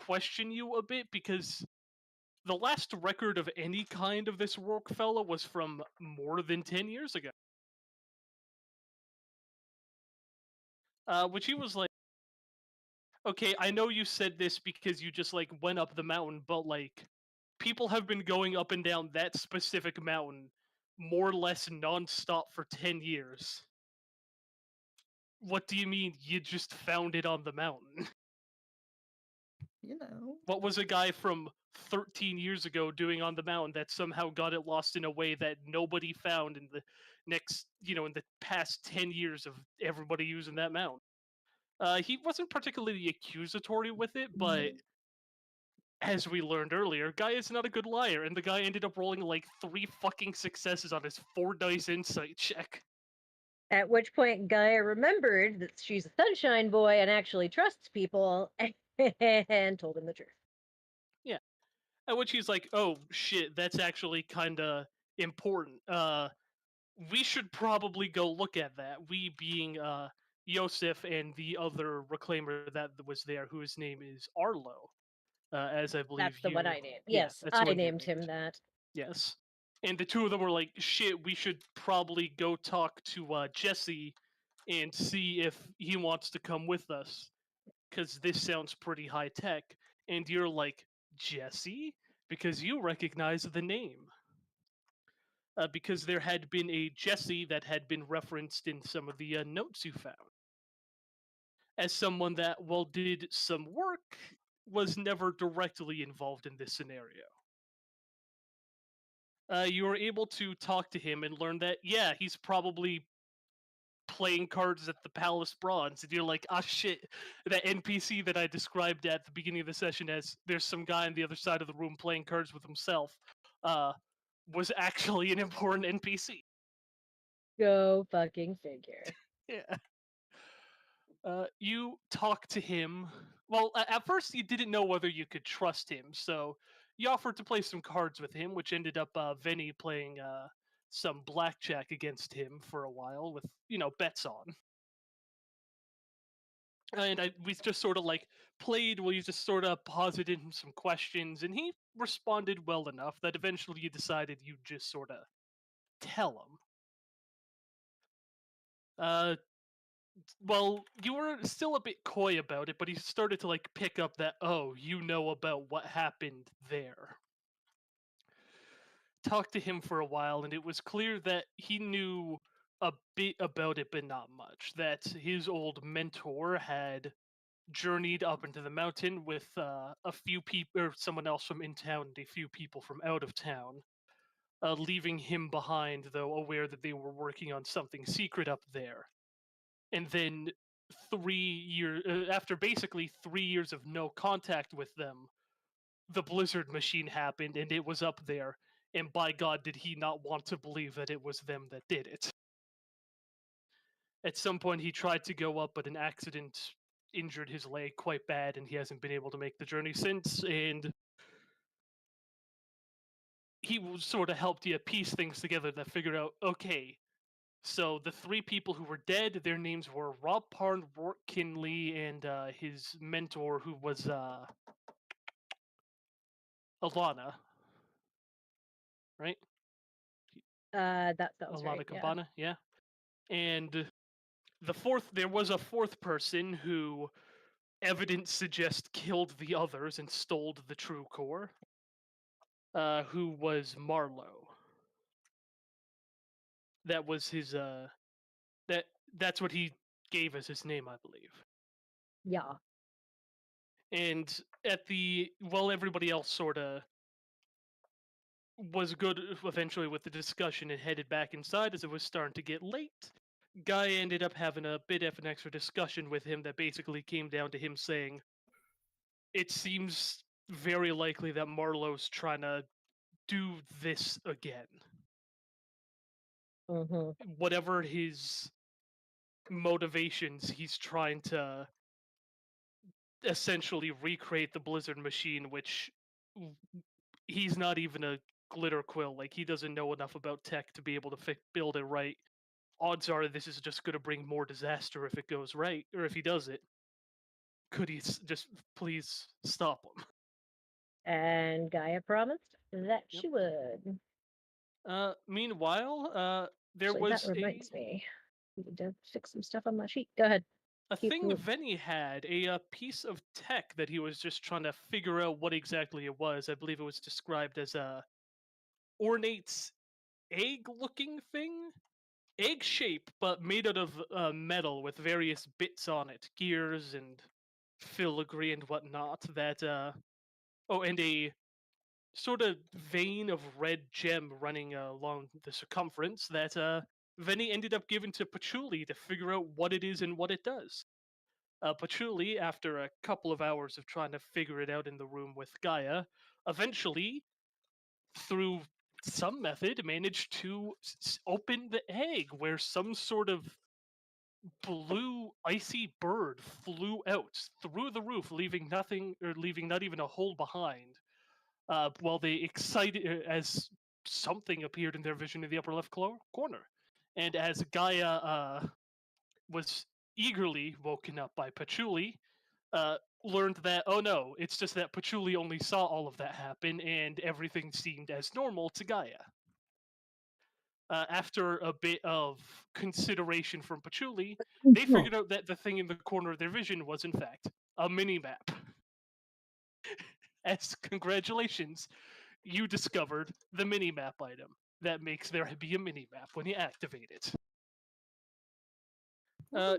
question you a bit because the last record of any kind of this work fella was from more than 10 years ago. Which he was like, okay, I know you said this because you just like went up the mountain, but like people have been going up and down that specific mountain more or less nonstop for 10 years. What do you mean you just found it on the mountain? You know. What was a guy from 13 years ago doing on the mountain that somehow got it lost in a way that nobody found in the in the past 10 years of everybody using that mountain? He wasn't particularly accusatory with it, but Mhm. as we learned earlier, guy is not a good liar, and the guy ended up rolling like 3 fucking successes on his 4 dice insight check. At which point Gaia remembered that she's a sunshine boy and actually trusts people and told him the truth. Yeah. At which he's like, oh shit, that's actually kinda important. We should probably go look at that. We being Yosef and the other reclaimer that was there, whose name is Arlo, as I believe That's the one you. I named. Yeah, Yes, that's the I one you named him named. that. Yes. And the two of them were like, shit, we should probably go talk to Jesse and see if he wants to come with us. Because this sounds pretty high tech. And you're like, Jesse? Because you recognize the name. Because there had been a Jesse that had been referenced in some of the notes you found as someone that, while did some work, was never directly involved in this scenario. You were able to talk to him and learn that, yeah, he's probably playing cards at the Palace Bronze. And you're like, ah, shit, that NPC that I described at the beginning of the session as there's some guy on the other side of the room playing cards with himself, uh, was actually an important NPC. Go fucking figure. Yeah. You talk to him. Well, at first you didn't know whether you could trust him, so you offered to play some cards with him, which ended up Vinny playing some blackjack against him for a while with bets on. And we just sort of like played. Well, you just sort of posited him some questions, and he responded well enough that eventually you decided you'd just sort of tell him. Uh, well, you were still a bit coy about it, but he started to like pick up that, oh, you know about what happened there. Talked to him for a while, and it was clear that he knew a bit about it, but not much. That his old mentor had journeyed up into the mountain with a few people, or someone else from in town, and a few people from out of town, leaving him behind, though aware that they were working on something secret up there. And then 3 years after basically 3 years of no contact with them, the blizzard machine happened and it was up there, and by god did he not want to believe that it was them that did it. At some point he tried to go up, but an accident injured his leg quite bad and he hasn't been able to make the journey since. And he sort of helped you piece things together that figured out, okay, so the three people who were dead, their names were Rob Parn, Rourke Kinley, and his mentor, who was Alana, right? That sounds Alana right. Yeah. Cabana, yeah. And there was a fourth person who evidence suggests killed the others and stole the true core, who was Marlowe. That was his that that's what he gave as his name, I believe. Yeah. And at the well, everybody else sort of was good eventually with the discussion and headed back inside as it was starting to get late. Guy ended up having a bit of an extra discussion with him that basically came down to him saying, it seems very likely that Marlowe's trying to do this again. Hmm. Whatever his motivations, he's trying to essentially recreate the Blizzard machine, which he's not even a glitter quill. Like, he doesn't know enough about tech to be able to build it right. Odds are this is just going to bring more disaster if it goes right, or if he does it. could he just please stop him? And Gaia promised that Yep. she would. Meanwhile, there Actually, that was a reminds me. I need to fix some stuff on my sheet. Go ahead. Keep thing moving. Venny had, a piece of tech that he was just trying to figure out what exactly it was. I believe it was described as a ornate egg-looking thing, egg shape, but made out of metal with various bits on it, gears and filigree and whatnot. That oh, and a sort of vein of red gem running along the circumference that Venny ended up giving to Patchouli to figure out what it is and what it does. Patchouli, after a couple of hours of trying to figure it out in the room with Gaia, eventually, through some method, managed to open the egg where some sort of blue icy bird flew out through the roof, leaving nothing or leaving not even a hole behind. While they excited as something appeared in their vision in the upper left corner, and as Gaia was eagerly woken up by Patchouli, learned that, oh no, it's just that Patchouli only saw all of that happen and everything seemed as normal to Gaia. After a bit of consideration from Patchouli, they figured out that the thing in the corner of their vision was, in fact, a mini map. As congratulations, you discovered the mini map item that makes there be a mini map when you activate it.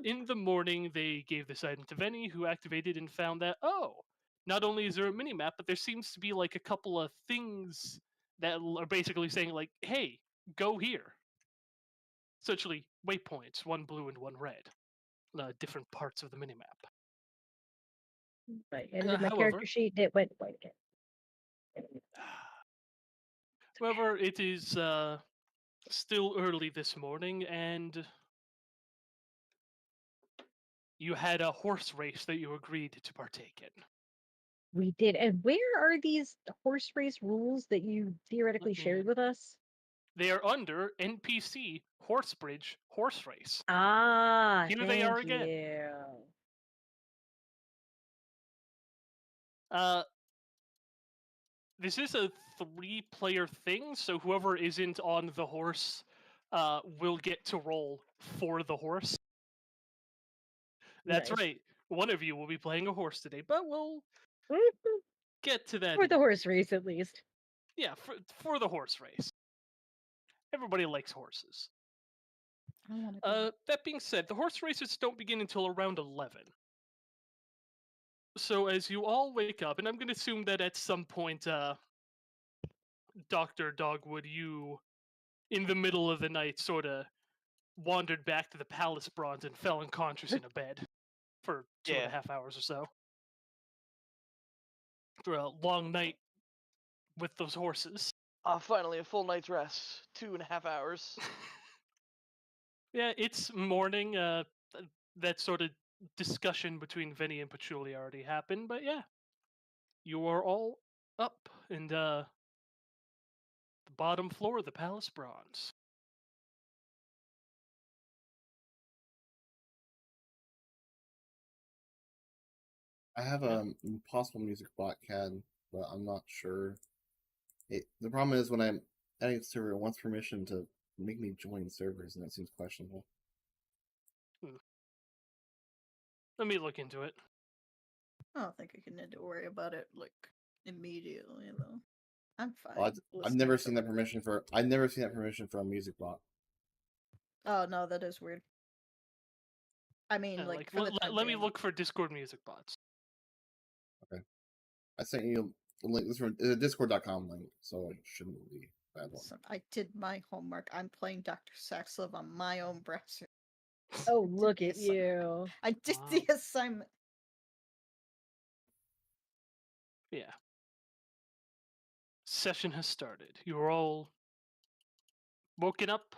In the morning, they gave this item to Venny, who activated and found that, oh, not only is there a mini map, but there seems to be like a couple of things that are basically saying, like, hey, go here. Essentially, waypoints, one blue and one red, different parts of the mini map. I edited my character However, sheet. It went white again. however, it is still early this morning, and you had a horse race that you agreed to partake in. We did. And where are these horse race rules that you theoretically Let me. shared with us? They are under NPC Horsebridge Horse Race. Ah, Here they are thank again. you. Uh, this is a 3-player thing, so whoever isn't on the horse will get to roll for the horse. That's Nice. right. One of you will be playing a horse today, but we'll Mhm. get to that. For In the a horse minute. race, at least. Yeah, for the horse race. Everybody likes horses. I want to do That being said, the horse races don't begin until around 11. So as you all wake up, and I'm going to assume that at some point, Dr. Dogwood, you, in the middle of the night, sort of wandered back to the palace bronze and fell unconscious in a bed for 2.5 hours or so. After a long night with those horses. Finally, a full night's rest. 2.5 hours. Yeah, it's morning. That sort of discussion between Vinny and Patchouli already happened, but yeah. You are all up in the bottom floor of the palace bronze. I have Yeah. a possible music bot CAD, but I'm not sure. The problem is when I'm adding a server, it wants permission to make me join servers, and that seems questionable. Let me look into it. I don't think I need to worry about it like immediately though. I'm fine. Well, I've never seen that permission for. I've never seen that permission for a music bot. Oh no, that is weird. I mean, Yeah, like for the time let me being. look for Discord music bots. Okay, I sent you a link. This is a Discord.com link, so it shouldn't be a bad one. I did my homework. I'm playing Dr. Saxlove on my own browser. Oh, look at you. I did Wow. the assignment. Yeah. Session has started. You're all woken up.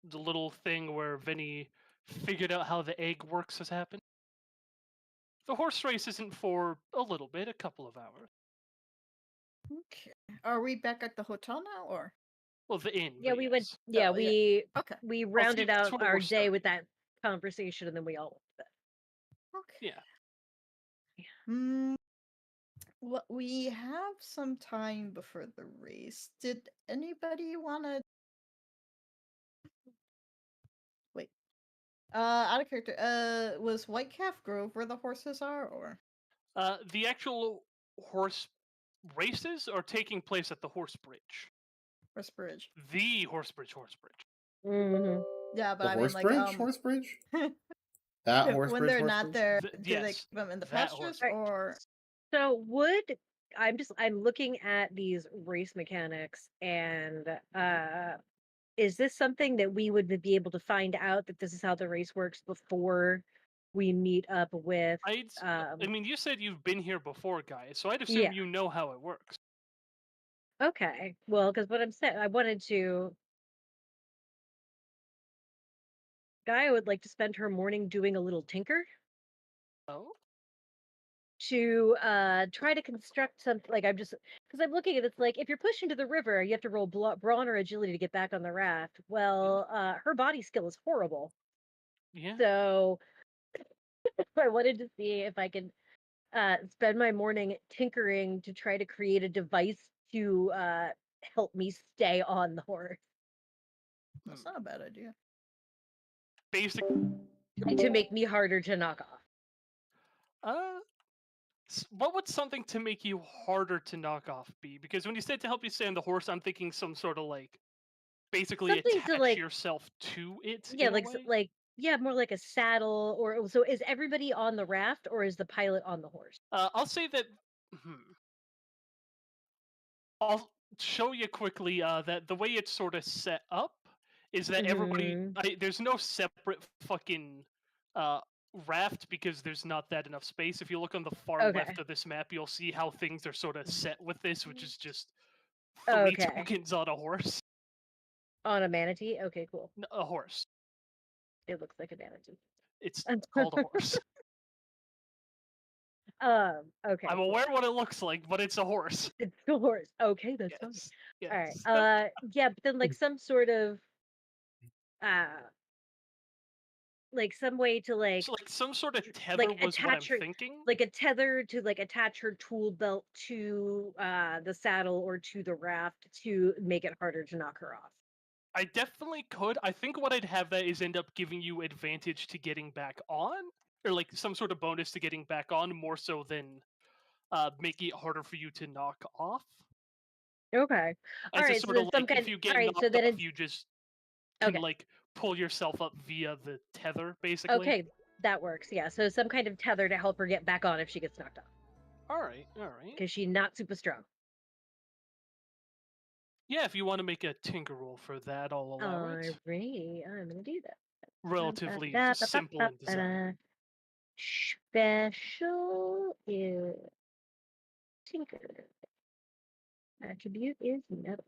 The little thing where Vinny figured out how the egg works has happened. The horse race isn't for a little bit, a couple of hours. Okay. Are we back at the hotel now or? Well, the inn. Yeah, but we yes. went. Yeah, yeah. Okay. we rounded that's out where our we're day starting. with that conversation, and then we all went to bed. Okay. Yeah. Well, we have some time before the race. Did anybody want to wait? Out of character. Was White Calf Grove where the horses are, or The actual horse races are taking place at the horse bridge. Horse Bridge? The horse bridge. Mm-hmm. Yeah, but The I horse mean, bridge? Horse bridge? That horse when bridge? they're Horse not bridge? there, Th- do they yes, keep them in the that horse pastures, bridge. or So I'm looking at these race mechanics and is this something that we would be able to find out that this is how the race works before we meet up with I mean, you said you've been here before, guys, so I'd assume Yeah. you know how it works. Okay. Well, because what I'm saying, I wanted to. Gaia would like to spend her morning doing a little tinker Oh, to try to construct something. Like I'm just because I'm looking at it's like if you're pushed into the river, you have to roll brawn or agility to get back on the raft. Well, her body skill is horrible, yeah. so I wanted to see if I could spend my morning tinkering to try to create a device to help me stay on the horse. that's not a bad idea. Basic. To make me harder to knock off. What would something to make you harder to knock off be? Because when you said to help you stay on the horse, I'm thinking some sort of like basically Something to, attach like- yourself to it. Yeah, in a like way? yeah, more like a saddle. Or so is everybody on the raft, or is the pilot on the horse? I'll say that. I'll show you quickly that the way it's sort of set up is that everybody. There's no separate fucking raft because there's not that enough space. If you look on the far Okay. left of this map, you'll see how things are sort of set with this, which is just three Okay. tokens on a horse. On a manatee? Okay, cool. A horse. It looks like a manatee. It's called a horse. Okay. I'm cool. aware what it looks like, but it's a horse. It's the horse. Okay, that's fine. Yes. All right. Yes. Yeah, but then like some sort of like some way to like So, like some sort of tether was what I'm attach her, thinking. like a tether to like attach her tool belt to the saddle or to the raft to make it harder to knock her off. I definitely could. I think what I'd have that is end up giving you advantage to getting back on, or like some sort of bonus to getting back on, more so than making it harder for you to knock off. Okay. All As a right. sort So of then some like kind. if you get All right. knocked So then off, it's you just can okay. like pull yourself up via the tether, basically. Okay, that works. Yeah. So some kind of tether to help her get back on if she gets knocked off All right. because she's not super strong. Yeah, if you want to make a tinker roll for that, I'll allow it. Alright, I'm gonna do that. Relatively simple in design. Special is tinker. Attribute is metal.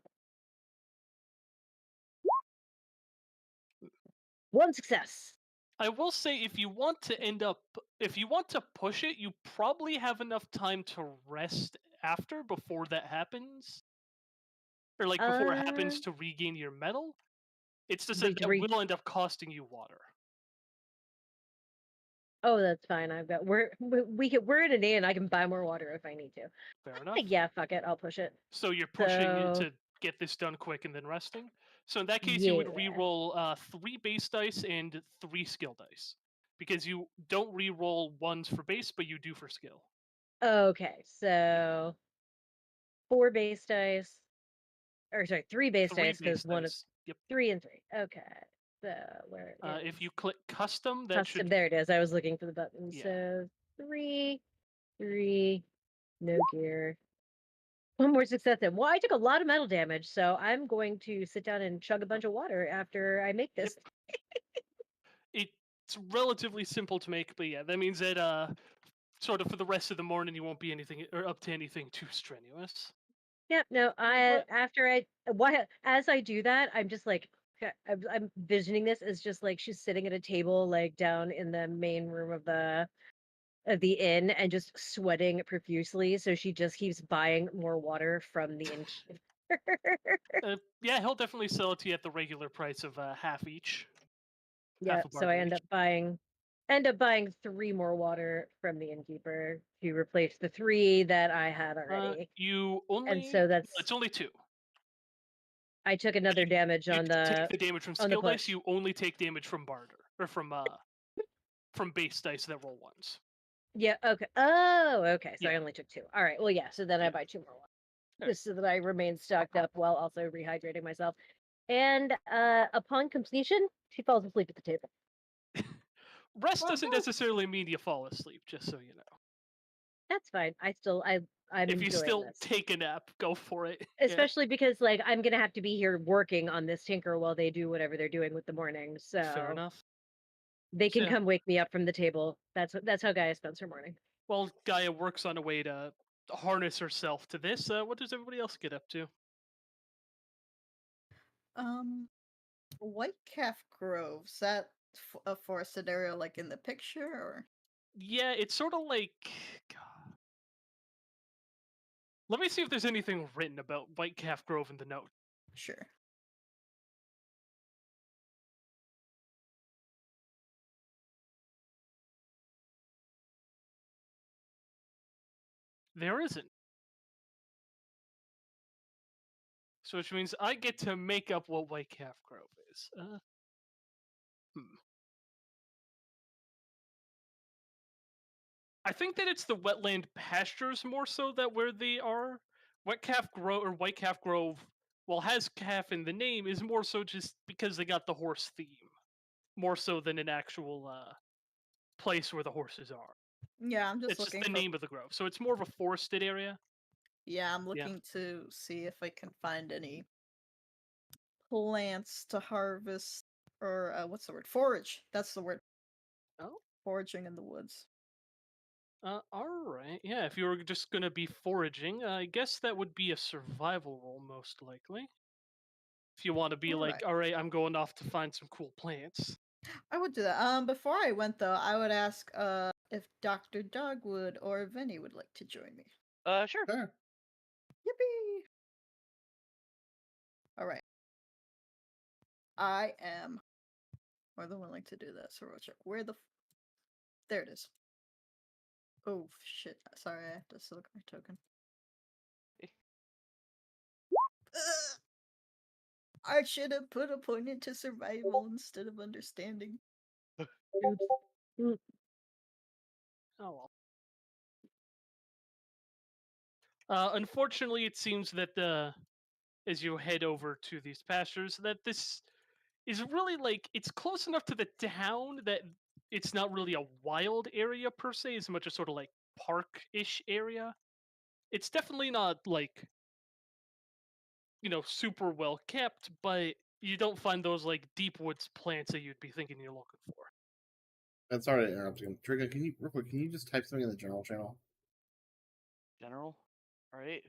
One success. I will say, if you want to push it, you probably have enough time to rest after before that happens, or like before it happens to regain your metal. It's just that will end up costing you water. Oh, that's fine. I've got we're in an inn. I can buy more water if I need to. Fair enough. Yeah, fuck it. I'll push it. So you're pushing to get this done quick and then resting. So in that case, you would re-roll 3 base dice and 3 skill dice, because you don't re-roll ones for base, but you do for skill. Okay, so 4 base dice, or sorry, 3 base dice because one is 3 and 3. Okay, so where if you click custom, that custom, should there it is. I was looking for the button. Yeah. So 3, no gear. One more success. Well, I took a lot of metal damage, so I'm going to sit down and chug a bunch of water after I make this. It's relatively simple to make, but yeah, that means that sort of for the rest of the morning you won't be anything or up to anything too strenuous. Yep. No, as I do that, I'm just like I'm visioning this as just like she's sitting at a table like down in the main room of the inn and just sweating profusely. So she just keeps buying more water from the innkeeper. Yeah, he'll definitely sell it to you at the regular price of half each. Yeah. So I end up buying end up buying 3 more water from the innkeeper to replace the 3 that I had already. You And only. so that's It's only 2. I took another damage You on don't the take the damage from on the skill dice. push. You only take damage from barter or from base dice that roll ones. Yeah, okay. Oh, okay. So I Yeah. only took 2. All right. Well, yeah. So then I Yeah. buy 2 more water. Sure. Just so that I remain stocked up while also rehydrating myself. And upon completion, she falls asleep at the table. Rest Well, doesn't no. necessarily mean you fall asleep, just so you know. That's fine. I'm If you enjoying still this. take a nap, go for it. Yeah. Especially because like I'm gonna have to be here working on this tinker while they do whatever they're doing with the morning. Fair So enough. they can So- come wake me up from the table. That's how Gaia spends her morning. While Gaia works on a way to harness herself to this, what does everybody else get up to? White Calf Grove, is that a forested area like in the picture, or? Yeah, it's sort of like. God. Let me see if there's anything written about White Calf Grove in the note. Sure. There isn't. So which means I get to make up what White Calf Grove is. I think that it's the wetland pastures more so that where they are. White Calf Grove, well, has calf in the name, is more so just because they got the horse theme, more so than an actual place where the horses are. Yeah, I'm just It's just looking the for. name of the grove, so it's more of a forested area. Yeah, I'm looking to see if I can find any plants to harvest, or what's the word? Forage. That's the word. Oh. Foraging in the woods. All right. Yeah, if you were just gonna be foraging, I guess that would be a survival roll most likely. If you want to be like, Alright. all right, I'm going off to find some cool plants. I would do that. Before I went though, I would ask if Dr. Dogwood or Vinny would like to join me. Sure. Sure. Yippee! Alright. I am more than willing to do that, so we'll check where the there it is. Oh shit. Sorry, I have to select my token. Ugh! I should have put a point into survival instead of understanding. Oh well. Unfortunately, it seems that as you head over to these pastures, that this is really like it's close enough to the town that it's not really a wild area per se, as much as sort of like park-ish area. It's definitely not like super well kept, but you don't find those like deep woods plants that you'd be thinking you're looking for. And sorry to interrupt you. Trigger, can you real quick? Can you just type something in the general channel? General? Alright.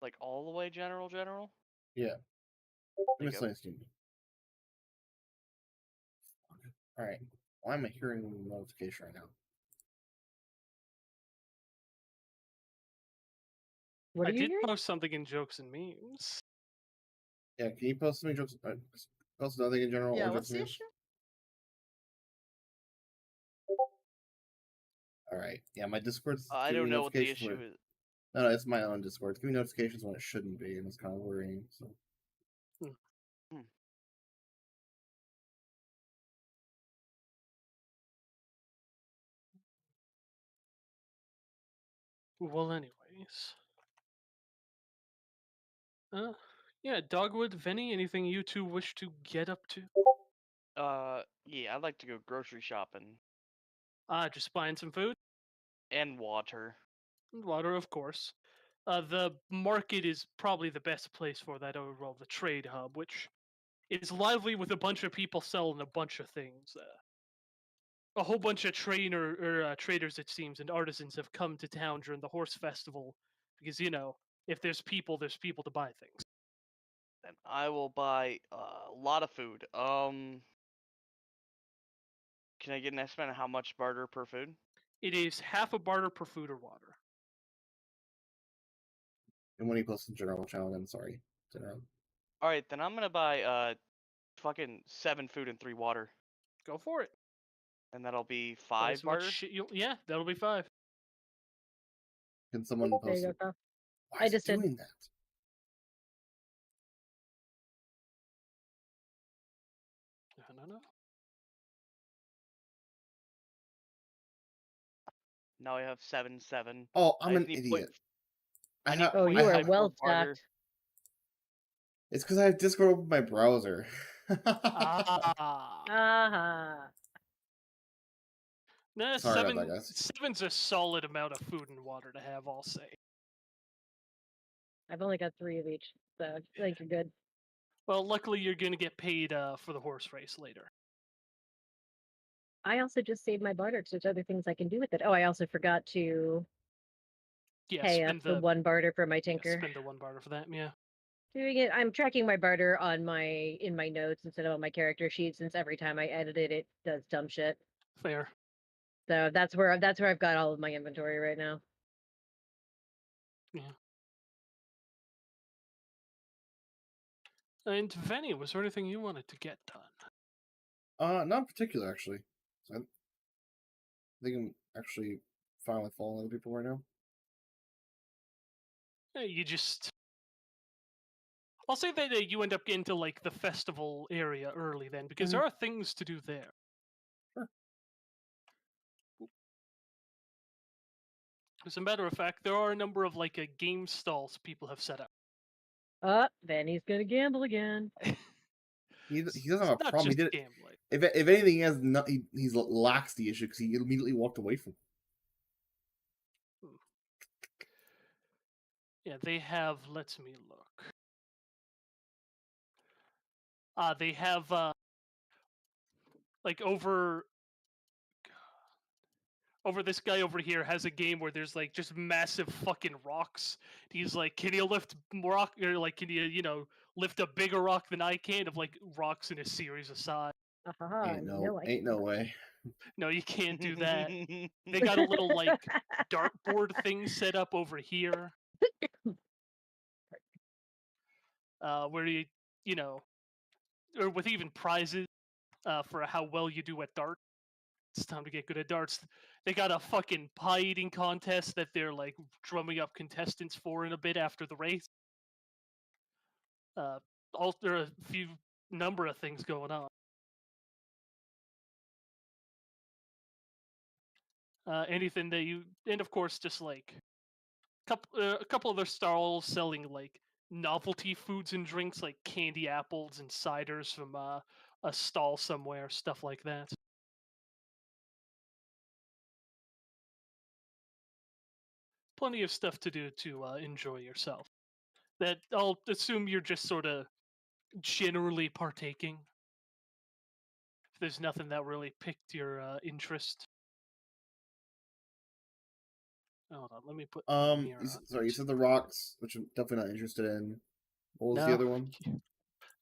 Like all the way general? Yeah. There you go. Miscellaneous student. All right. Why am I hearing a notification right now? What I are you did hearing? post something in jokes and memes. Yeah, can you post something jokes? Post nothing in general Yeah, or what's jokes the and memes? issue? All right. Yeah, my Discord's I giving don't me know what the notifications issue when is. no, it's my own Discord. It's giving me notifications when it shouldn't be, and it's kind of worrying. So Well, anyways. Yeah, Dogwood, Vinny, anything you two wish to get up to? Yeah, I'd like to go grocery shopping. Just buying some food? And water. Water, of course. The market is probably the best place for that over all the trade hub, which is lively with a bunch of people selling a bunch of things. A whole bunch of traders, it seems, and artisans have come to town during the horse festival because if there's people to buy things. Then I will buy a lot of food. Can I get an estimate of how much barter per food? It is half a barter per food or water. and when you post the general channel, then sorry. To interrupt. Alright, then I'm gonna buy fucking 7 food and 3 water. Go for it. And that'll be Twice 5 as much barter. shit yeah, that'll be 5. Can someone There post you it? go. Why I is it just did. doing that? No. Now I have 7. Oh, I I'm just an need idiot. I need have. Oh, I you are have. well barter. stocked. It's because I have Discord open my browser. Ah. Aha. Nah, Sorry about that, guys. 7's a solid amount of food and water to have, I'll say. I've only got 3 of each, so I think you're good. Well, luckily you're gonna get paid for the horse race later. I also just saved my barter because there's other things I can do with it. Oh, I also forgot to Yeah, pay spend the 1 barter for my yeah, tinker. spend the 1 barter for that, yeah. Doing it, I'm tracking my barter on in my notes instead of on my character sheet, since every time I edit it, it does dumb shit. Fair. So that's where I've got all of my inventory right now. Yeah. And Venny, was there anything you wanted to get done? Not in particular, actually. So I think I'm actually fine with following other people right now. You just... I'll say that you end up getting to, like, the festival area early then, because there are things to do there. Sure. As a matter of fact, there are a number of, like, game stalls people have set up. Then he's gonna gamble again. He doesn't It's have a not problem. He just did it. gambling. If anything, he has he's laxed the issue because he immediately walked away from. Yeah, they have. Let me look. They have like over this guy over here has a game where there's like just massive fucking rocks. He's like, can you lift rock, or like, can you lift a bigger rock than I can, of like rocks in a series of size. Ain't no cannot. way. No, you can't do that. They got a little like dartboard thing set up over here. Where you know, or with even prizes for how well you do at dart. It's time to get good at darts. They got a fucking pie eating contest that they're like drumming up contestants for in a bit after the race. There are a few number of things going on. Anything that you, and of course, just like a couple other stalls selling like novelty foods and drinks, like candy apples and ciders from a stall somewhere, stuff like that. Plenty of stuff to do to enjoy yourself. That I'll assume you're just sort of generally partaking. If there's nothing that really piqued your interest. Hold on, let me put here Sorry, you said the rocks, which I'm definitely not interested in. What was the No. other one?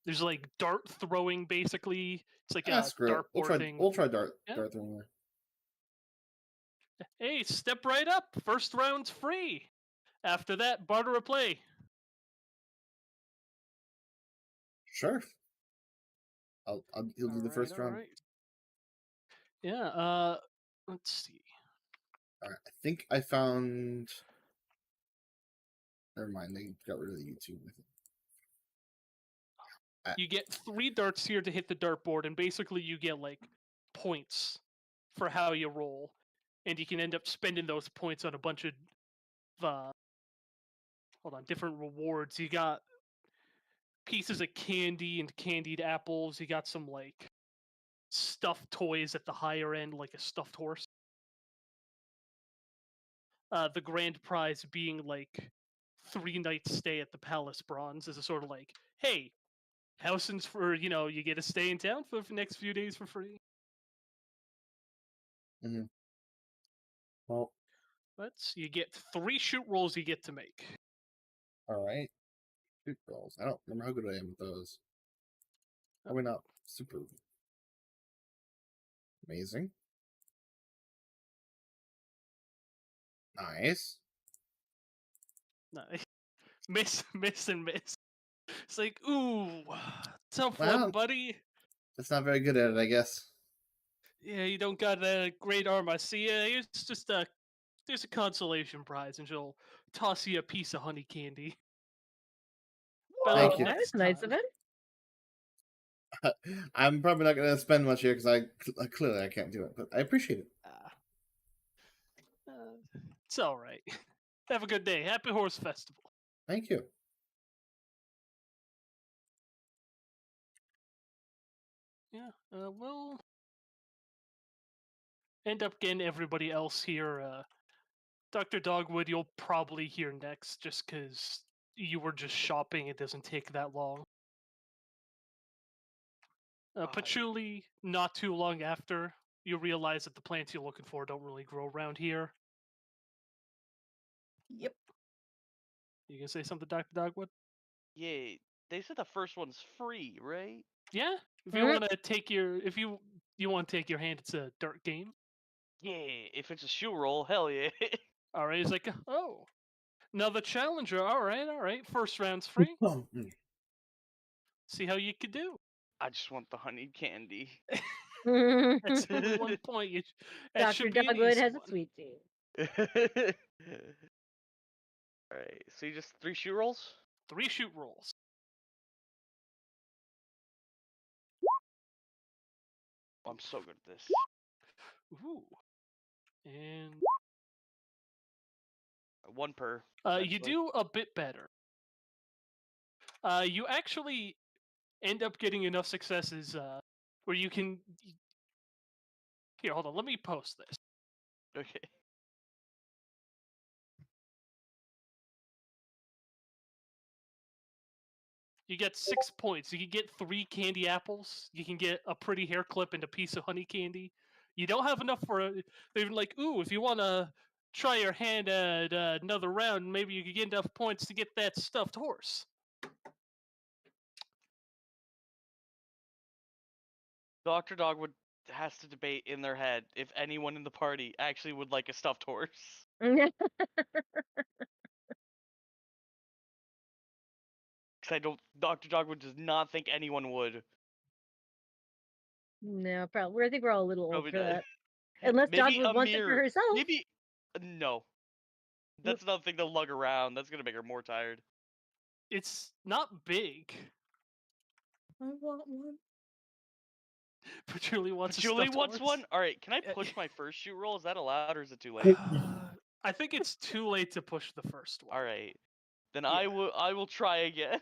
There's like dart throwing, basically. It's like a Screw it. dartboard thing. We'll try dart Yeah. throwing there. Hey, step right up. First round's free. After that, barter a play. Sure. You'll do the first round. Right. Yeah. Let's see. All right. I think I found. Never mind. They got rid of the YouTube. You get 3 darts here to hit the dartboard, and basically you get like points for how you roll, and you can end up spending those points on a bunch of different rewards. You got pieces of candy and candied apples. You got some like stuffed toys at the higher end, like a stuffed horse. The grand prize being like 3 nights stay at the Palace Bronze, as a sort of like, hey, housing's for, you get to stay in town for the next few days for free. Mm-hmm. Well, You get 3 shoot rolls you get to make. all right. Shoot rolls. I don't remember how good I am with those. Probably not super amazing. Nice. Nice. Miss, and miss. It's like, ooh, tough Well, one, buddy. That's not very good at it, I guess. Yeah, you don't got a great arm. I see. It's just there's a consolation prize, and she'll toss you a piece of honey candy. Better Thank luck you. That was next nice time. of it. I'm probably not going to spend much here because clearly I can't do it, but I appreciate it. It's all right. Have a good day. Happy Horse Festival. Thank you. Yeah, we'll end up getting everybody else here. Dr. Dogwood, you'll probably hear next just because you were just shopping. It doesn't take that long. Patchouli, not too long after, you realize that the plants you're looking for don't really grow around here. Yep. You gonna say something, Dr. Dogwood? Yeah, they said the first one's free, right? Yeah. If you want to take your, if you want to take your hand, it's a dirt game. Yeah, if it's a shoe roll, hell yeah. All right. He's like, oh, another challenger. All right. First round's free. See how you could do. I just want the honey candy. That's only 1 point. That Dr. should be an Dogwood easy has a one. sweet tooth. Alright, so you just 3 shoe rolls? 3 shoot rolls. I'm so good at this. Ooh. And 1 per. you essentially. do a bit better. You actually end up getting enough successes where you can. Here, hold on. Let me post this. Okay. You get 6 points. You can get 3 candy apples. You can get a pretty hair clip and a piece of honey candy. You don't have enough for. They're like, ooh, if you want to try your hand at another round, maybe you could get enough points to get that stuffed horse. Dr. Dogwood has to debate in their head if anyone in the party actually would like a stuffed horse. Because Dr. Dogwood does not think anyone would. No, probably. I think we're all a little old Probably for not. that. Unless Maybe Dogwood wants it for Amir. herself. Maybe. No. That's another thing they'll lug around. That's going to make her more tired. It's not big. I want one. Patchouli wants Julie a stuffed wants horse. one? Alright, can I Yeah, push my first shoot roll? Is that allowed or is it too late? I think it's too late to push the first one. Alright. Then Yeah. I will try again.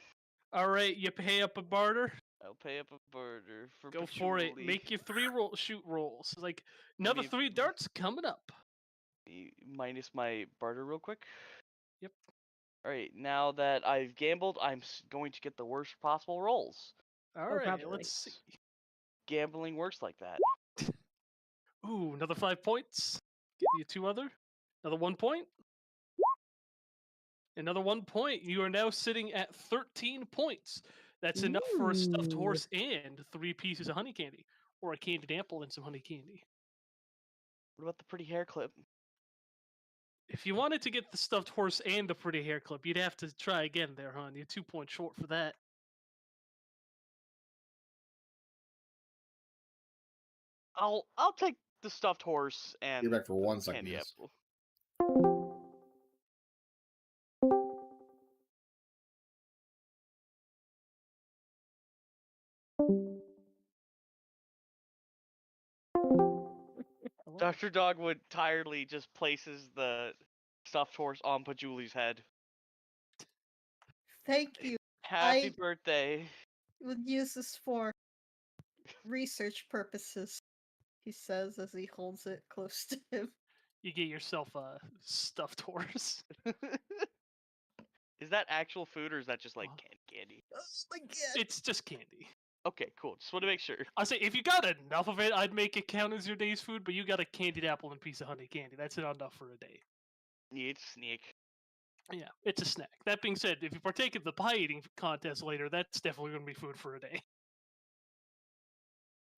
All right, you pay up a barter. I'll pay up a barter for Go for it. patchouli. Make your 3 shoot rolls. Like another me- 3 darts coming up. Minus my barter real quick. Yep. Alright, now that I've gambled, I'm going to get the worst possible rolls. All right, probably. let's see. Gambling works like that. Ooh, another 5 points. Get you 2 other. Another 1 point. Another 1 point. You are now sitting at 13 points. That's enough for a stuffed Ooh. horse and 3 pieces of honey candy, or a candied apple and some honey candy. What about the pretty hair clip? If you wanted to get the stuffed horse and the pretty hair clip, you'd have to try again there, hon. You're 2 points short for that. I'll take the stuffed horse and You're back for 1 second. candy Yes. apple. Dr. Dogwood tiredly just places the stuffed horse on Patchouli's head. Thank you. Happy I- birthday. We'll use this for research purposes, he says as he holds it close to him. You get yourself a stuffed horse. Is that actual food or is that just like Oh. candy? Oh my god. It's just candy. Okay, cool. Just want to make sure. I'll say if you got enough of it, I'd make it count as your day's food. But you got a candied apple and piece of honey candy. That's enough for a day. Yeah, it's sneak. Yeah, it's a snack. That being said, if you partake in the pie eating contest later, that's definitely going to be food for a day.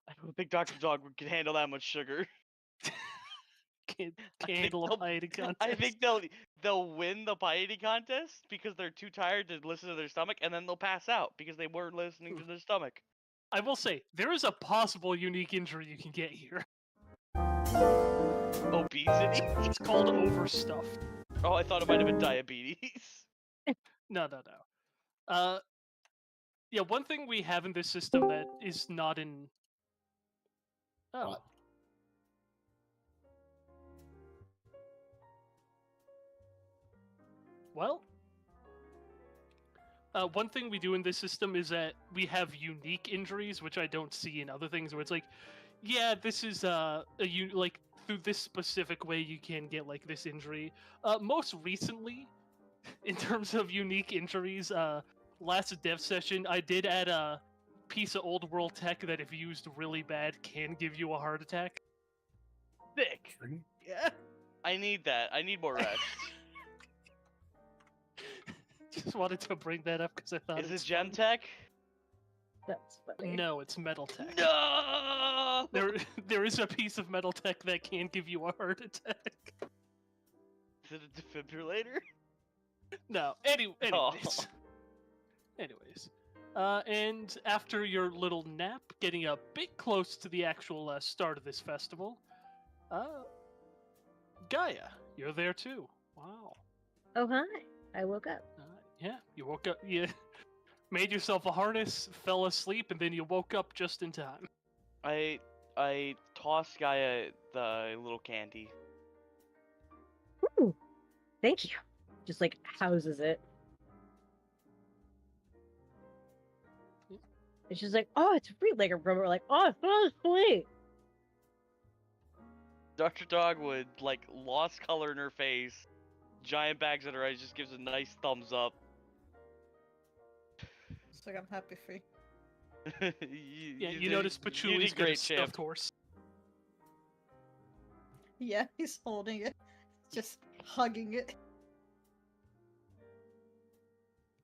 I don't think Dr. Dogwood can handle that much sugar. Can't I think handle a they'll- pie eating contest. I think they'll win the pie eating contest because they're too tired to listen to their stomach, and then they'll pass out because they weren't listening to their stomach. I will say there is a possible unique injury you can get here. Obesity? It's called overstuffed. Oh, I thought it might have been diabetes. No. Yeah, one thing we have in this system that is not in. Oh. What? Well, one thing we do in this system is that we have unique injuries, which I don't see in other things. Where it's like, yeah, this is like through this specific way you can get like this injury. Most recently, in terms of unique injuries, last dev session I did add a piece of old world tech that, if used really bad, can give you a heart attack. Thick. Yeah. I need that. I need more rest. Just wanted to bring that up because I thought Is it it's gem fun. tech? That's funny. No, it's metal tech. No! There is a piece of metal tech that can give you a heart attack. Is it a defibrillator? No. Anyways. Anyways. And after your little nap, getting a bit close to the actual start of this festival, Gaia, you're there too. Wow. Oh, hi. I woke up. Yeah, you woke up. You made yourself a harness, fell asleep, and then you woke up just in time. I tossed Gaia the little candy. Ooh, thank you. Just like houses it. And she's like, oh, it's free. Like a rubber, like, oh, it's so sweet. Dr. Dogwood, like, lost color in her face, giant bags in her eyes, just gives a nice thumbs up. It's like, I'm happy for you. You notice you Patchouli's did got a great, champ. stuffed horse. Yeah, he's holding it. Just hugging it.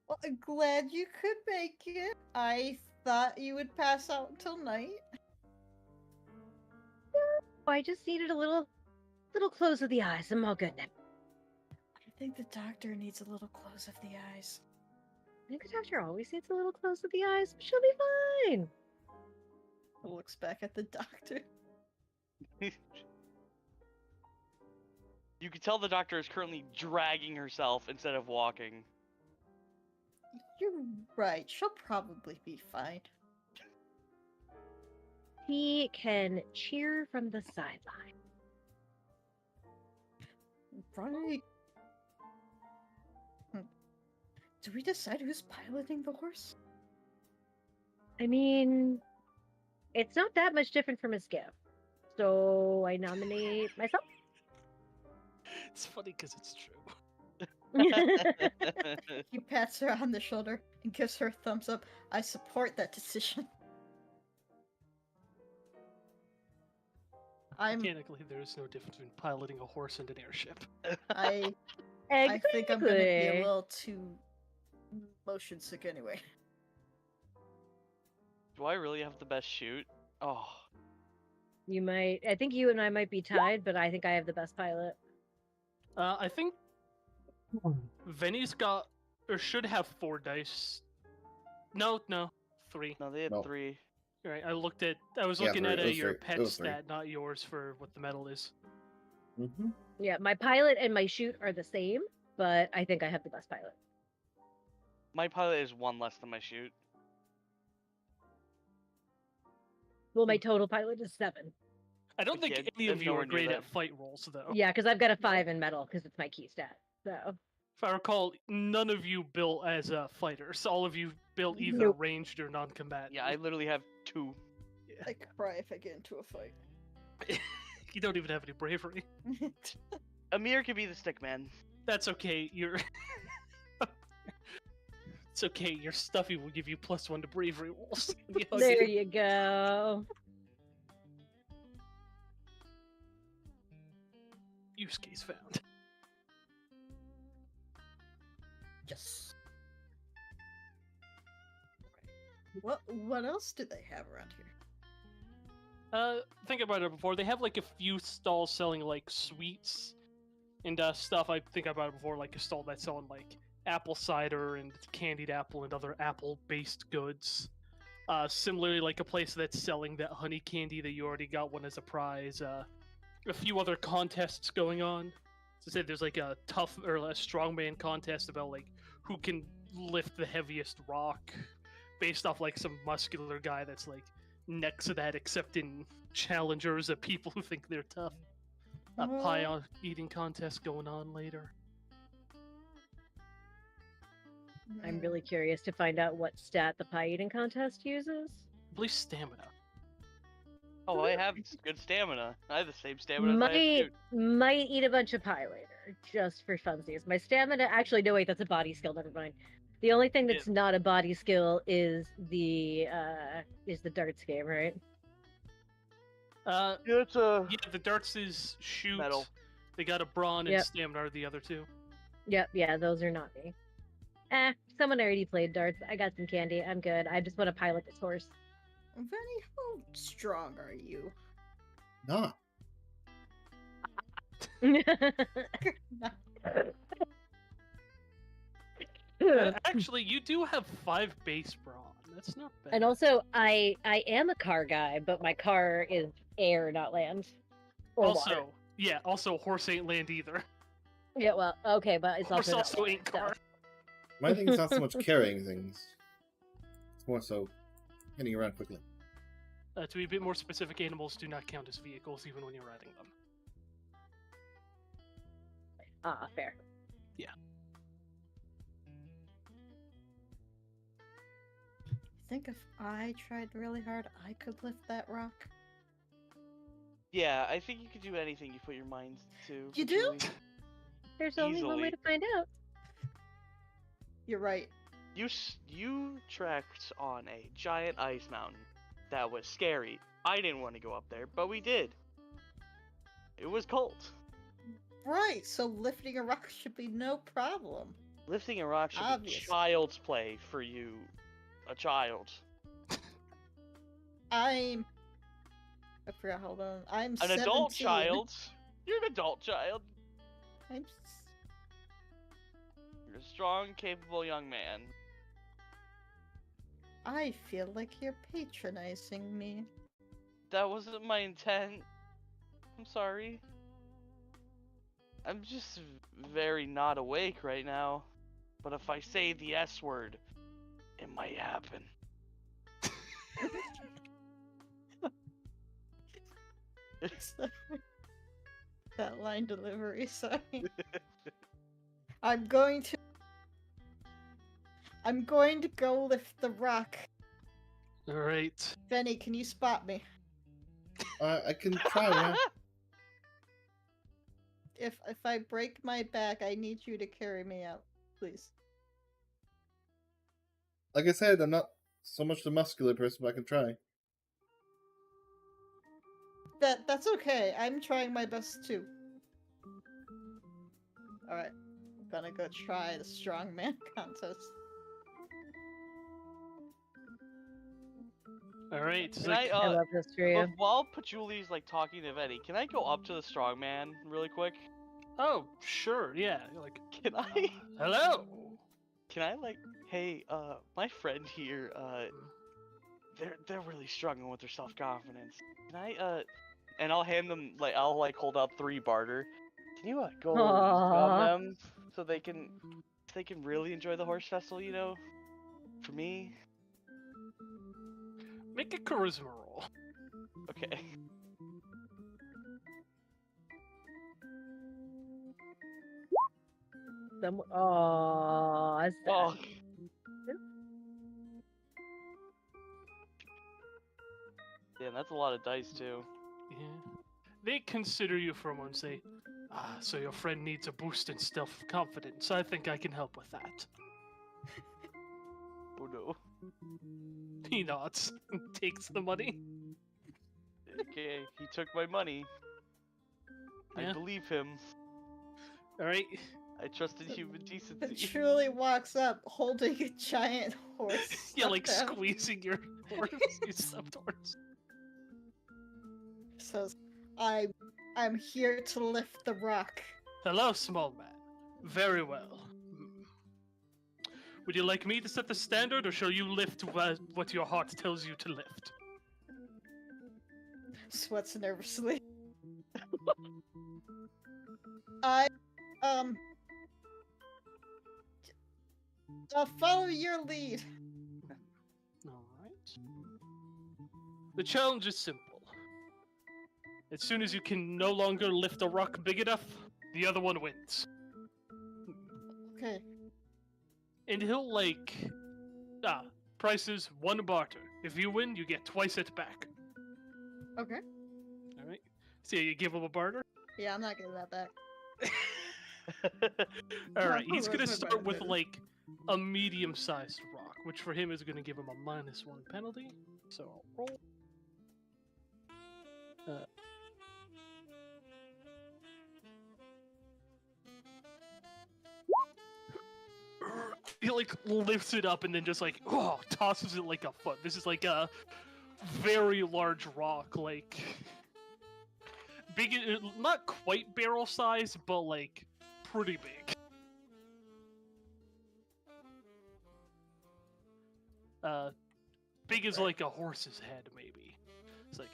Well, I'm glad you could make it. I thought you would pass out until night. Oh, I just needed a little close of the eyes. I'm all good now. I think the doctor needs a little close of the eyes. I think the doctor always needs a little close of the eyes. She'll be fine. Looks back at the doctor. You can tell the doctor is currently dragging herself instead of walking. You're right. She'll probably be fine. He can cheer from the sideline. Right. Do we decide who's piloting the horse? I mean, it's not that much different from his gift. So I nominate myself. It's funny because it's true. He pats her on the shoulder and gives her a thumbs up. I support that decision. Mechanically, there is no difference between piloting a horse and an airship. I Exactly. think I'm gonna be a little too motion sick anyway. Do I really have the best shoot? Oh. You might. I think you and I might be tied, but I think I have the best pilot. I think Venny's got, or should have 4 dice. No, 3. No, they had No. 3. You're right. I was Yeah, looking 3. at It was your 3. pet It was 3. stat, not yours, for what the medal is. Mm-hmm. Yeah, my pilot and my shoot are the same, but I think I have the best pilot. My pilot is 1 less than my shoot. Well, my total pilot is 7. I don't think Okay, any I'm of you nowhere are near great that. at fight rolls, though. Yeah, because I've got a 5 in metal because it's my key stat. So If I recall, none of you built as fighters. All of you built either Nope. ranged or non-combatant. Yeah, I literally have 2. I cry if I get into a fight. You don't even have any bravery. Amir can be the stick man. That's okay. It's okay. Your stuffy will give you +1 to bravery rolls. there you go. Use case found. Yes. What else do they have around here? Think about it before. They have like a few stalls selling like sweets and stuff. I think about it before, like a stall that's selling like apple cider and candied apple and other apple-based goods. Similarly, like a place that's selling that honey candy that you already got one as a prize. a few other contests going on. So say there's like a tough or a strongman contest about like who can lift the heaviest rock, based off like some muscular guy that's like next to that, accepting challengers of people who think they're tough. A pie eating contest going on later. I'm really curious to find out what stat the pie eating contest uses. I believe stamina. Oh, I have good stamina. I have the same stamina as I have Might eat a bunch of pie later, just for funsies. My stamina, actually, no wait, that's a body skill. Never mind. The only thing that's not a body skill is the darts game, right? It's a Yeah, the darts is shoot. metal. They got a brawn and stamina are the other two. Yep, yeah, those are not me. Someone already played darts. I got some candy. I'm good. I just want to pilot this horse. Venny, how strong are you? Not. Actually, you do have 5 base brawn. That's not bad. And also, I am a car guy, but my car is air, not land. Or also, water. yeah, also horse ain't land either. Yeah, well, okay, but it's Horse also also ain't car. My thing is not so much carrying things. It's more so getting around quickly. To be a bit more specific, animals do not count as vehicles even when you're riding them. Ah, fair. Yeah. I think if I tried really hard, I could lift that rock. Yeah, I think you could do anything you put your mind to. You do? Julie. There's only one way Easily. to find out. You're right. You trekked on a giant ice mountain that was scary. I didn't want to go up there, but we did. It was cold. Right, so lifting a rock should be no problem. Lifting a rock should Obviously. be child's play for you, a child. I forgot, hold on. I'm An adult 17. child. You're an adult child. I'm You're a strong, capable young man. I feel like you're patronizing me. That wasn't my intent. I'm sorry. I'm just very not awake right now. But if I say the S word, it might happen. Sorry. That line delivery, sorry. I'm going to go lift the rock. Alright. Benny, can you spot me? I can try, yeah. If I break my back, I need you to carry me out, please. Like I said, I'm not so much the muscular person, but I can try. That's okay. I'm trying my best too. Alright. I'm gonna go try the strongman contest. Alright. Can I, I love this for you. while Pachuli's like talking to Venny, can I go up to the strongman really quick? Oh, sure, yeah. Like, Can I? hello! Can I like, hey, my friend here, they're really struggling with their self-confidence. Can I, and I'll hand them, like, I'll like hold out 3 barter. Can you go Aww. rub them so they can really enjoy the horse festival, you know? For me? Make a charisma roll. Okay. Oh, Oh. Yeah, that's a lot of dice too. Yeah. They consider you for a moment and say, so your friend needs a boost in self-confidence. I think I can help with that. Oh no. He nods and takes the money. Okay, he took my money. Yeah. I believe him. Alright. I trusted human It decency. truly walks up holding a giant horse. Yeah, like stuffed out. squeezing your horse, your stuffed horse. Says, I'm here to lift the rock. Hello, small man. Very well. Would you like me to set the standard, or shall you lift what your heart tells you to lift? Sweats nervously. I'll follow your lead. Alright. The challenge is simple. As soon as you can no longer lift a rock big enough, the other one wins. Okay. And he'll price is 1 barter. If you win, you get twice it back. Okay. Alright? So you give him a barter? Yeah, I'm not getting that back. Alright, he's Where's gonna my start with barter? a medium-sized rock, which for him is gonna give him a -1 penalty. So I'll roll. He lifts it up and then just tosses it like a foot. This is like a very large rock, big, not quite barrel size, but pretty big. Big as like a horse's head, maybe. It's like,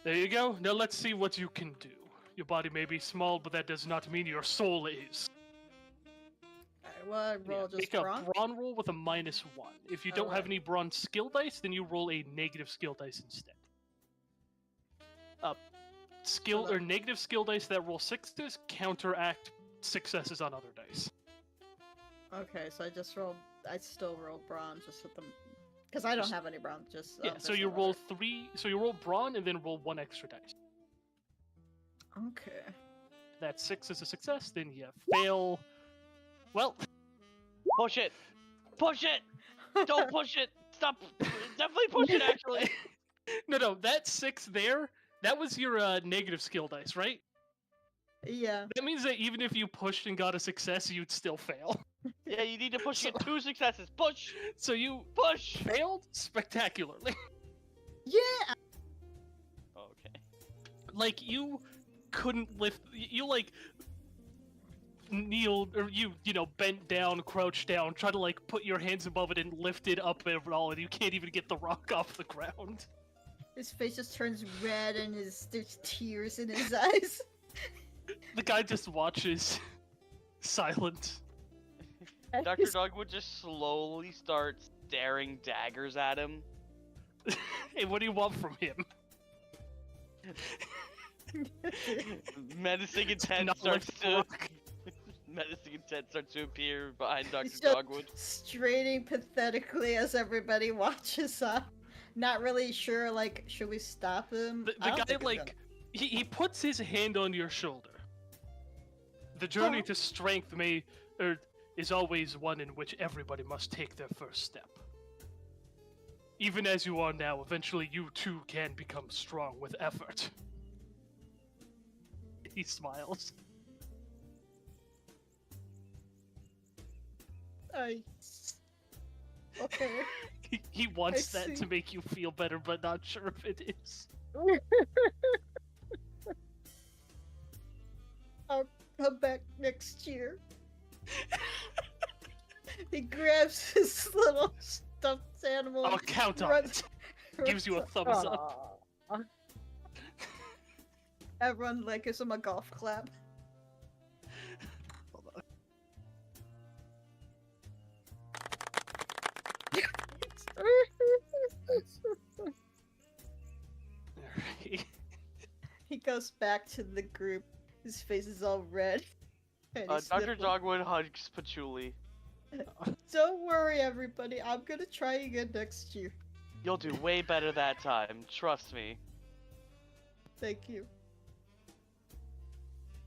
there you go. Now let's see what you can do. Your body may be small, but that does not mean your soul is. Alright, well, I roll just Make a brawn. brawn roll with a -1. If you don't have Alright. any brawn skill dice, then you roll a negative skill dice instead. Skill So or negative skill dice that roll 6s counteract successes on other dice. Okay, so I still roll brawn just with them. Because I don't have any brawn, just. Yeah, so you roll 3. So you roll brawn and then roll 1 extra dice. Okay. That 6 is a success, then you fail. Well, Push it! Push it! Don't push it! Stop! Definitely push it, actually! no, that 6 there, that was your negative skill dice, right? Yeah. That means that even if you pushed and got a success, you'd still fail. Yeah, you need to push to get 2 successes. Push! So you Push! failed spectacularly. Yeah! Okay. You couldn't lift. You kneeled or you bent down, crouched down, try to put your hands above it and lift it up and all, and you can't even get the rock off the ground. His face just turns red and there's tears in his eyes. The guy just watches, silent. Dr. Dogwood just slowly starts staring daggers at him. Hey, what do you want from him? Menacing intent Not starts lift the to rock. menacing intent starts to appear behind Dr. He's just Dogwood. straining pathetically as everybody watches up. Not really sure, should we stop him? The I don't guy think we're gonna- he puts his hand on your shoulder. The journey Oh. to strength is always one in which everybody must take their first step. Even as you are now, eventually you too can become strong with effort. He smiles. Okay. He wants I that to see. make you feel better, but not sure if it is. I'll come back next year. He grabs his little stuffed animal. I'll count on runs- it. Gives you a thumbs up. Aw. Everyone gives him a golf clap. Hold on. Alright. He goes back to the group. His face is all red. And he's Dr. sniffling. Dogwood hugs Patchouli. Don't worry, everybody. I'm gonna try again next year. You'll do way better that time, trust me. Thank you.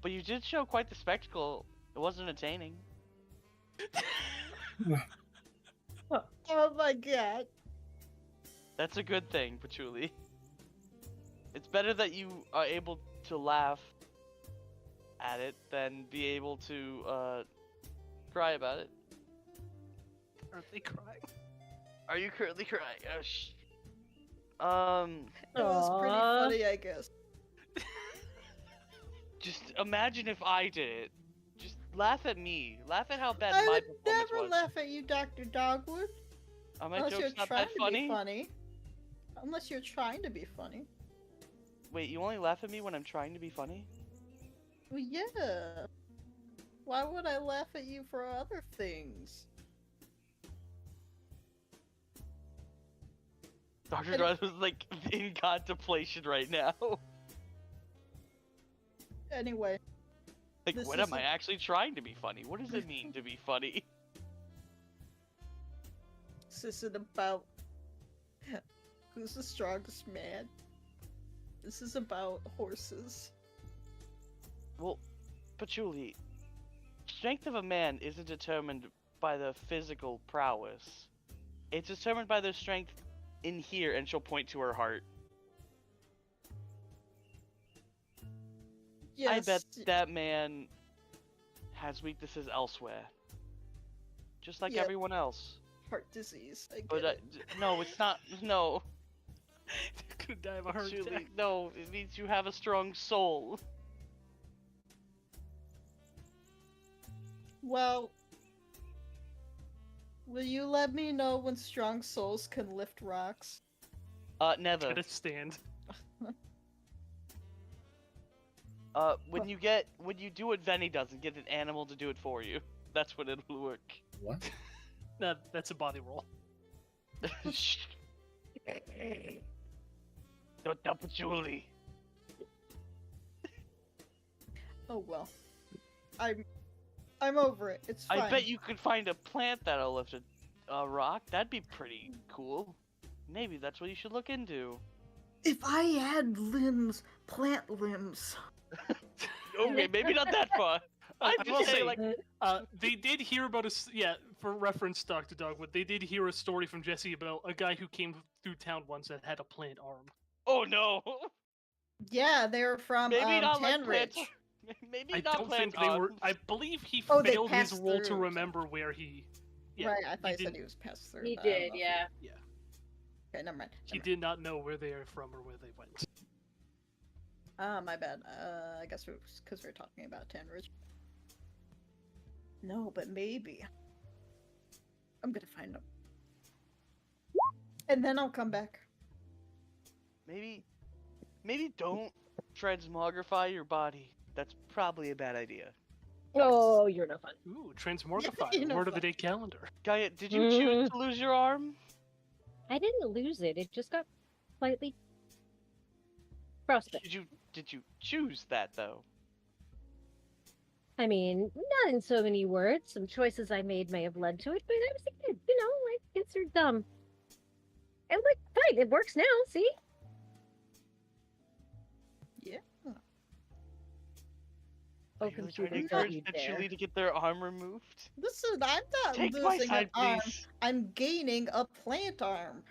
But you did show quite the spectacle. It wasn't entertaining. Oh my god. That's a good thing, Patchouli. It's better that you are able to laugh at it than be able to cry about it. Aren't they crying? Are you currently crying? Oh, It was pretty Aw. funny, I guess. just imagine if I did it. Just laugh at me. Laugh at how bad I my would performance never was. laugh at you, Dr. Dogwood. Are my Unless you're jokes not trying that to funny? be funny. Unless you're trying to be funny. Wait, you only laugh at me when I'm trying to be funny? Well, yeah. Why would I laugh at you for other things? Dr. Druid was like in contemplation right now. Anyway, Like, This when am I isn't- actually trying to be funny? What does it mean to be funny? this isn't about who's the strongest man. This is about horses. Well, Patchouli, strength of a man isn't determined by the physical prowess. It's determined by their strength in here, and she'll point to her heart. Yes. I bet that man has weaknesses elsewhere. Just like Yeah. everyone else. Heart disease. I get But it. no, it's not. No. You're gonna die of a heart Patchouli, attack. no, it means you have a strong soul. Well, will you let me know when strong souls can lift rocks? Never. Gonna stand. When you do what Venny does and get an animal to do it for you, that's when it'll work. What? No, that's a body roll. Shh. Don't tell Patchouli. Oh well. I'm over it. It's fine. I bet you could find a plant that'll lift a rock. That'd be pretty cool. Maybe that's what you should look into. If I had limbs, plant limbs. Okay, maybe not that far. I'm I just will saying, say, like, they did hear about for reference, Dr. Dogwood, they did hear a story from Jesse about a guy who came through town once that had a plant arm. oh no. Yeah, they were from Maybe not like Tanridge. plants. Maybe I not don't plants. think they were. arms. I believe he Oh, they failed his passed role to through. remember where he. Yeah, Right, I thought you said didn't- he was passed through. He but I don't did, know. yeah. Okay, never mind. He did not know where they are from or where they went. My bad. I guess it was because we were talking about Tanridge. No, but maybe. I'm gonna find them. And then I'll come back. Maybe don't transmogrify your body. That's probably a bad idea. Oh, you're no fun. Ooh, transmortify. you know Word of the what? day calendar. Gaia, did you choose to lose your arm? I didn't lose it. It just got slightly frostbite. Did you choose that though? I mean, not in so many words. Some choices I made may have led to it, but I was thinking, like, kids are dumb. And like, fine, it works now, see? Yeah. Oh, Are you really trying to computer, don't encourage you Patchouli dare. to get their arm removed? Listen, I'm not Take my losing side, an arm. please. I'm gaining a plant arm.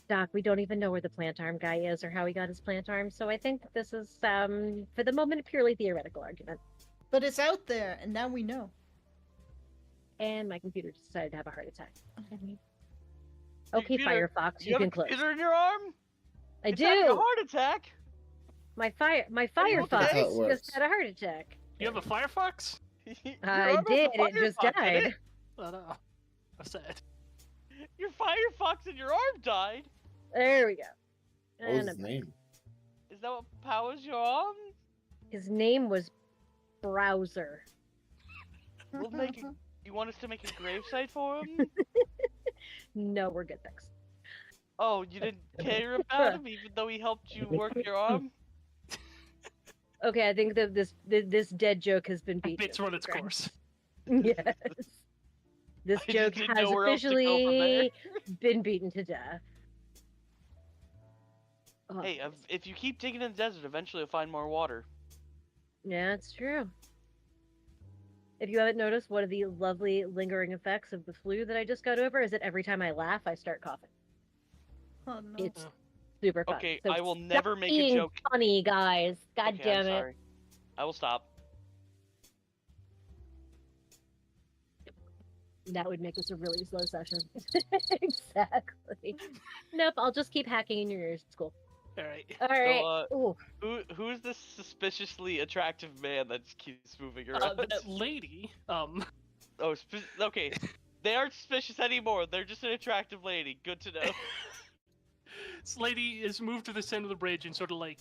Doc, we don't even know where the plant arm guy is or how he got his plant arm, so I think this is, for the moment, a purely theoretical argument. But it's out there, and now we know. And my computer decided to have a heart attack. Okay, Computer, Firefox, You you have can a close. computer in your arm? I It's having a do. heart attack. My Are you Firefox okay? That's how it just works. had a heart attack. You have a Firefox? Your I arm has a did. It just Firefox in died. it. Oh no. That's sad. Your Firefox in your arm died. There we go. What was And his I'm- name? Is that what powers your arm? His name was Browser. We'll make a, you want us to make a gravesite for him? No, we're good, thanks. Oh, you didn't care about him even though he helped you work your arm? Okay, I think that this dead joke has been beaten. Bits run its Right. course. Yes. This I just joke didn't has know where else to go from there. officially been beaten to death. Oh, Hey, if you keep digging in the desert, eventually you'll find more water. yeah, it's true. If you haven't noticed, one of the lovely lingering effects of the flu that I just got over is that every time I laugh, I start coughing. Oh no. It's Oh. super fun. Okay, So I will stop never make a being joke. funny, guys. God Okay, damn I'm it. sorry. I will stop. That would make this a really slow session. Exactly. Nope, I'll just keep hacking in your ears. It's cool. Alright. All right. Ooh, Who's this suspiciously attractive man that just keeps moving around? That lady, Oh, okay. They aren't suspicious anymore. They're just an attractive lady. Good to know. this lady is moved to the center of the bridge and sort of like,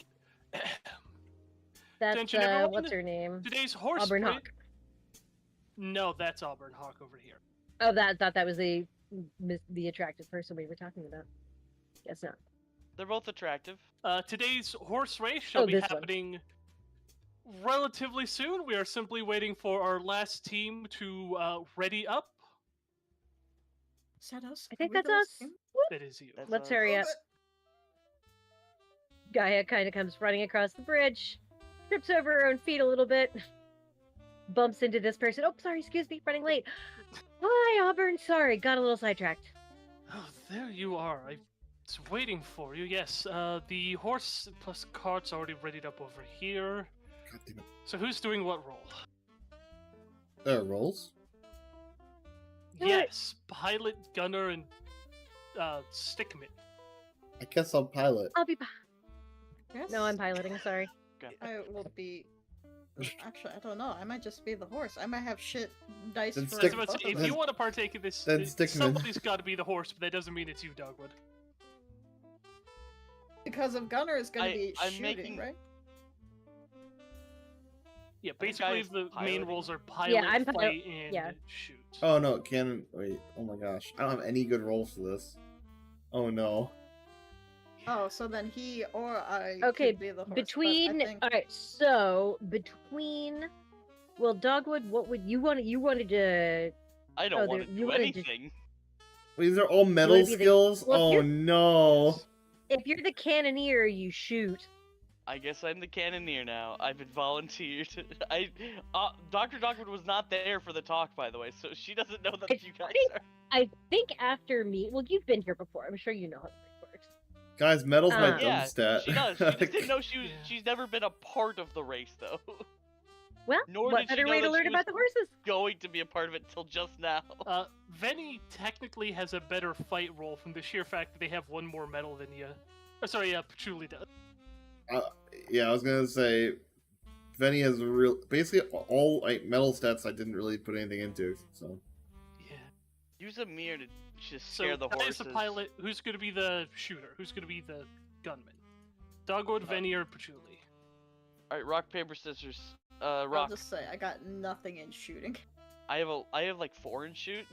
that's Attention, everyone. what's her name? today's horse Auburn bridge- Hawk. No, that's Auburn Hawk over here. Oh, thought that was the the attractive person we were talking about. Guess not. They're both attractive. Today's horse race shall Oh, be this one. happening relatively soon. We are simply waiting for our last team to ready up. Is that us? I think Are we that's the last us. team? That is you. That's Let's us. hurry up. Okay. Gaia kind of comes running across the bridge, trips over her own feet a little bit, bumps into this person. Oh, sorry, excuse me, running late. Hi, Auburn. Sorry, got a little sidetracked. Oh, there you are. I was waiting for you. Yes, the horse plus cart's already readied up over here. God damn it. So who's doing what role? Rolls? Good. Yes, pilot, gunner, and stickman. I guess I'll pilot. I'll be. Yes. No, I'm piloting. Sorry. I will be. Actually, I don't know. I might just be the horse. I might have shit dice Then for stick- both of If us. you want to partake in this, Then stickman. somebody's got to be the horse, but that doesn't mean it's you, Dogwood. Because if Gunner is going to be I'm shooting, making- right? Yeah, I think basically Guy's the main piloting. roles are pilot, Yeah, I'm fight, and yeah. shoot. Oh no, cannon. Wait, oh my gosh. I don't have any good rolls for this. Oh no. Oh, so then he or I Okay, could be the horse. but Between. I think... All right, so between. Well, Dogwood, what would you want? You wanted to. I don't Oh, want to you do wanted to- anything. Wait, these are all metal wanna be the- skills? well, Oh you're- no. If you're the cannoneer, you shoot. I guess I'm the cannoneer now. I've been volunteered. Dr. Dogwood was not there for the talk, by the way, so she doesn't know that I you guys think- are. I think after me. Well, you've been here before. I'm sure you know how the race works. Guys, metal's my dumb Yeah, stat. she does. She just didn't know she was. Yeah. She's never been a part of the race, though. Well, Nor what did she better know way to that learn she about the horses? Going to be a part of it till just now. Venny technically has a better fight roll from the sheer fact that they have one more medal than you. Oh, sorry, Patchouli does. Yeah, I was gonna say, Venny has basically all like metal stats I didn't really put anything into. So Yeah. Use a mirror to just So scare the Guy's horses. the pilot. Who's going to be the shooter? Who's going to be the gunman? Dogwood, Venny, or Patchouli? All right, rock paper scissors. I'll Rock. just say I got nothing in shooting. I have like 4 in shoot.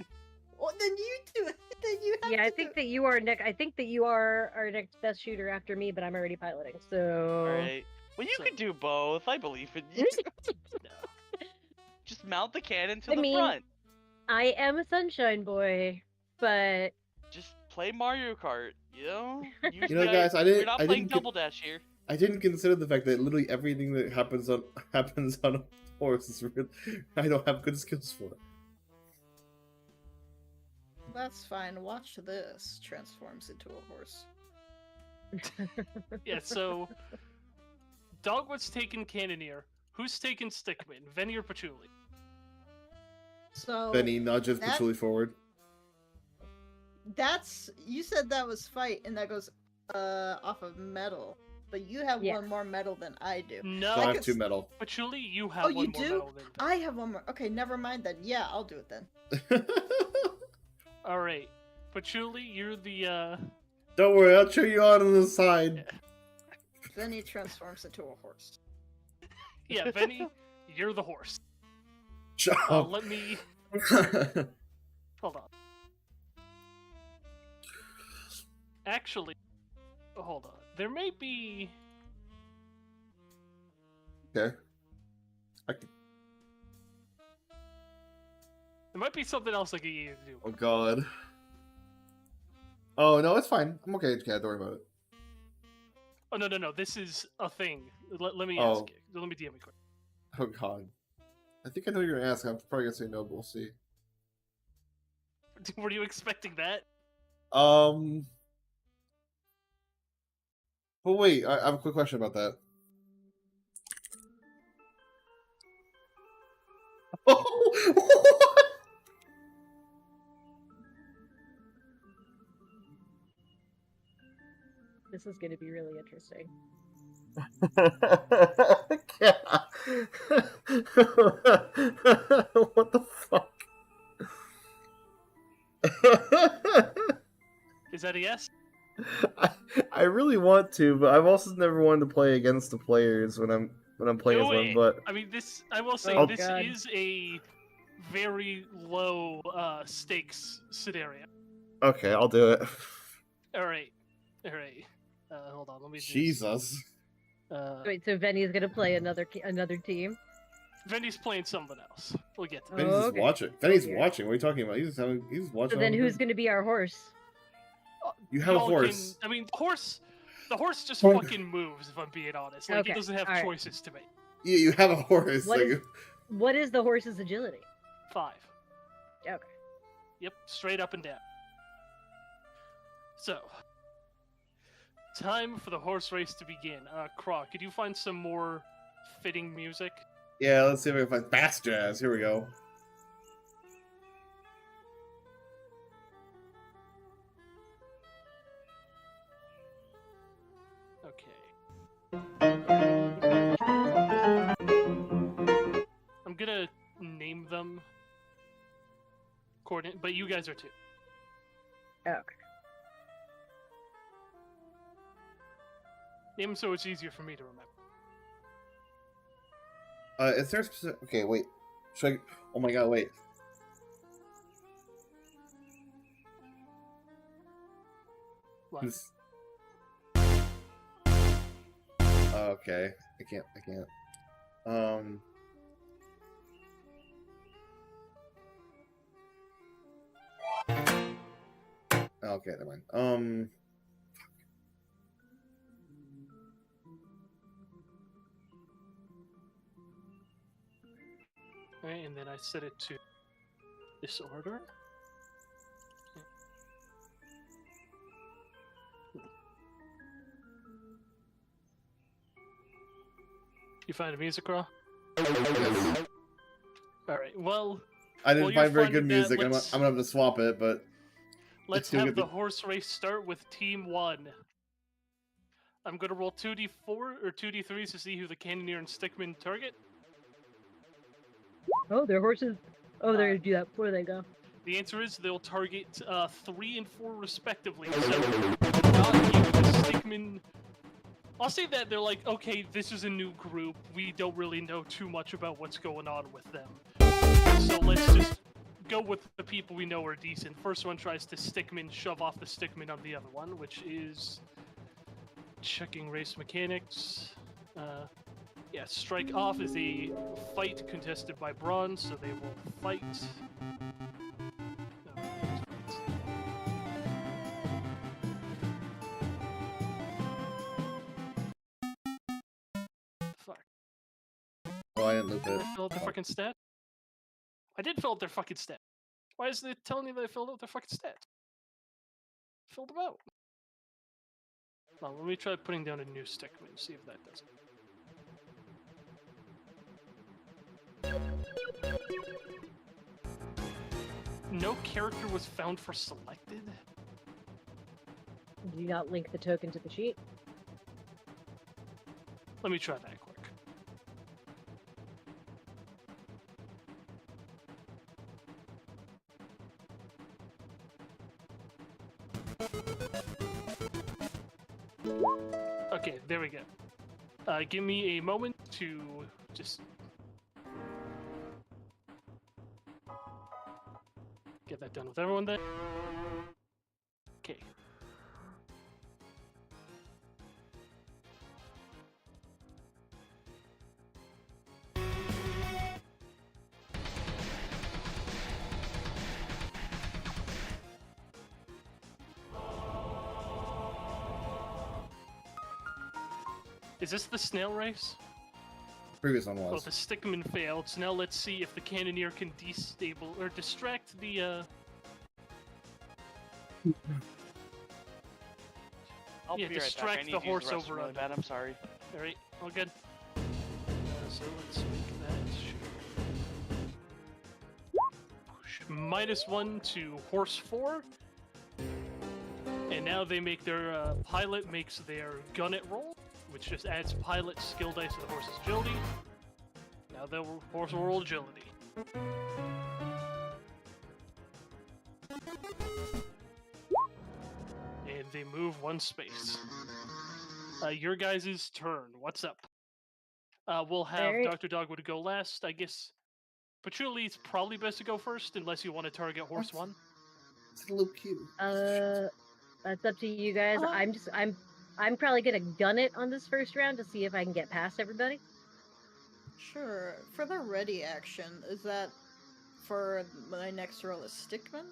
Well, then you do it. Then you have Yeah, I to think do that you are I think that you are our next best shooter after me, but I'm already piloting. So. All right. Well, you So- can do both. I believe in you. No. Just mount the cannon to I the mean- front. I am a sunshine boy, but Just play Mario Kart. You know. Use You know, the- guys, I didn't- We're not I playing didn't get- Double Dash here. I didn't consider the fact that literally everything that happens on a horse is real. I don't have good skills for it. That's fine. Watch this transforms into a horse. Yeah, so Dogwood's taking Cannoneer. Who's taking Stickman? Venny or Patchouli? So Venny nudges that- Patchouli forward. that's you said that was fight, and that goes off of metal. But you have Yeah. one more metal than I do. No, So I I have could 2 s- metal. Patchouli, you have Oh, one you more do? medal than Venny. I have one more. Okay, never mind then. Yeah, I'll do it then. All right, Patchouli, you're the Don't worry, I'll cheer you on the side. Then he transforms into a horse. yeah, Venny, you're the horse. Shut up. Let me hold on. Actually, hold on. There may be. Okay. I can... There might be something else I can get you to do. Oh god. Oh no, it's fine. I'm okay, Cat. Don't worry about it. Oh no! This is a thing. Let me Oh. ask you. Let me DM it quick. Oh god. I think I know what you're gonna ask. I'm probably gonna say no, but we'll see. Were you expecting that? But wait, I have a quick question about that. this is going to be really interesting. What the fuck? Is that a yes? I really want to, but I've also never wanted to play against the players when I'm playing as Do one. it. But I mean, this. I will say Oh, this God. is a very low stakes scenario. Okay, I'll do it. All right. Hold on. Let me just. Jesus. Wait, so Venny's gonna play another team? Venny's playing someone else. We'll get to that. Benny's just Okay. watching. Benny's watching. What are you talking about? He's watching. So then all who's the- gonna be our horse? You have a Y'all horse. I mean, the horse just Horse. fucking moves. If I'm being honest, like he Okay, doesn't have alright. choices to make. You have a horse. What like, is- What is the horse's agility? 5. Okay. Yep, straight up and down. So, time for the horse race to begin. Croc, could you find some more fitting music? Yeah, let's see if I can find fast jazz. Here we go. Okay. I'm gonna name them coordinate, but you guys are too. Okay. Name them so it's easier for me to remember. Is there a specific... Okay, wait. Should I... Oh my god, wait. What? This- Okay. I can't. Okay, never mind. Alright, and then I set it to disorder. You find a music raw? Yes. Alright, well, I didn't Well, you're find very finding good that, music. I'm let's- gonna have to swap it, but let's still have get the the- horse race start with Team 1. I'm gonna roll 2d4 or 2d3s to see who the Cannoneer and Stickman target. Oh, their horses. Oh, they're gonna do that before they go. The answer is they'll target 3 and 4 respectively. So, not you, the Stickman. I'll say that they're like, okay, this is a new group. We don't really know too much about what's going on with them. So let's just go with the people we know are decent. First one tries to Stickman, shove off the Stickman on the other one, which is checking race mechanics. Yeah, strike off is a fight contested by bronze, so they will fight. Fuck. oh, I didn't loop Did it. I fill out their fucking stat? I did fill out their fucking stat. Why isn't it telling me that I filled out their fucking stat? Filled them out. Well, let me try putting down a new Stickman, see if that does it. No character was found for selected? Do you not link the token to the sheet? Let me try that quick. Okay, there we go. Give me a moment to just get that done with everyone then. Okay. Is this the snail race? Previous one Well, was. the Stickman failed, so now let's see if the Cannoneer can destable or distract the I'll Yeah, be right back. I distract need the to use horse restroom over really on- bad. I'm sorry. Alright, all good. So let's make that -1 to horse 4. And now they make their pilot makes their gun it roll, which just adds pilot skill dice to the horse's agility. Now the horse will roll agility. And they move 1 space. Your guys' turn. What's up? We'll have Alright. Dr. Dogwood go last. I guess Patchouli, it's probably best to go first, unless you want to target horse 1. It's a loop cube. That's up to you guys. Um, I'm probably gonna gun it on this first round to see if I can get past everybody. Sure. For the ready action, is that for my next roll as Stickman?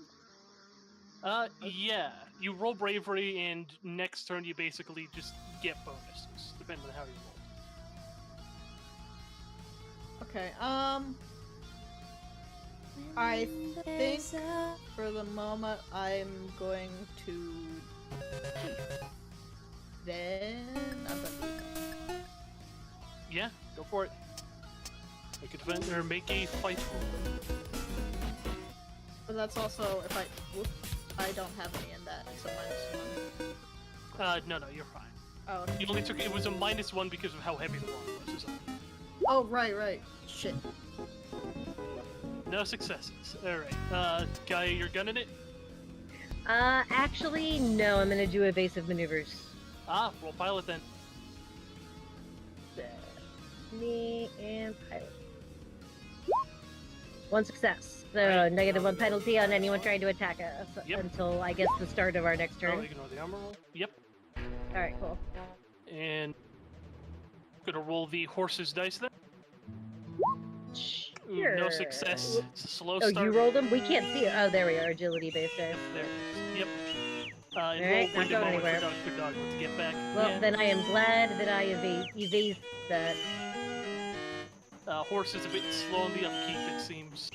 Yeah. You roll bravery, and next turn you basically just get bonuses, depending on how you roll. Okay, I think for the moment I'm going to keep. Then I'm gonna leave. Yeah, go for it. Make a defend or make a fight roll. But that's also if I don't have any in that. It's a -1. No, you're fine. Oh. You only took it was a -1 because of how heavy the wand was. Is all. Oh right. Shit. No successes. All right, Gaia, you're gunning it. Actually, no. I'm gonna do evasive maneuvers. Roll pilot then. Me and pilot. 1 success. So Right. -1 penalty on anyone trying to attack us Yep. until I guess the start of our next turn. Oh, ignore the armor roll. Yep. All right, cool. And gonna roll the horse's dice then. Ooh, no success. It's a slow Oh, start. you rolled them? We can't see it. Oh, there we are. Agility based dice. There it is. Yep. And Alright, roll not bring going moment anywhere. for Dogwood to get back. Well, Yeah. then I am glad that I evased that. Horse is a bit slow on the upkeep, it seems.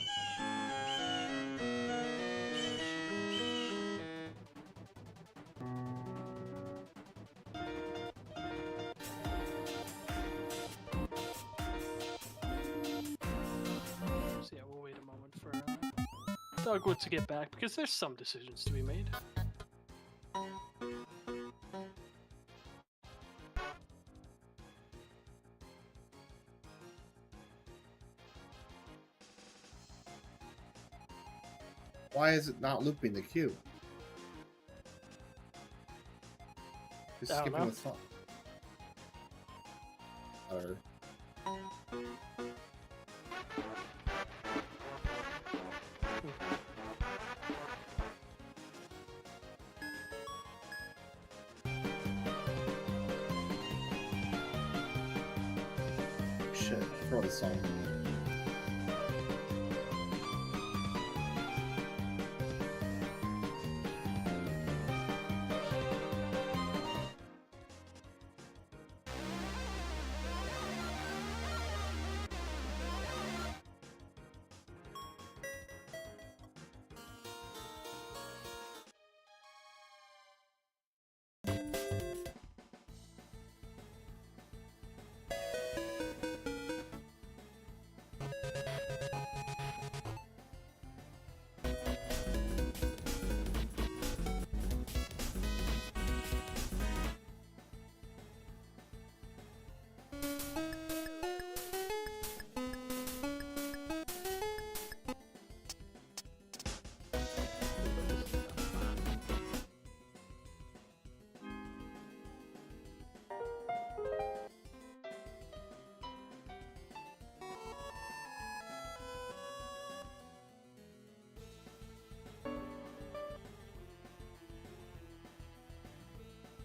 So yeah, we'll wait a moment for Dogwood to get back, because there's some decisions to be made. Why is it not looping the cube? Just I don't skipping know. the song. Or shit, throw the song.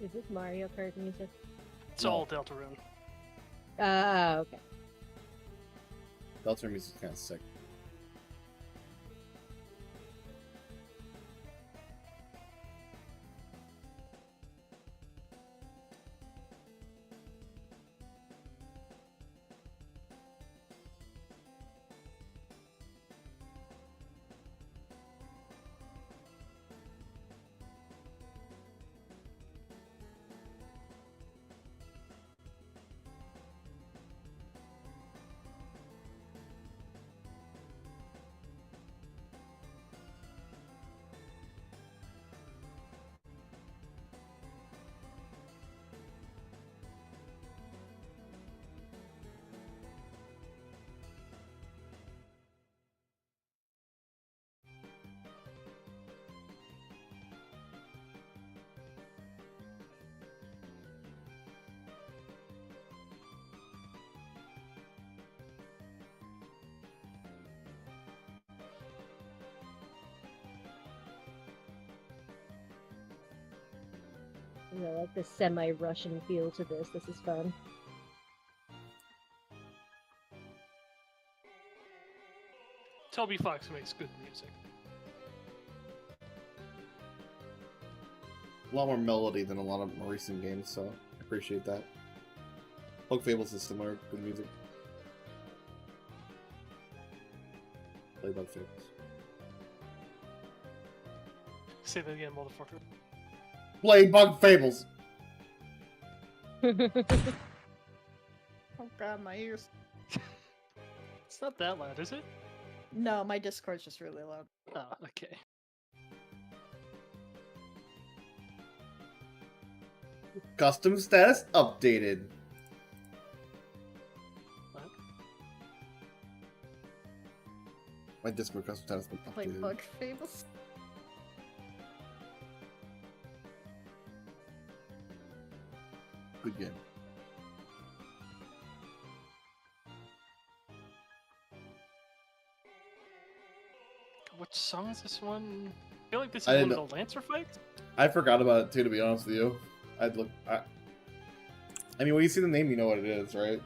Is this Mario Kart music? It's all Deltarune. Okay. Delta music's kind of sick. like the semi-Russian feel to this. This is fun. Toby Fox makes good music. A lot more melody than a lot of more recent games, so I appreciate that. Punk Fables is similar, good music. Play Punk Fables. Say that again, motherfucker. Play Punk Fables! Oh god, my ears. It's not that loud, is it? No, my Discord's just really loud. Oh, okay. Custom status updated. What? My Discord custom status been Play updated. Bug Fables. Good game. What song is this one? I feel like this is I one didn't of the Lancer fights? I forgot about it too, to be honest with you. I'd look. I mean, when you see the name, you know what it is, right?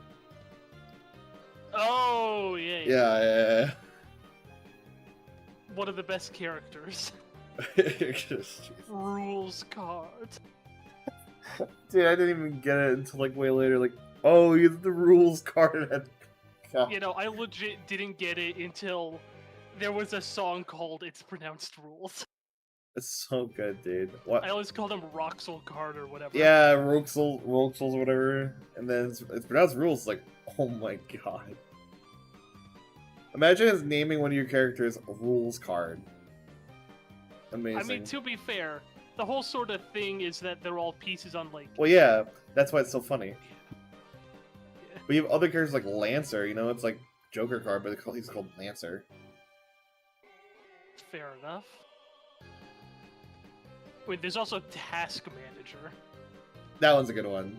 Oh, yeah. Yeah. One of the best characters. Just- Rules card. Dude, I didn't even get it until like way later. Like, oh, you have the rules card. God. You know, I legit didn't get it until there was a song called It's Pronounced Rules. It's so good, dude. What? I always called him Roxel card or whatever. Yeah, Roxels or whatever. And then it's pronounced rules. Like, oh my god. Imagine us naming one of your characters a rules card. Amazing. I mean, to be fair, the whole sort of thing is that they're all pieces on, like... Well, yeah, that's why it's so funny. Yeah. But you have other characters like Lancer, you know, it's like Joker card, but he's called Lancer. Fair enough. Wait, there's also Task Manager. That one's a good one.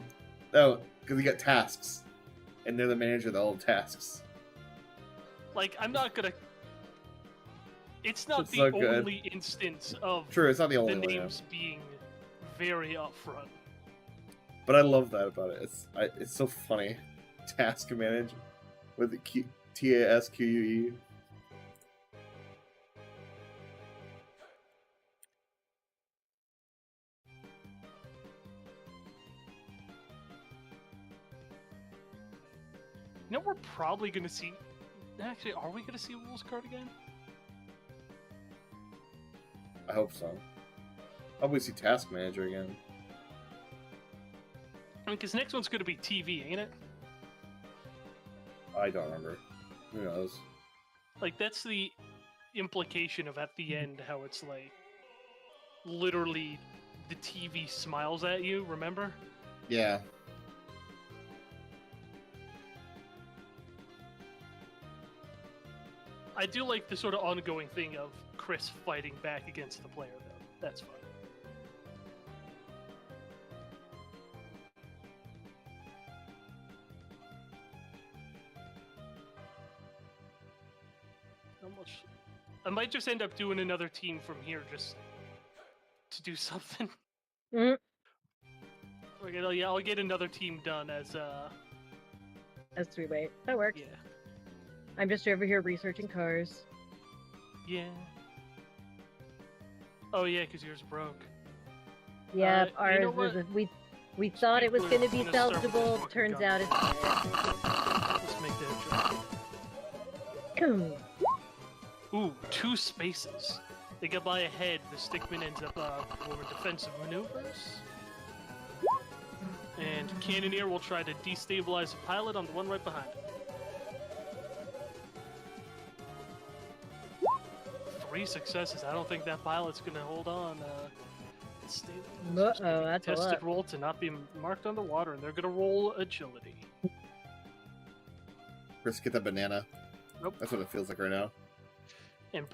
Oh, because you get tasks. And they're the manager of all the tasks. Like, I'm not gonna... It's not It's the so good. only instance of True, it's not the the only one. yeah. names being very upfront. But I love that about it. It's so funny. Task manage with the TASQUE. You know, we're probably gonna see... Actually, are we gonna see Rules card again? I hope so. I'll probably see Task Manager again. I mean, because next one's gonna be TV, ain't it? I don't remember. Who knows? Like, that's the implication of at the end how it's like... Literally, the TV smiles at you, remember? Yeah. I do like the sort of ongoing thing of Chris fighting back against the player, though. That's fun. How much? I might just end up doing another team from here just to do something. Mhm. Okay, yeah, I'll get another team done as As we wait. That works. yeah. I'm just over here researching cars. Yeah. Oh yeah, because yours broke. Yeah, you ours know was what? we thought it was We're going to be gonna start with this salvageable. fucking Turns gun. out it's Let's make that jump. Ooh, 2 spaces. They get by ahead, the stickman ends up performing defensive maneuvers. And Cannoneer will try to destabilize the pilot on the one right behind it. 3 successes. I don't think that pilot's gonna hold on. It's stable. It's Uh-oh, gonna that's a tested lot. roll to not be marked underwater, and they're gonna roll agility. Chris, get that banana. Nope. That's what it feels like right now. And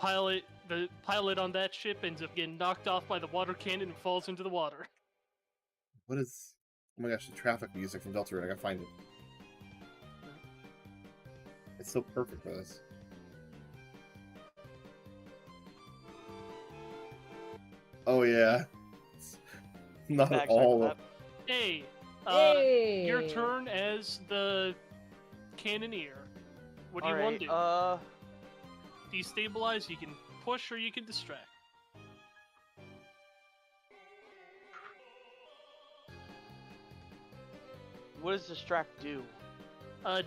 the pilot on that ship ends up getting knocked off by the water cannon and falls into the water. What is... Oh my gosh, the traffic music from Deltarune. I gotta find it. It's so perfect for this. Oh yeah. Not Backside all of of that. Hey, Hey! your turn as the cannoneer. What do you want to do? Alright, Destabilize, you can push or you can distract. what does distract do?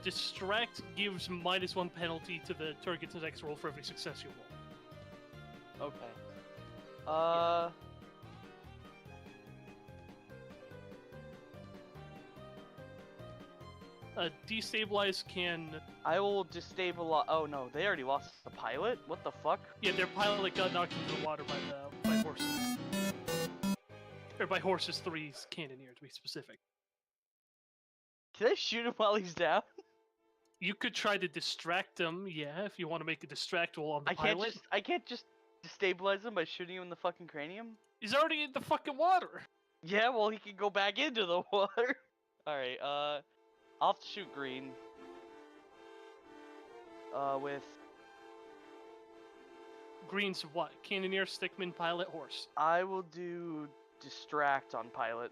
Distract gives -1 penalty to the target's next roll for every success you roll. Okay. Destabilize can... I will destabilize. Oh no, they already lost the pilot? What the fuck? Yeah, their pilot got knocked into the water by horses. Or by horses 3's cannoneer, to be specific. Can I shoot him while he's down? You could try to distract him, yeah, if you want to make a distract roll on the pilot. I can't just destabilize him by shooting him in the fucking cranium? He's already in the fucking water! Yeah, well he can go back into the water. Alright, I'll have to shoot green. With... Green's what? Cannoneer, stickman, pilot, horse. I will do distract on pilot.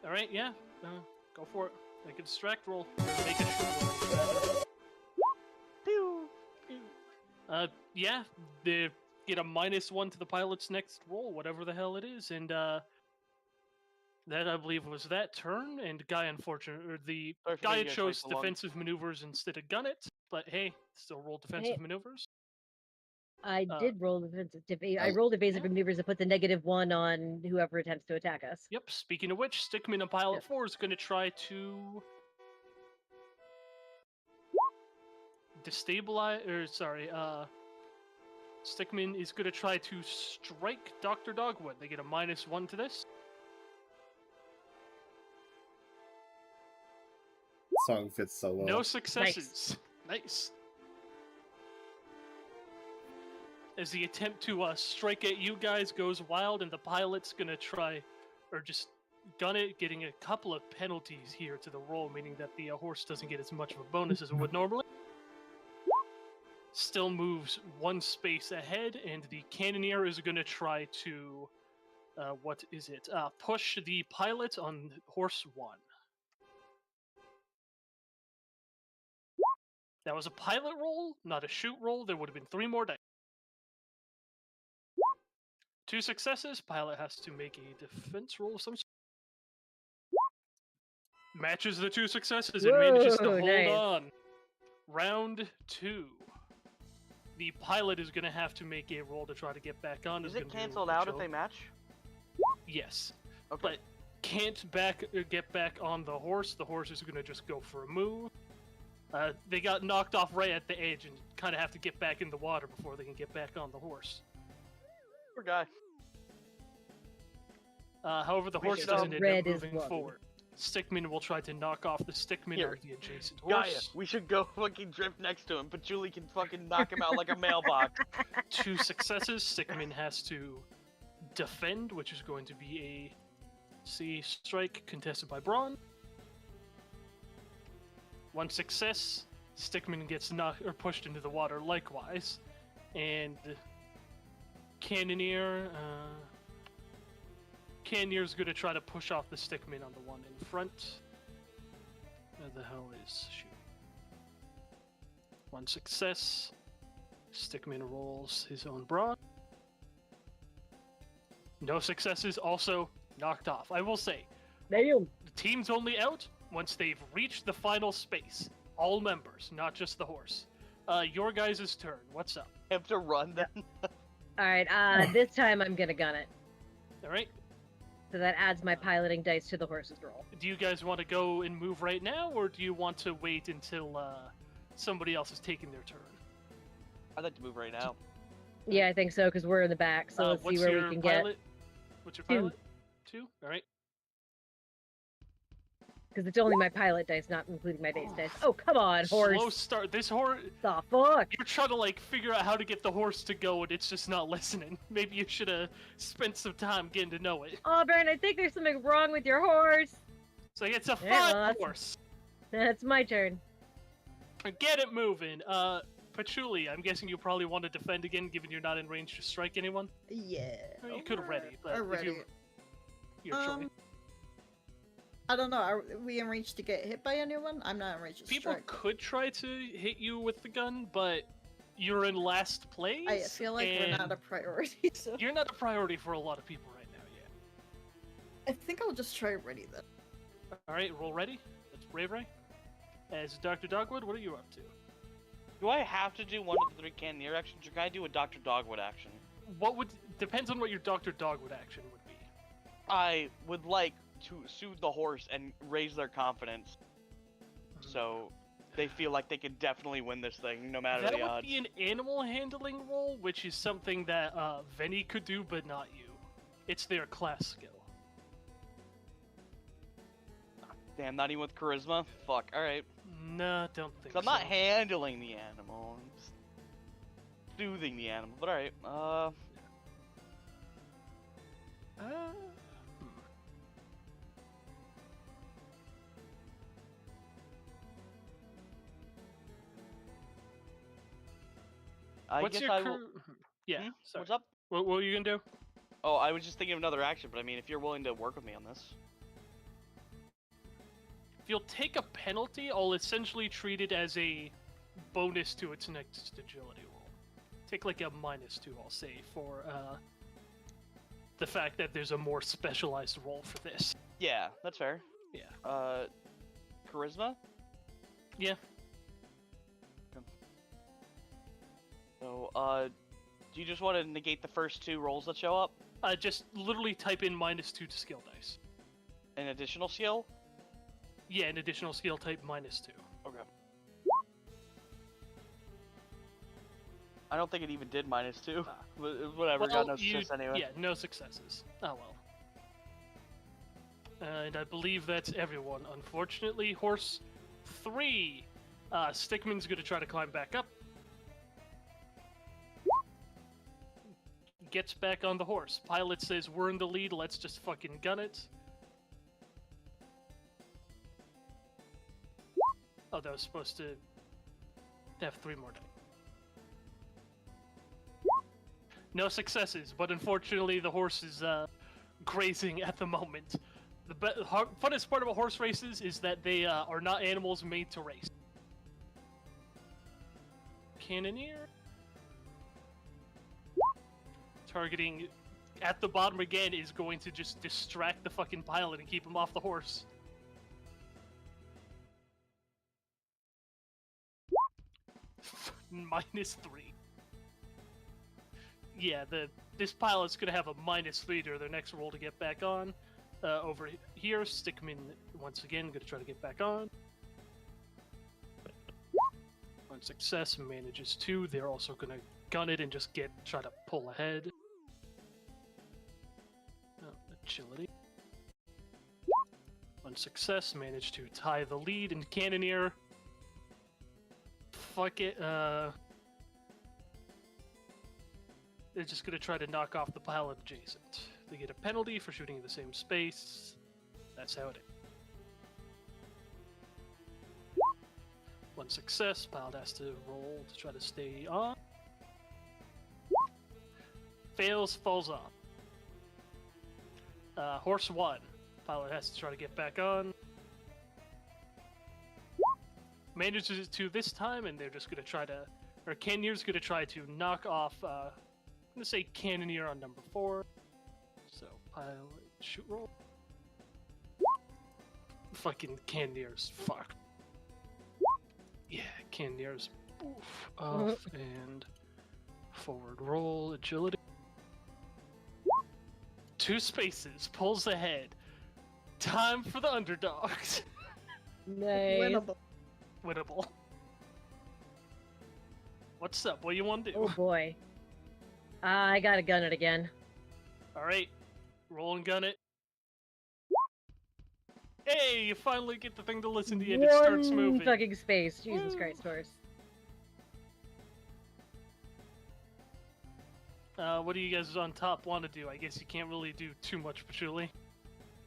Alright, yeah. Go for it. Make a distract roll. Make a shoot roll. Pew! Yeah, they get a -1 to the pilot's next roll, whatever the hell it is, and that I believe was that turn. And Guy, unfortunately, or the Sorry for Guy making you guys wait chose so long. defensive maneuvers instead of gun it, but hey, still roll defensive maneuvers. I did roll defensive. I Oh. rolled evasive maneuvers to put the -1 on whoever attempts to attack us. Yep. Speaking of which, Stickman and Pilot Yep. 4 is going to try to destabilize. Or sorry, Stickman is going to try to strike Dr. Dogwood. They get a -1 to this. Song fits so well. No successes. Nice. As the attempt to strike at you guys goes wild, and the pilot's gonna try, or just gun it, getting a couple of penalties here to the roll, meaning that the horse doesn't get as much of a bonus as it would normally. Still moves 1 space ahead, and the cannoneer is gonna try to, what is it? Push the pilot on horse 1. That was a pilot roll, not a shoot roll. There would have been 3 more dice. 2 successes. Pilot has to make a defense roll of some sort. Matches the 2 successes and manages to Whoa, hold nice. on. Round 2. The pilot is going to have to make a roll to try to get back on. Is It's it gonna be cancelled a out if joke. they match? Yes. Okay. But can't get back on the horse. The horse is going to just go for a move. They got knocked off right at the edge and kind of have to get back in the water before they can get back on the horse. Poor guy. However, the We horse should, doesn't end red up is moving one. forward. Stickman will try to knock off the Stickman Here. of the adjacent Gaia, horse. we should go fucking drift next to him, but Julie can fucking knock him out like a mailbox. 2 successes. Stickman has to defend, which is going to be a C strike contested by Braun. 1 success. Stickman gets knocked or pushed into the water likewise. And Cannoneer, Cannoneer's going to try to push off the Stickman on the one in front. Where the hell is shoot? 1 success. Stickman rolls his own brawn. No successes, also knocked off. I will say, Damn. the team's only out once they've reached the final space. All members, not just the horse. Your guys' turn. What's up? I have to run then. All right. This time I'm gonna gun it. All right. So that adds my piloting dice to the horse's roll. Do you guys want to go and move right now, or do you want to wait until somebody else has taken their turn? I'd like to move right now. Yeah, I think so because we're in the back. So let's see what's where your we can pilot? What's your 2. pilot? 2? All right. Because it's only my pilot dice, not including my base dice. Oh, come on, horse. Slow start. This horse. The fuck? You're trying to like figure out how to get the horse to go, and it's just not listening. Maybe you should have spent some time getting to know it. Auburn, I think there's something wrong with your horse. So it's a Yeah, well, fun that's- horse. That's my turn. Get it moving. Patchouli, I'm guessing you probably want to defend again, given you're not in range to strike anyone. Yeah. Well, you could already, but if Already. your choice. I don't know. Are we in range to get hit by anyone? I'm not in range to People strike. could try to hit you with the gun, but you're in last place. I feel like we're not and a priority, so You're not a priority for a lot of people right now yet. I think I'll just try ready then. All right, roll ready. That's Brave Ray. As Dr. Dogwood, what are you up to? Do I have to do one of the 3 Cannoneer actions, or can I do a Dr. Dogwood action? What would depends on what your Dr. Dogwood action would be. I would like to soothe the horse and raise their confidence, so they feel like they can definitely win this thing, no matter That the would odds. be an animal handling roll, which is something that Venny could do, but not you. It's their class skill. Damn, not even with charisma? Fuck, alright. No, don't think 'Cause I'm so. not handling the animal, I'm just soothing the animal, but alright. I What's guess your I will... Yeah, Hmm? sorry. What's up? What were you gonna do? Oh, I was just thinking of another action, but I mean, if you're willing to work with me on this. If you'll take a penalty, I'll essentially treat it as a bonus to its next agility roll. Take like a -2, I'll say, for the fact that there's a more specialized roll for this. Yeah, that's fair. Yeah. Charisma? Yeah. So, do you just want to negate the first 2 rolls that show up? Just literally type in -2 to skill dice. An additional skill? Yeah, an additional skill type -2. Okay. I don't think it even did -2. But whatever, got no success anyway. Yeah, no successes. Oh well. And I believe that's everyone. Unfortunately, horse 3. Stickman's gonna try to climb back up. Gets back on the horse. Pilot says, we're in the lead, let's just fucking gun it. Oh, that was supposed to have 3 more dice. No successes, but unfortunately the horse is grazing at the moment. The funnest part about horse races is that they are not animals made to race. Cannoneer. Targeting at the bottom again is going to just distract the fucking pilot and keep him off the horse. -3. Yeah, this pilot's gonna have a -3 to their next roll to get back on. Over here, Stickman once again gonna try to get back on. One success, manages 2. They're also gonna gun it and just try to pull ahead. Oh, agility. One success, managed to tie the lead, and Cannoneer. Fuck it, they're just gonna try to knock off the pilot adjacent. They get a penalty for shooting in the same space. That's how it is. One success, pilot has to roll to try to stay on. Fails, falls off. Horse 1. Pilot has to try to get back on. Manages to this time, and they're just gonna try to, or Cannoneer's gonna try to knock off, I'm gonna say Cannoneer on number 4. So, pilot, shoot roll. Fucking Cannoneer's fuck. Yeah, Cannoneer's off, and forward roll, agility. 2 spaces, pulls ahead. Time for the underdogs. Nice. Winnable. Winnable. What's up? What do you want to do? Oh boy. I gotta gun it again. Alright, roll and gun it. Hey, you finally get the thing to listen to you and it starts moving. Fucking space. Jesus Woo. Christ, horse. What do you guys on top want to do? I guess you can't really do too much, Patchouli.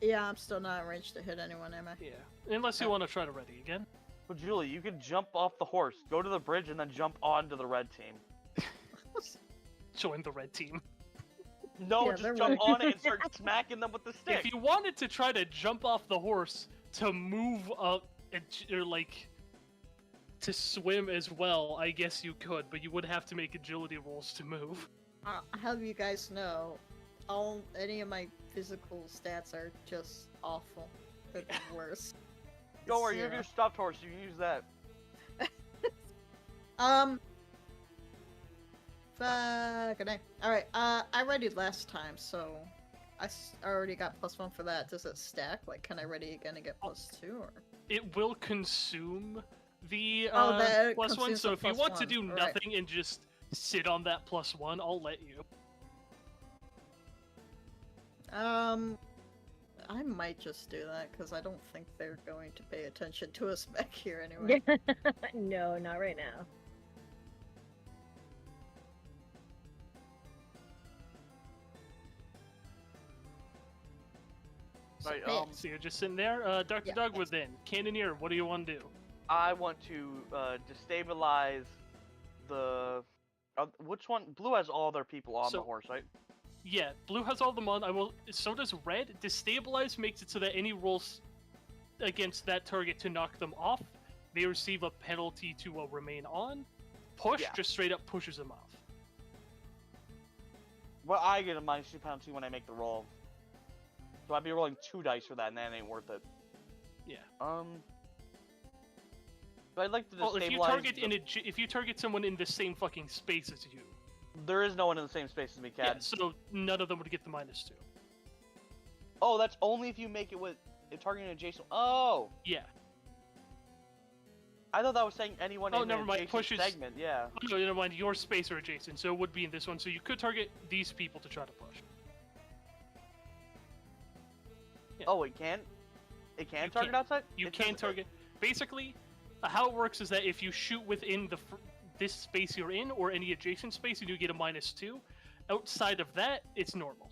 Yeah, I'm still not in range to hit anyone, am I? Yeah, unless you want to try to ready again. Well, Julie, you could jump off the horse, go to the bridge, and then jump onto the red team. Join the red team. No, Yeah, just they're jump running. on it and start smacking them with the stick. If you wanted to try to jump off the horse to move up, or like to swim as well, I guess you could, but you would have to make agility rolls to move. How do you guys know? Any of my physical stats are just awful. They're the worst. Don't worry, you Zero. have your stuffed horse. You can use that. Fucking A. Alright, I readied last time, so I already got +1 for that. Does it stack? Like, can I ready again and get +2, or? It will consume the that +1, consumes so the if you want to +1, do right. nothing and just sit on that +1, I'll let you. I might just do that, because I don't think they're going to pay attention to us back here anyway. No, not right now. Right, Yeah. So you're just sitting there. Dr. Yeah, Doug within. Cannoneer, what do you want to do? I want to destabilize the. Which one? Blue has all their people on the So- horse, right? Yeah, blue has all the mon. So does red. Destabilize makes it so that any rolls against that target to knock them off, they receive a penalty to remain on. Push Yeah. just straight up pushes them off. Well, I get a -2 penalty when I make the roll. So I'd be rolling 2 dice for that, and that ain't worth it. Yeah. But I'd like to Well, destabilize. if you target someone in the same fucking space as you, There is no one in the same space as me, yeah, Cad. so none of them would get the -2. Oh, that's only if you make it with targeting adjacent. Oh, Yeah. I thought that was saying anyone Oh, in never an mind, adjacent pushes- segment. Yeah. Oh, no, never mind. Your space or adjacent, so it would be in this one. So you could target these people to try to push. Yeah. Oh, it can. It can You target can. outside. You It can does- target. Basically, how it works is that if you shoot within this space you're in or any adjacent space, you do get a -2. Outside of that, it's normal.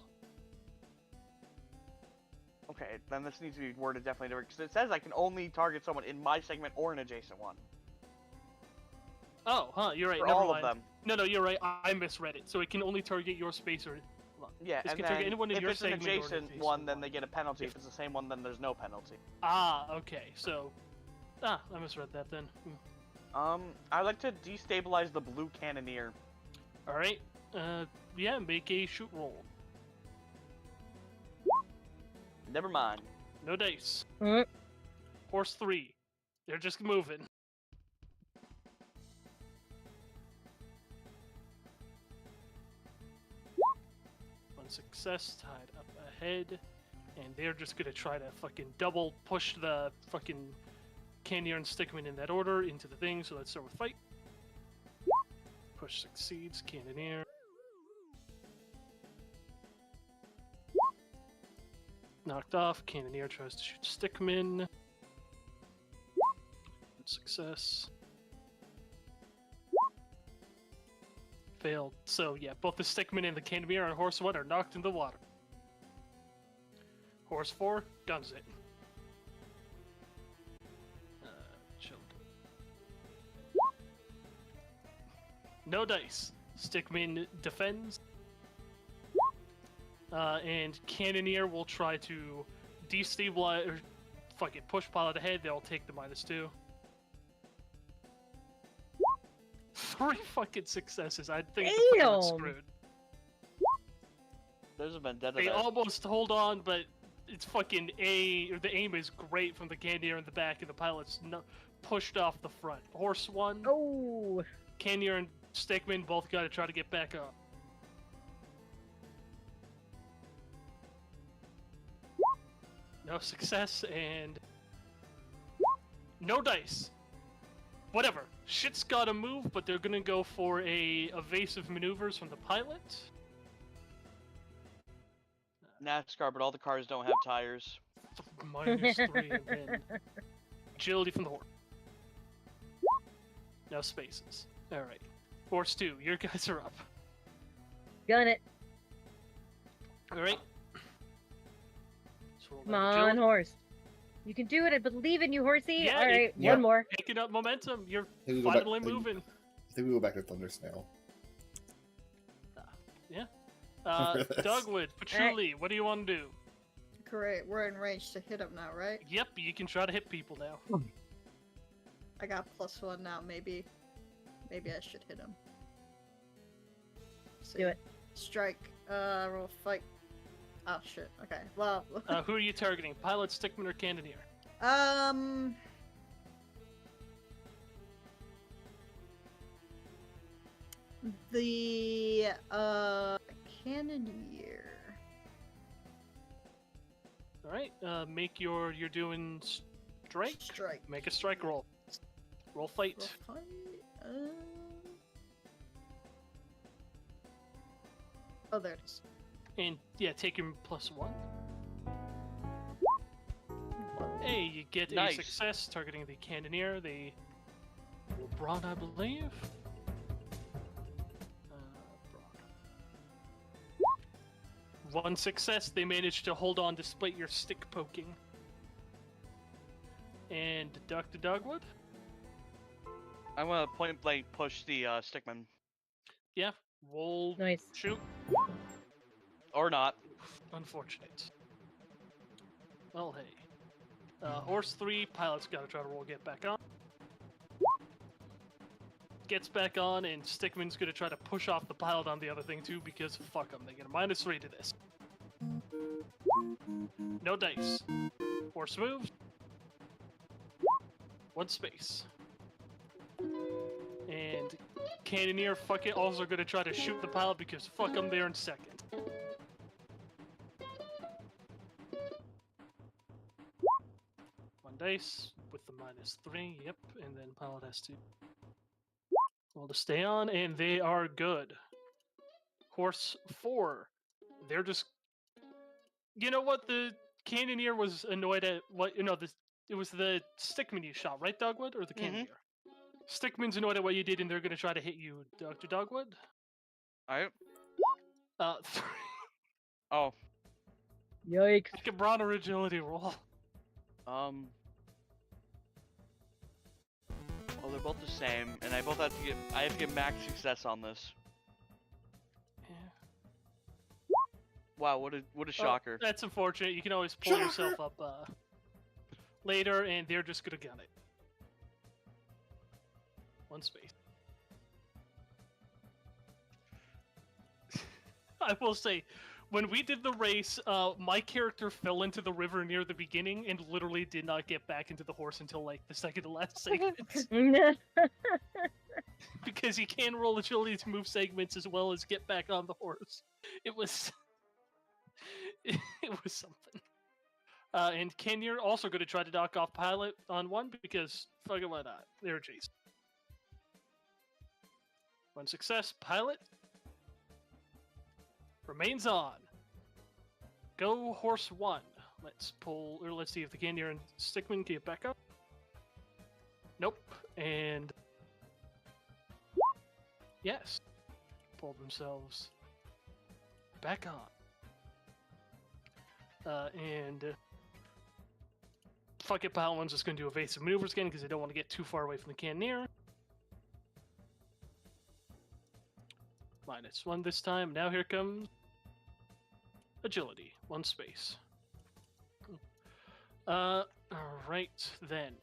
Okay, then this needs to be worded definitely different because it says I can only target someone in my segment or an adjacent one. Oh, huh? You're right. For Never all mind. of them. No, you're right. I misread it. So it can only target your space or. hold on. Yeah, This and can target then anyone in if your it's an segment or an adjacent adjacent one, then one. they get a penalty. If it's the same one, then there's no penalty. Ah, okay. So, I misread that then. I'd like to destabilize the blue cannoneer. All right. Yeah. Make a shoot roll. Never mind. No dice. Mm. Horse 3. They're just moving. One success, tied up ahead, and they're just gonna try to fucking double push the fucking Cannoneer and Stickman in that order into the thing. So let's start with fight. Push succeeds. Cannoneer. Knocked off. Cannoneer tries to shoot Stickman. Success. Failed. So yeah, both the Stickman and the Cannoneer on Horse 1 are knocked in the water. Horse 4 guns it. Chilled. No dice. Stickman defends. And Cannoneer will try to destabilize or fucking push pilot ahead. They'll take the -2. 3 fucking successes. I think the pilot's Damn. screwed. There's a vendetta They there. almost hold on, but it's fucking the aim is great from the Cannoneer in the back, and the pilot's pushed off the front. Horse 1, Oh, Cannoneer and Stickman both got to try to get back up. No success and no dice. Whatever. Shit's gotta move, but they're gonna go for a evasive maneuvers from the pilot. NASCAR, but all the cars don't have tires. -3 and then agility from the horse. No spaces. Alright. Horse 2, your guys are up. gun it. Alright. Come on, horse. You can do it. I believe in you, horsey. Yeah, All right, yeah. one more. Picking up momentum. You're I think we go back- finally moving. I think we go back to Thunder Snail. Dogwood, Patchouli, what do you want to do? Great, we're in range to hit him now, right? Yep, you can try to hit people now. I got +1 now, maybe I should hit him. Do it. Strike. Roll fight. Oh shit. Okay. Well. Who are you targeting? Pilot, Stickman, or Cannoneer? The Cannoneer. Alright, make you're doing strike? Strike. Make a strike roll. Roll fight. Roll fight. Oh, there it is. And yeah, take him +1. Hey, you get Nice. a success targeting the Cannoneer, the Brawn, I believe. Brawn. One success, they managed to hold on despite your stick poking. And Dr. Dogwood? I'm gonna point blank push the stickman. Yeah, roll, Nice. shoot. Or not. Unfortunate. Well, hey. Horse 3, pilot's gotta try to roll get back on. Gets back on, and Stickman's gonna try to push off the pilot on the other thing too, because fuck them, they get a -3 to this. No dice. Horse moves. 1 space. And Cannoneer, fuck it, also gonna try to shoot the pilot because fuck them, they're in second. Dice with the -3, yep, and then pilot has to roll to stay on, and they are good. Horse 4, they're just, you know what, the Cannoneer was annoyed at what, you know, it was the Stickman you shot, right, Dogwood, or the Cannoneer? Stickman's annoyed at what you did, and they're gonna try to hit you, Dr. Dogwood. Alright. 3. Oh. Yikes. Make a Brawn or Agility roll. Well, they're both the same, and I have to get max success on this. Yeah. Wow, what a shocker. That's unfortunate. You can always pull yourself up later, and they're just gonna gun it. 1 space. I will say, when we did the race, my character fell into the river near the beginning and literally did not get back into the horse until like the second to last segment. Because you can roll agility to move segments as well as get back on the horse. It was it was something. And Ken, you're also going to try to knock off pilot on 1 because fucking why not? They're adjacent. 1 success, pilot remains on. Go horse 1. Let's pull, or let's see if the Cannoneer and Stickman can get back up. Nope. And yes, pull themselves back on. And fuck it, Pilot 1's just going to do evasive maneuvers again because they don't want to get too far away from the Cannoneer. -1 this time. Now here comes agility. 1 space. Alright then.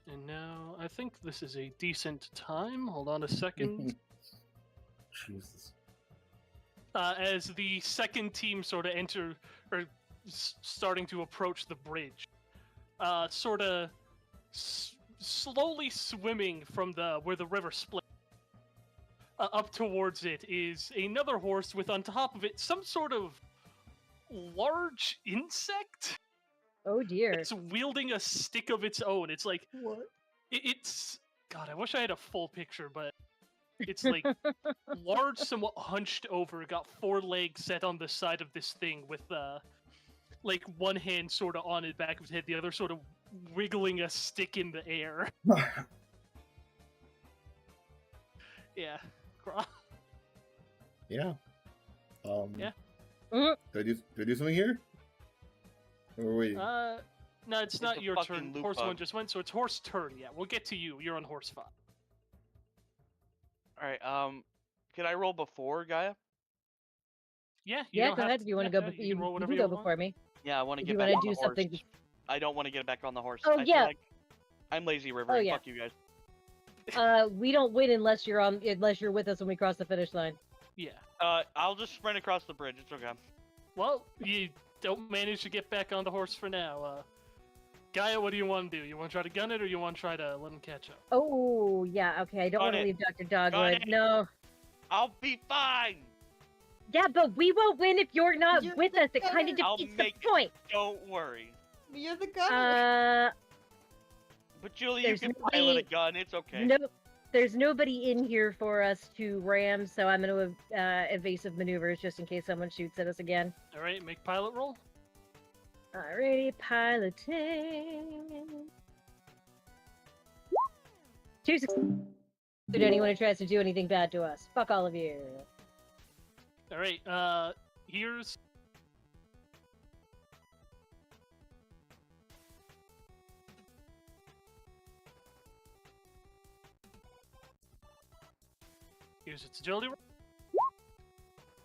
And now I think this is a decent time. Hold on a second. Jesus. As the second team sort of enter, or starting to approach the bridge, sort of slowly swimming from where the river split up towards it is another horse with on top of it some sort of large insect. Oh dear. It's wielding a stick of its own. It's like What? it's God. I wish I had a full picture, but it's like large, somewhat hunched over, got 4 legs set on the side of this thing with like one hand sort of on the back of his head, the other sort of wiggling a stick in the air. Yeah. Yeah. Yeah. Do I do something here? Or wait? No, it's not a your fucking turn. loop Horse bug. 1 just went, so it's horse turn. Yeah, we'll get to you. You're on horse 5. Alright, can I roll before Gaia? Yeah, you Yeah, don't go have ahead. If you want to go, you can roll you whatever can you go want. before me. Yeah, I want to If get you back wanna on do the horse. something- I don't want to get back on the horse. Oh, I yeah. feel like I'm lazy, River. Oh, and yeah. Fuck you guys. We don't win unless you're with us when we cross the finish line. Yeah. I'll just sprint across the bridge. It's okay. Well, you don't manage to get back on the horse for now. Gaia, what do you want to do? You want to try to gun it, or you want to try to let him catch up? Oh, yeah, okay. I don't Gun want to it. leave Dr. Gun Dogwood. it. No. I'll be fine. Yeah, but we won't win if you're not You're with the us. It kind of gunner. I'll defeats the make it. point. Don't worry. You're the gunner. But Julie, you There's can nobody- pilot a gun. It's okay. No, there's nobody in here for us to ram, so I'm going to evasive maneuvers just in case someone shoots at us again. All right, make pilot roll. Alrighty, piloting. 2 successes. Should anyone who tries to do anything bad to us, fuck all of you. All right. Here's. Here's its agility roll.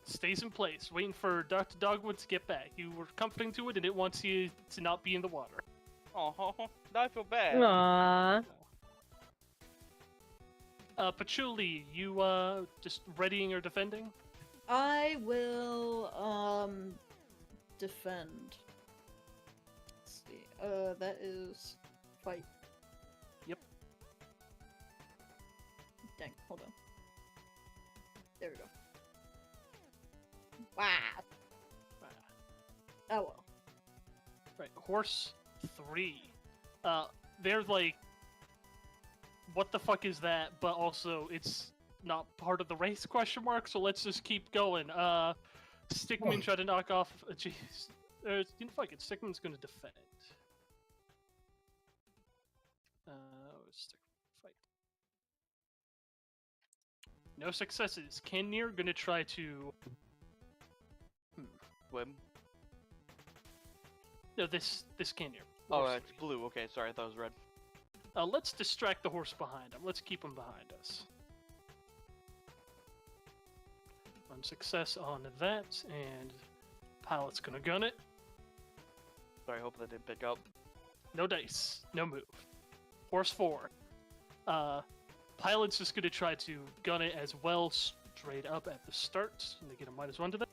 Stays in place, waiting for Dr. Dogwood to get back. You were comforting to it, and it wants you to not be in the water. Oh, I feel bad. Aww. Patchouli, you just readying or defending? I will defend. Let's see. That is fight. Yep. Dang, hold on. There we go. Wow. Oh well. Right, horse 3. They're like, what the fuck is that? But also, it's not part of the race? Question mark. So let's just keep going. Stickman tried to knock off. Jeez, fuck it. Stickman's gonna defend. Fight. No successes. Kenir gonna try to. Swim. No, this Kenir. Oh, it's blue. Okay, sorry, I thought it was red. Let's distract the horse behind him. Let's keep him behind us. One success on that, and pilot's gonna gun it. Sorry, I hope that didn't pick up. No dice, no move. Horse 4. Pilot's just gonna try to gun it as well, straight up at the start, and they get a -1 to that.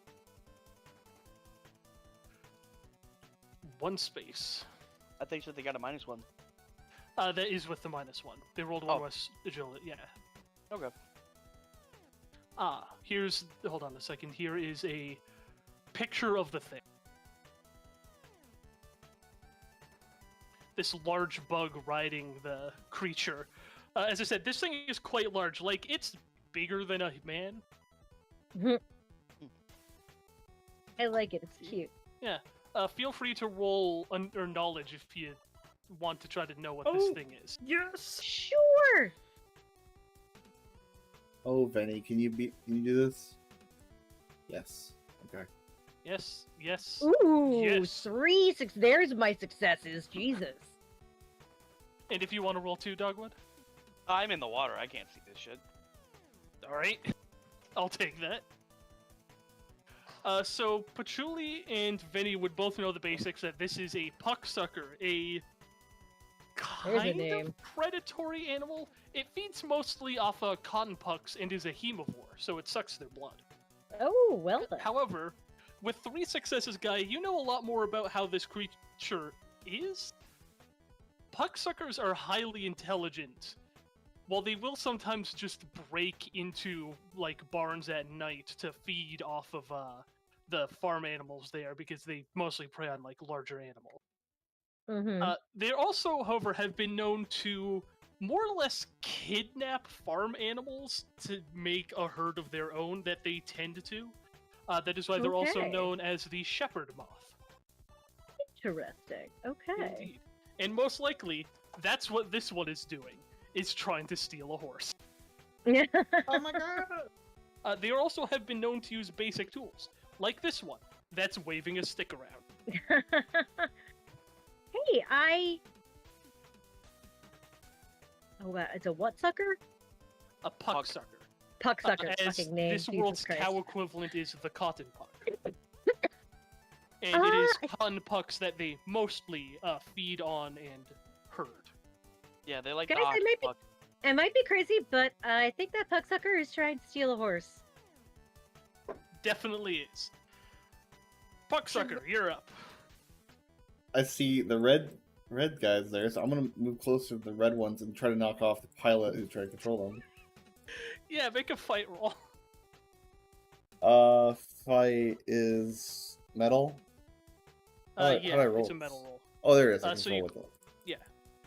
1 space. I think so. They got a -1. That is with the -1. They rolled 1 Oh. with agility, yeah. Okay. Hold on a second. Here is a picture of the thing. This large bug riding the creature. As I said, this thing is quite large. Like, it's bigger than a man. I like it. It's cute. Yeah. Feel free to roll under knowledge if you want to try to know what this thing is. Yes. Sure. Oh, Venny, can you do this? Yes. Okay. Yes, yes. Ooh, Yes. 3 6. There's my successes. Jesus. And if you want to roll 2, Dogwood? I'm in the water. I can't see this shit. Alright. I'll take that. So Patchouli and Vinny would both know the basics that this is a pucksucker, a kind name. of predatory animal. It feeds mostly off cotton pucks and is a hemivore, so it sucks their blood. Oh, well then. However, with 3 successes, Guy, you know a lot more about how this creature is. Pucksuckers are highly intelligent. While they will sometimes just break into, like, barns at night to feed off of, the farm animals there, because they mostly prey on, like, larger animals. Mm-hmm. They also, however, have been known to more or less kidnap farm animals to make a herd of their own that they tend to. That is why they're also Okay. known as the shepherd moth. Interesting. Okay. Indeed. And most likely, that's what this one is doing, is trying to steal a horse. Oh my god. They also have been known to use basic tools, like this one, that's waving a stick around. Hey, Oh, wow. It's a what sucker? A puck sucker. Pucksucker. as Fucking name. this Jesus world's Christ. cow equivalent is the cotton puck. And it is cotton pucks that they mostly feed on and herd. Yeah, they like Guys, the I might be- puck. I might be crazy, but I think that Pucksucker is trying to steal a horse. Definitely is. Pucksucker, you're up. I see the red guys there, so I'm gonna move closer to the red ones and try to knock off the pilot who's trying to control them. Yeah, make a fight roll. Fight is metal. How do I roll it's a this? metal roll. Oh, there it is. I So can you- roll with it. Yeah,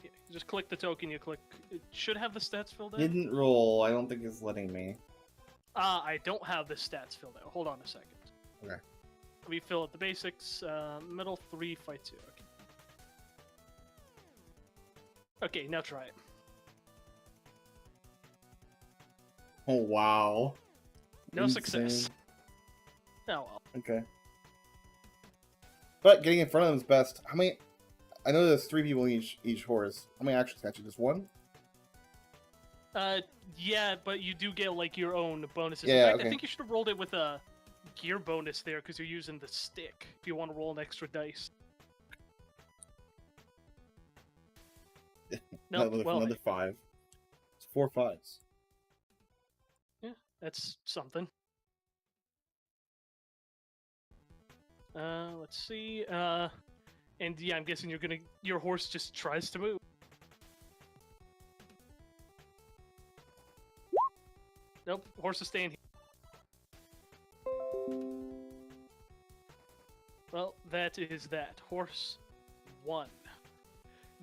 you just click the token, you click... It should have the stats filled out. Didn't roll. I don't think it's letting me. I don't have the stats filled out. Hold on a second. Okay. Let me fill out the basics. Metal 3, fight 2. Okay. Okay, now try it. Oh wow. No success. Insane. Oh well. Okay. But getting in front of them is best. How many? I know there's 3 people in each horse. How many actions can I do? Just one? Yeah, but you do get like your own bonuses. Yeah, In fact, okay. I think you should have rolled it with a gear bonus there because you're using the stick. If you want to roll an extra dice. No, Another 5. It's 4 5s. that's something. Let's see. And yeah, I'm guessing your horse just tries to move. Nope, horse is staying here. Well, that is that. Horse 1.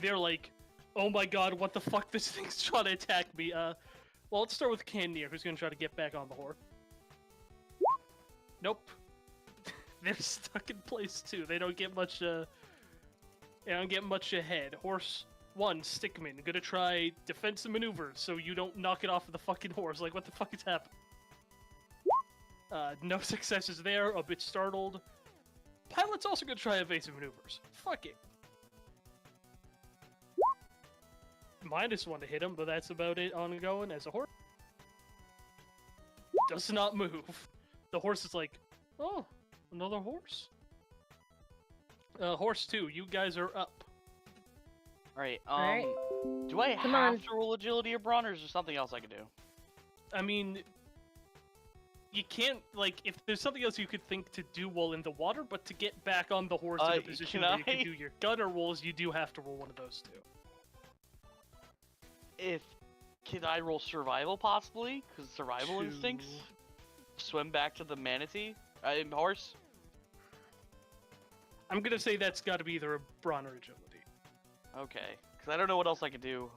They're like, oh my god, what the fuck, this thing's trying to attack me. Well, let's start with Candier, who's gonna try to get back on the horse. Nope. They're stuck in place too. They don't get much, ahead. Horse 1, Stickman, gonna try defensive maneuvers so you don't knock it off of the fucking horse. Like, what the fuck is happening? No successes there, a bit startled. Pilot's also gonna try evasive maneuvers. Fuck it. -1 to hit him, but that's about it ongoing as a horse. Does not move. The horse is like, oh, another horse. Horse 2, you guys are up. Alright, Alright. do I Come have on. to roll agility or brawn, or is there something else I can do? I mean, you can't, like, if there's something else you could think to do while in the water, but to get back on the horse in a position can where you I? can do your gunner rolls, you do have to roll one of those two. Can I roll survival possibly? Because survival instincts? Swim back to the manatee? Horse? I'm gonna say that's gotta be either a brawn or agility. Okay. Because I don't know what else I could do.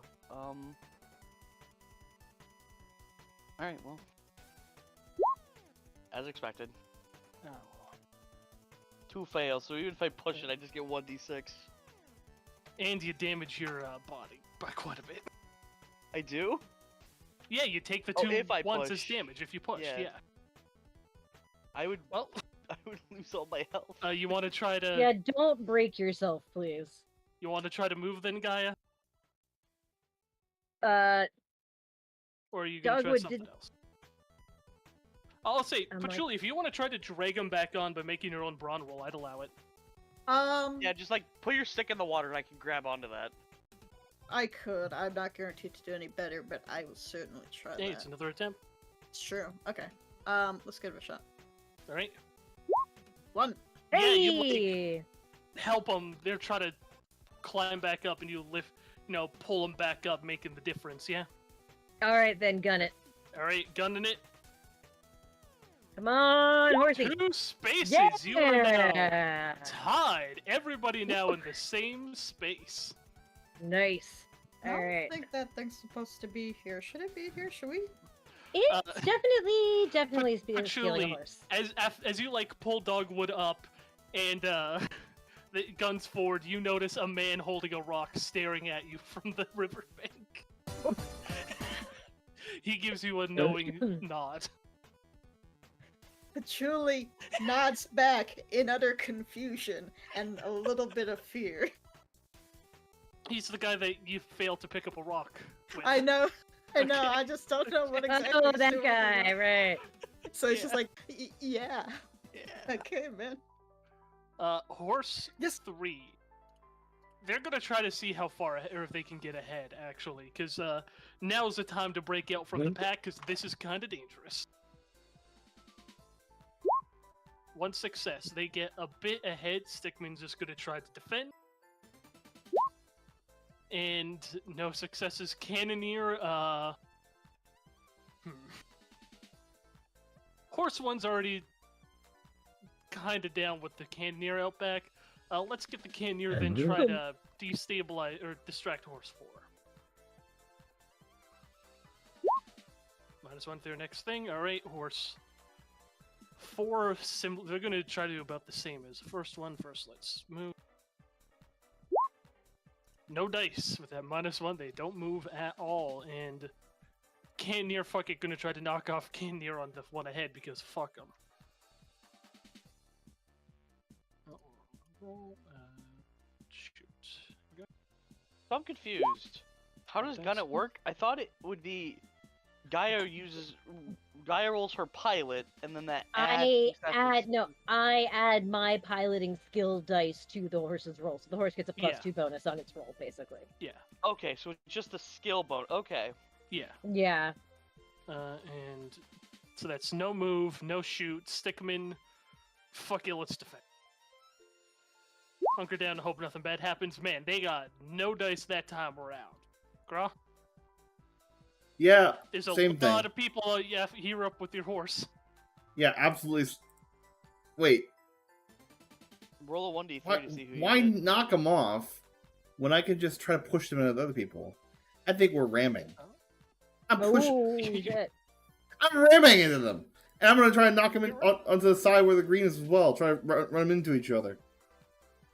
Alright, well. As expected. Oh. 2 fails, so even if I push it, I just get 1d6. And you damage your body by quite a bit. I do? Yeah, you take the Oh, 2 if I once push. as damage if you push, Yeah. yeah. I would Well, lose all my health. you want to try to... Yeah, don't break yourself, please. You want to try to move then, Gaia? Or are you gonna try Dogwood something did- else? I'll say, I'm like- Patchouli, if you want to try to drag him back on by making your own brawn roll, I'd allow it. Yeah, just like put your stick in the water and I can grab onto that. I could. I'm not guaranteed to do any better, but I will certainly try Hey, that. it's another attempt. It's true. Okay. Let's give it a shot. All right. 1. Yeah, Hey! you, like, help them. They're trying to climb back up, and you lift, pull them back up, making the difference. Yeah. Alright then, gun it. All right, gunning it. Come on, horsey! 2 spaces. You are now Yeah! tied. Everybody now in the same space. Nice. I don't Alright. think that thing's supposed to be here. Should it be here? Should we? It's definitely stealing a Patchouli, horse. as you like pull Dogwood up, and the guns forward, you notice a man holding a rock staring at you from the riverbank. He gives you a knowing nod. Patchouli nods back in utter confusion and a little bit of fear. He's the guy that you failed to pick up a rock with. I know. I know, Okay. I just don't know what exactly. Oh, he's that doing. guy, right. So it's Yeah. just like, yeah. Yeah. Okay, man. Horse Yes. 3. They're gonna try to see how far or if they can get ahead, actually, because now's the time to break out from the pack, because this is kind of dangerous. One success. They get a bit ahead. Stickman's just gonna try to defend. And no successes. Cannoneer, Horse 1's already kind of down with the Cannoneer out back. Let's get the Cannoneer, then try to destabilize or distract Horse 4. -1 their next thing. Alright, Horse 4, they're going to try to do about the same as the first one. First, let's move. No dice with that -1. They don't move at all. And Cannoneer, fuck it, going to try to knock off Cannoneer on the one ahead because fuck them. Shoot. I'm confused. How does Gunnet work? I thought it would be Gaia rolls her pilot, and then that I add my piloting skill dice to the horse's roll, so the horse gets a +2 bonus on its roll, basically. Yeah. Okay, so it's just the skill bonus. Okay. Yeah. Yeah. And so that's no move, no shoot, stick 'em in. Fuck it, let's defend. Hunker down and hope nothing bad happens. Man, they got no dice that time around. Gra? Yeah, There's a same lot thing. of people here up with your horse. Yeah, absolutely. Wait, Roll a 1d3 why, to see who why you hit. knock them off when I can just try to push them into other people? I think we're ramming. I'm pushing. Oh, shit. I'm ramming into them, and I'm gonna try and knock them onto the side where the green is as well. Try to run them into each other.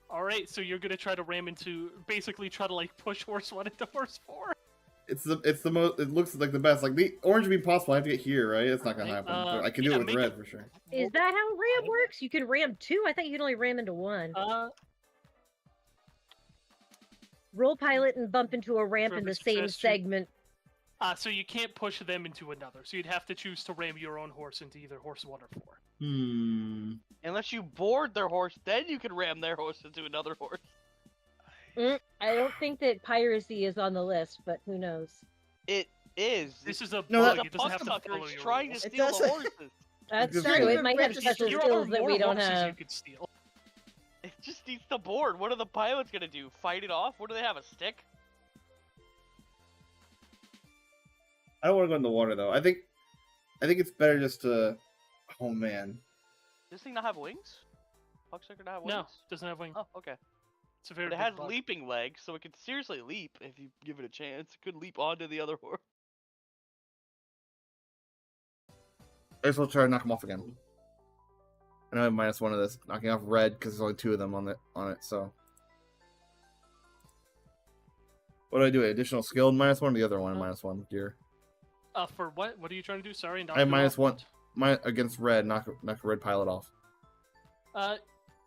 Alright, so you're gonna try to ram into, basically try to like push Horse 1 into Horse 4? It's the most. It looks like the best. Like the orange would be possible. I have to get here, right? It's not gonna happen. But I can do it with red for sure. Is that how ram works? You can ram 2? I thought you could only ram into 1. Roll pilot and bump into a ramp For in the the same success check. segment. So you can't push them into another. So you'd have to choose to ram your own horse into either Horse 1 or 4. Unless you board their horse, then you can ram their horse into another horse. I don't think that piracy is on the list, but who knows? It is. This is a No, bug. It's It doesn't have to Buckamaker, follow it's your trying to rules. It steal the doesn't- horses. That's Because true. it's It might not have even special There skills are that more we don't horses have. you could steal. It just needs the board. What are the pilots gonna do? Fight it off? What do they have? A stick? I don't want to go in the water though. I think it's better just to. Oh man. Does this thing not have wings? Pucksucker not have wings? No, doesn't have wings. Oh, okay. It's a very But it big has bug. leaping legs, so it can seriously leap if you give it a chance. It could leap onto the other horse. I guess we'll try to knock them off again. I know I have -1 of this, knocking off red because there's only 2 of them on it. So, what do I do? Additional skill -1 or the other one -1 gear? For what? What are you trying to do? Sorry, knock I have it off -1. what? Against red, knock a red pilot off.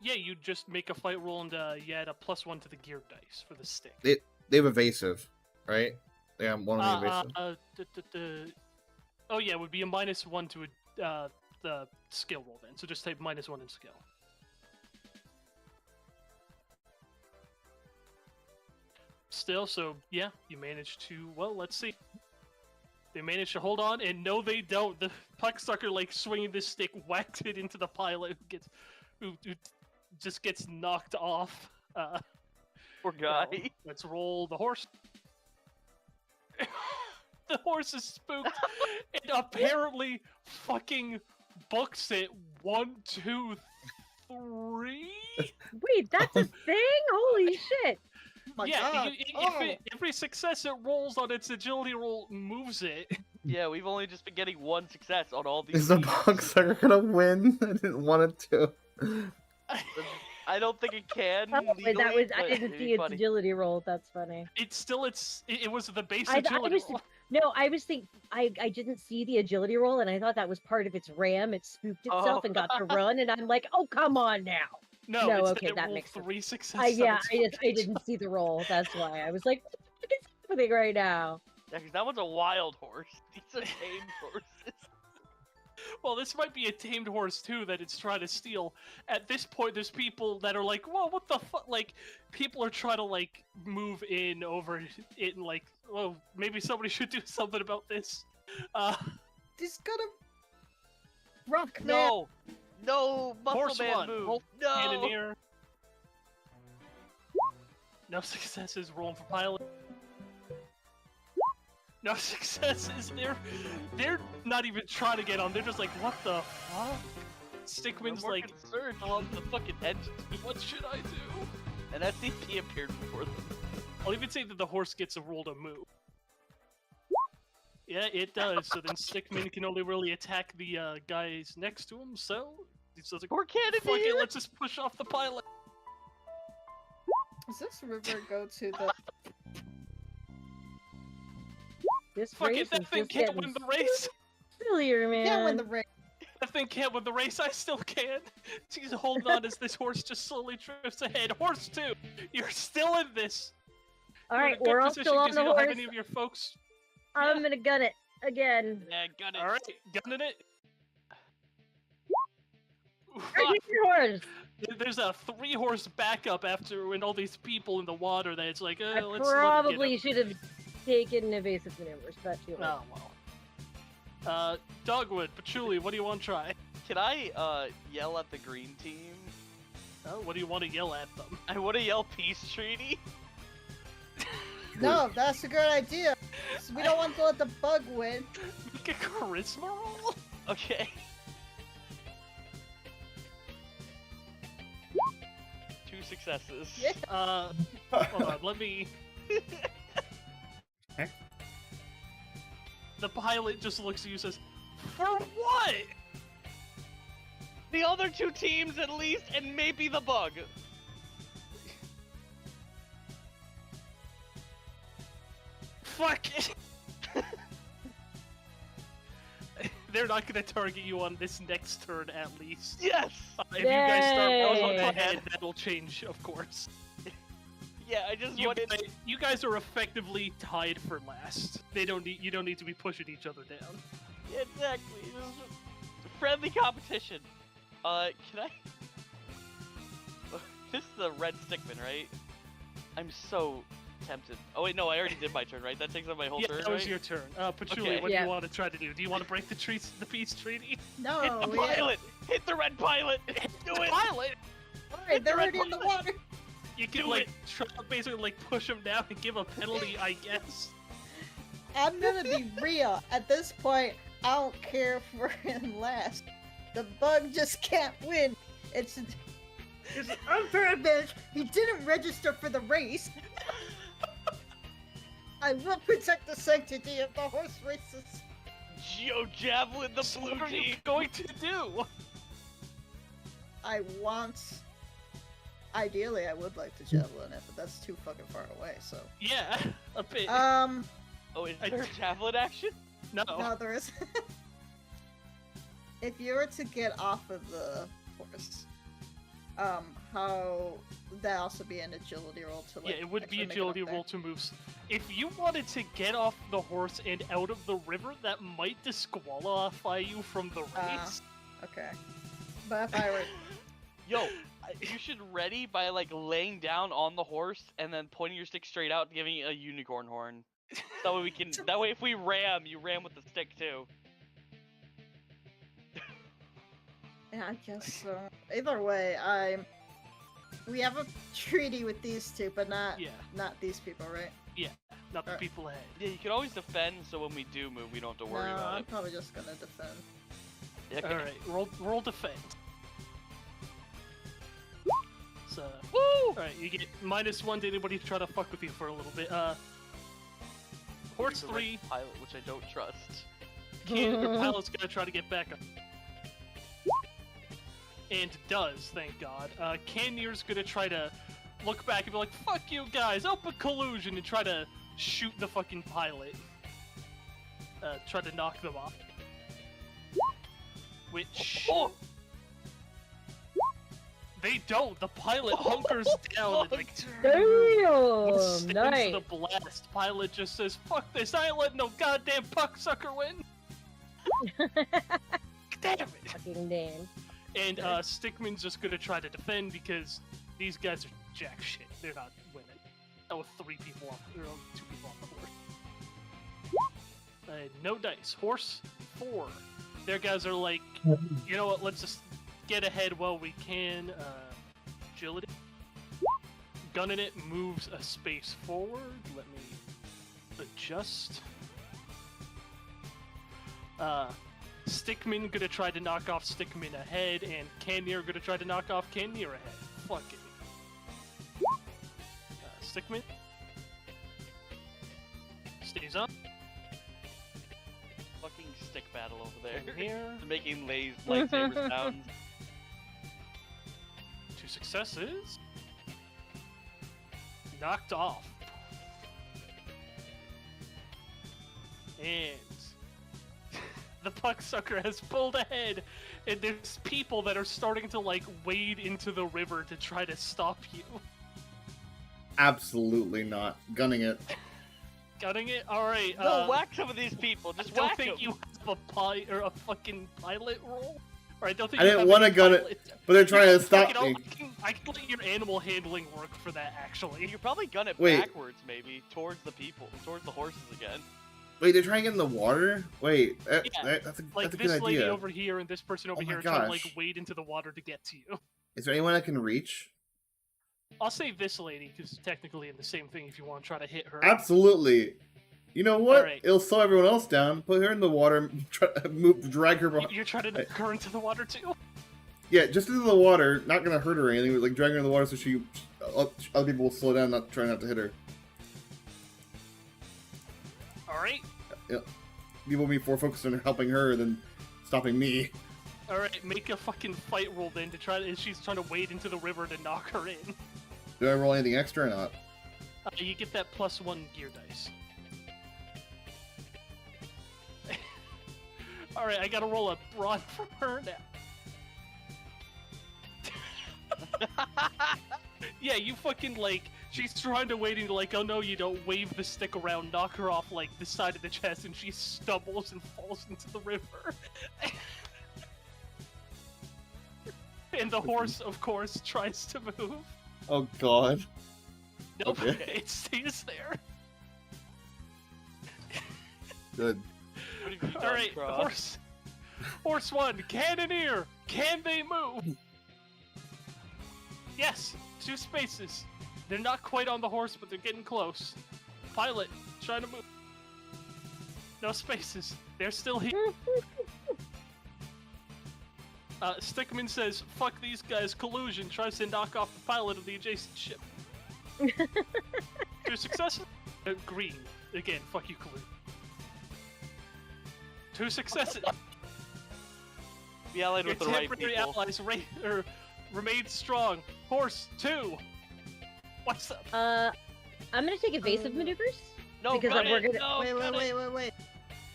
Yeah, you just make a fight roll and you add a +1 to the gear dice for the stick. They have evasive, right? They have one on the evasive. Oh yeah, it would be a -1 to the skill roll then. So just type -1 in skill. Still, so yeah, you managed to. Well, let's see. They managed to hold on, and no, they don't. The pucksucker, like swinging this stick, whacks it into the pilot, who just gets knocked off. Poor guy. Well, let's roll the horse. The horse is spooked and apparently fucking books it 1, 2, 3. Wait, that's a thing? Holy shit! My Yeah, God. every success it rolls on its agility roll moves it. Yeah, we've only just been getting 1 success on all these. Is the feats. boxer gonna win? I didn't want it to. I don't think it can. Oh, wait, that legally, was I but didn't it'd see be its funny. agility roll. That's funny. It was the base I agility was roll. No, I was thinking I didn't see the agility roll, and I thought that was part of its ram. It spooked itself Oh. and got to run, and I'm like, oh come on now. No, No, it's okay, that it that rolled makes sense. 3 successes. I didn't see the roll. That's why I was like, what the fuck is happening right now? Yeah, 'cause that one's a wild horse. These are tamed horses. Well, this might be a tamed horse too that it's trying to steal. At this point, there's people that are like, "Whoa, what the fuck?" Like, people are trying to like move in over it and like, "Oh, maybe somebody should do something about this." He's got a rock man. No! No! Muscle Horse man one, move! roll No! Cannoneer. No successes. Rolling for pilot. No successes. They're not even trying to get on. They're just like, what the fuck? Stickman's I'm more like, concerned on the fucking engine. what should I do? And SCP appeared before them. I'll even say that the horse gets a roll to move. Yeah, it does. So then Stickman can only really attack the guys next to him. So he's just like, Poor Cannoneer! fuck it, let's just push off the pilot. Does this river go to the? This Fuck race it, that is thing just can't getting win the race. sillier, man. Yeah, when the rain. That thing can't win the race. I still can. She's holding on as this horse just slowly drifts ahead. Horse 2, you're still in this. All You're in right, a good we're all position still on 'cause the you don't have horse. any of your folks. I'm gonna gun it again. Yeah, got it. All right, gunning it. Right your horse. There's a 3-horse backup after when all these people in the water that it's like, I let's probably should have taken evasive maneuvers, but too late. Oh well. Dogwood, Patchouli, what do you want to try? Can I yell at the green team? Oh, what do you want to yell at them? I want to yell peace treaty. No, that's a good idea. We don't want to let the bug win. Make a charisma roll? Okay. 2 successes. Yeah. Hold on, let me... Heck? The pilot just looks at you and says, for what? The other 2 teams at least, and maybe the bug. Fuck it! They're not gonna target you on this next turn at least. Yes! If you guys start rolling Yay! ahead, that'll change, of course. Yeah, I just You wanted. guys, you guys are effectively tied for last. You don't need to be pushing each other down. Yeah, exactly. This is friendly competition. Can I? This is the red stickman, right? I'm so tempted. Oh wait, no, I already did my turn, right? That takes up my whole Yeah, turn, that was right? your turn. Patchouli, Okay. what do Yeah. you want to try to do? Do you want to break the peace treaty? No, Hit the we pilot! Hit the red pilot! Do it! Pilot! Alright, they're already in the water. You can Do like try to basically like push him down and give a penalty, I guess. I'm gonna be real. At this point, I don't care if we're in last. The bug just can't win. It's an unfair advantage. He didn't register for the race. I will protect the sanctity of the horse races. Geo Javelin, the So blue what are you team! going to do? I want. Ideally, I would like to javelin it, but that's too fucking far away. So. Yeah, a bit. Oh, is there a javelin action? No. No, there is. If you were to get off of the horse, how would that also be an agility roll to like? Yeah, it would be actually make it agility up there? roll to move. If you wanted to get off the horse and out of the river, that might disqualify you from the race. Okay, but if I were, Yo, you should ready by like laying down on the horse and then pointing your stick straight out and giving it a unicorn horn. That way we can. That way, if we ram, you ram with the stick too. yeah, I guess so. Either way, we have a treaty with these two, but not Yeah, these people, right? not the Alright. people ahead. Yeah, you can always defend, so when we do move, we don't have to worry no, about I'm it. probably just gonna defend. Okay. All right, roll defend. So, Woo! all right, you get -1 to anybody who try to fuck with you for a little bit. Horse The red 3, pilot, which I don't trust. your pilot's gonna try to get back up. And does, thank God. Cannier's gonna try to look back and be like, fuck you guys, open collusion, and try to shoot the fucking pilot. Try to knock them off. Which... Oh! They don't. The pilot hunkers down and like Damn! stands Nice. the blast. Pilot just says, "Fuck this! I ain't letting no goddamn puck sucker win." Damn it! Fucking damn. And Stickman's just gonna try to defend because these guys are jack shit. They're not winning. Oh, 3 people off, or 2 people off the horse. No dice. Horse 4. Their guys are like, you know what? Let's just get ahead while we can. Agility. Gunning it moves a space forward. Let me adjust. Stickman gonna try to knock off Stickman ahead, and Canier gonna try to knock off Canier ahead. Fuck it. Stickman stays up. Fucking stick battle over there. And here, Making lightsaber sounds. 2 successes. Knocked off. And the puck sucker has pulled ahead, and there's people that are starting to like wade into the river to try to stop you. Absolutely not. Gunning it. Gutting it? Alright, No, whack some of these people. Just I don't whack think them. you have a fucking pilot roll? Or I don't think I you didn't have want to any gun it, pilot- but they're trying to Fuck stop it, I'll- me. I can let your animal handling work for that, actually. You could probably gun it Wait. backwards, maybe, towards the people, towards the horses again. Wait, they're trying to get in the water? Wait, Yeah, that's a Like, good this lady idea. over here and this person over Oh my here are trying to, like, gosh. wade into the water to get to you. Is there anyone I can reach? I'll say this lady, because technically in the same thing if you want to try to hit her. Absolutely. You know what? Alright. It'll slow everyone else down. Put her in the water. Drag her. You're trying to knock her into the water, too? Yeah, just into the water. Not gonna hurt her or anything. But like drag her in the water so she, other people will slow down, not try not to hit her. Alright. People will be more focused on helping her than stopping me. Alright, make a fucking fight roll then to try to, she's trying to wade into the river to knock her in. Do I roll anything extra or not? You get that +1 gear dice. Alright, I gotta roll a brawn for her now. Yeah, you fucking, like, she's trying to wade into, like, oh no, you don't, wave the stick around, knock her off, like, the side of the chest, and she stumbles and falls into the river. And the horse, of course, tries to move. Oh god. Nope, Okay. it stays there. Good. What have you done, Alright, Cross? horse 1, cannoneer! Can they move? Yes, 2 spaces. They're not quite on the horse, but they're getting close. Pilot, trying to move. No spaces. They're still here. Stickman says, fuck these guys, collusion, tries to knock off the pilot of the adjacent ship. 2 successes. Green. Again, fuck you, collusion. 2 successes. Be allied Your with the right temporary people. allies remain strong. Horse 2. What's up? I'm gonna take evasive maneuvers. No, because gun we're it! gonna- No, gun it! Wait.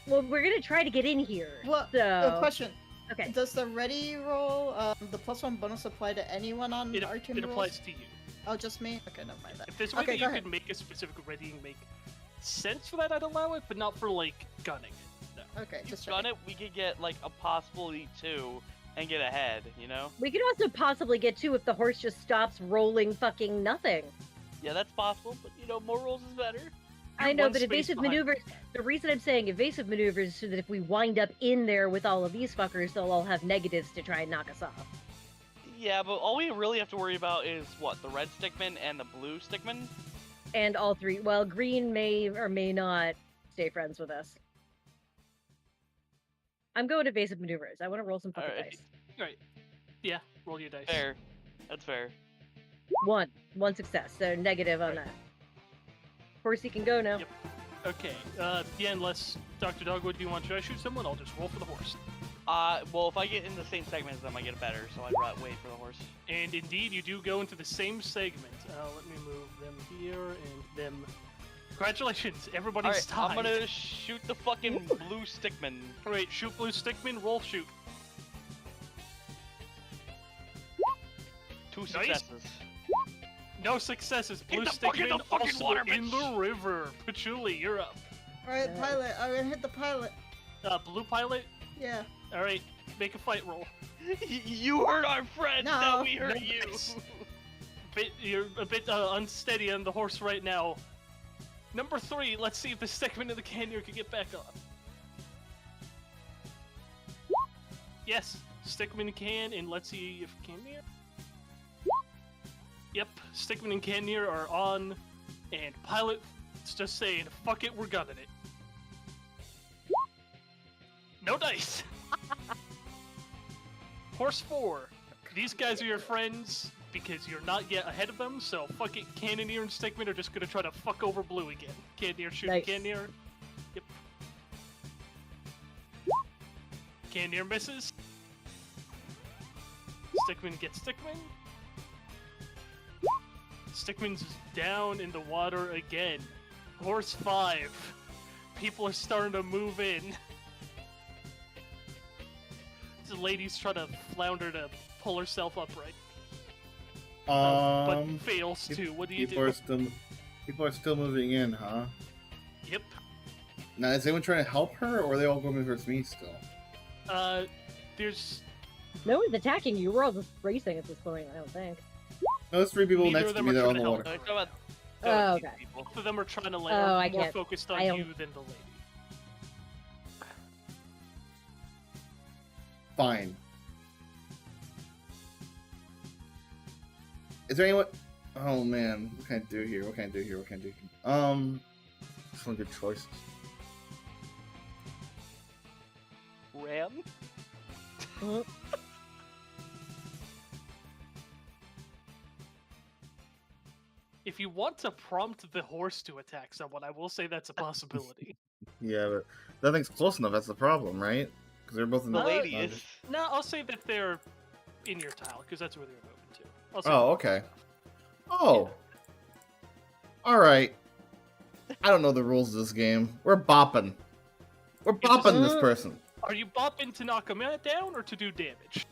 Well, we're gonna try to get in here. What? So, Question. okay. Does the ready roll, the +1 bonus apply to anyone on our team It rolls? applies to you. Oh, just me? Okay, never mind that. If there's a way Okay, that go you ahead. could make a specific readying make sense for that, I'd allow it, but not for, like, gunning it. No. Okay, You just gun checking. it, we could get, like, a possible elite 2 and get ahead, you know? We could also possibly get 2 if the horse just stops rolling fucking nothing. Yeah, that's possible, but, you know, more rolls is better. I You're know, one but space evasive behind. maneuvers. The reason I'm saying evasive maneuvers is so that if we wind up in there with all of these fuckers, they'll all have negatives to try and knock us off. Yeah, but all we really have to worry about is, what, the red stickman and the blue stickman? And all 3. Well, green may or may not stay friends with us. I'm going evasive maneuvers. I want to roll some fucking Alright. dice. Right. Yeah, roll your dice. Fair. That's fair. 1 success, so negative on that. Horsey can go now. Yep. Okay, yeah, unless Dr. Dogwood, do you want to try to shoot someone? I'll just roll for the horse. Well, if I get in the same segment as them, I get better, so I'd wait for the horse. And indeed, you do go into the same segment. Let me move them here and them. Congratulations, everybody's Alright, tied. I'm gonna shoot the fucking blue stickman. Alright, shoot blue stickman, roll shoot. 2 Nice. successes. No successes. Blue In the fucking stickman also water, in bitch. the river. Patchouli, you're up. Alright, Nice. pilot. I'm gonna hit the pilot. Blue pilot. Yeah. All right, make a fight roll. You hurt our friend, No. now we hurt No, you. it's- You're a bit unsteady on the horse right now. Number 3, let's see if the stickman in the canyon can get back on. Yes, stickman can, and let's see if Cannier. Yep, stickman and Cannier are on, and pilot's just saying, fuck it, we're gunning it. No dice! Horse 4. These guys are your friends because you're not yet ahead of them, so fuck it, Cannoneer and Stickman are just gonna try to fuck over Blue again. Cannoneer shooting Nice. Cannoneer. Yep. Cannoneer misses. Stickman gets Stickman. Stickman's down in the water again. Horse 5. People are starting to move in. The lady's trying to flounder to pull herself upright. But fails to. What do you do? People are still moving in, huh? Yep. Now, is anyone trying to help her, or are they all going towards me still? There's No one's attacking you. We're all just racing at this point, I don't think. No, there's 3 people Neither next of to them me are that are on trying the to water. help. Talk about Oh, these okay. people. both of them are trying to land. Oh, I more can't- focused I on don't- you than the lady. Fine. Is there anyone? Oh man, what can I do here? What can I do here? What can I do here? Some good choices. Ram? Mhm. If you want to prompt the horse to attack someone, I will say that's a possibility. Yeah, but nothing's close enough. That's the problem, right? Because they're both in The the lady no, is. No, I'll say that they're in your tile, because that's where they're moving to. I'll say Oh, okay. Oh. Alright. I don't know the rules of this game. We're bopping. We're bopping this person. Are you bopping to knock him down or to do damage?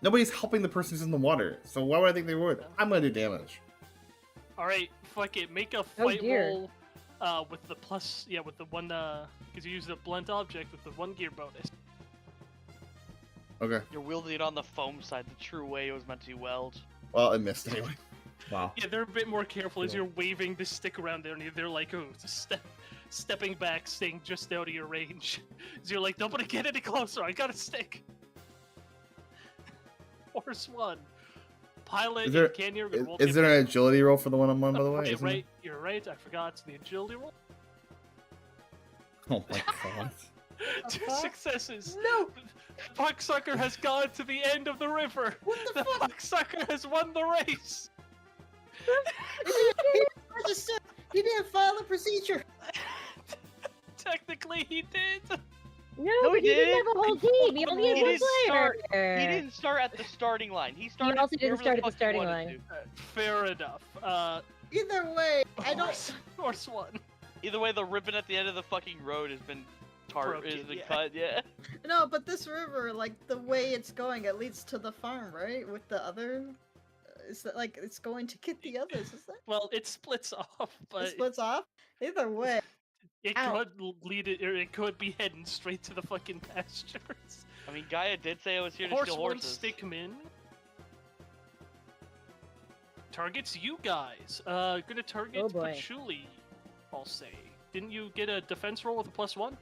Nobody's helping the person who's in the water. So why would I think they would? I'm gonna do damage. Alright, fuck it. Make a Oh, fight dear. roll with the plus, yeah, with the one, because you use the blunt object with the 1 gear bonus. Okay. You're wielding it on the foam side, the true way it was meant to weld. Well, I missed anyway. Wow. Yeah, they're a bit more careful as Cool. you're waving this stick around there, and they're like, oh, stepping back, staying just out of your range. So you're like, nobody get any closer, I got a stick. Horse 1. Pilot Is there- and Canyon are gonna roll Is there an agility roll for the one I'm on, by the way? Okay, Isn't there? right, you're right, I forgot, it's the agility roll. Oh my god. 2 fuck? successes. No! Fucksucker has gone to the end of the river. What the fuck? Fucksucker has won the race. He didn't file a procedure. Technically, he did. No, No, but he he didn't didn't. have a whole team. He only had He one didn't start- player. He didn't start at the starting line. He started. also didn't wherever start at the fuck he starting wanted line. to. Fair enough. Either way, I don't. Horse 1. Either way, the ribbon at the end of the fucking road has been Broken, has been yeah. cut. Yeah. No, but this river, like the way it's going, it leads to the farm, right? With the other, is that like it's going to get the others? Is that Well, it splits off, but it splits off? Either way, it Ow. could lead it, or it could be heading straight to the fucking pastures. I mean, Gaia did say I was here to Horse steal 1 horses. Stickman targets you guys. Gonna target Oh, boy. Patchouli, I'll say. Didn't you get a defense roll with a +1?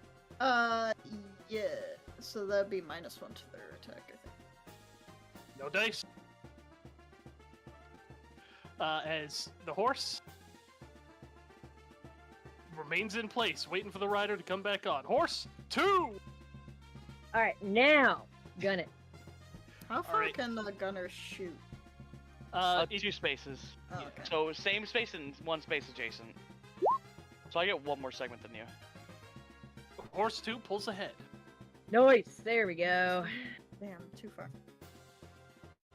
yeah. So that'd be -1 to their attack, I think. No dice. As the horse remains in place, waiting for the rider to come back on. Horse 2! All right, now gun it. How far Alright. can the gunner shoot? It- 2 spaces. Oh, Yeah. okay. So same space and 1 space adjacent. So I get 1 more segment than you. Horse 2 pulls ahead. Nice. There we go. Damn, too far.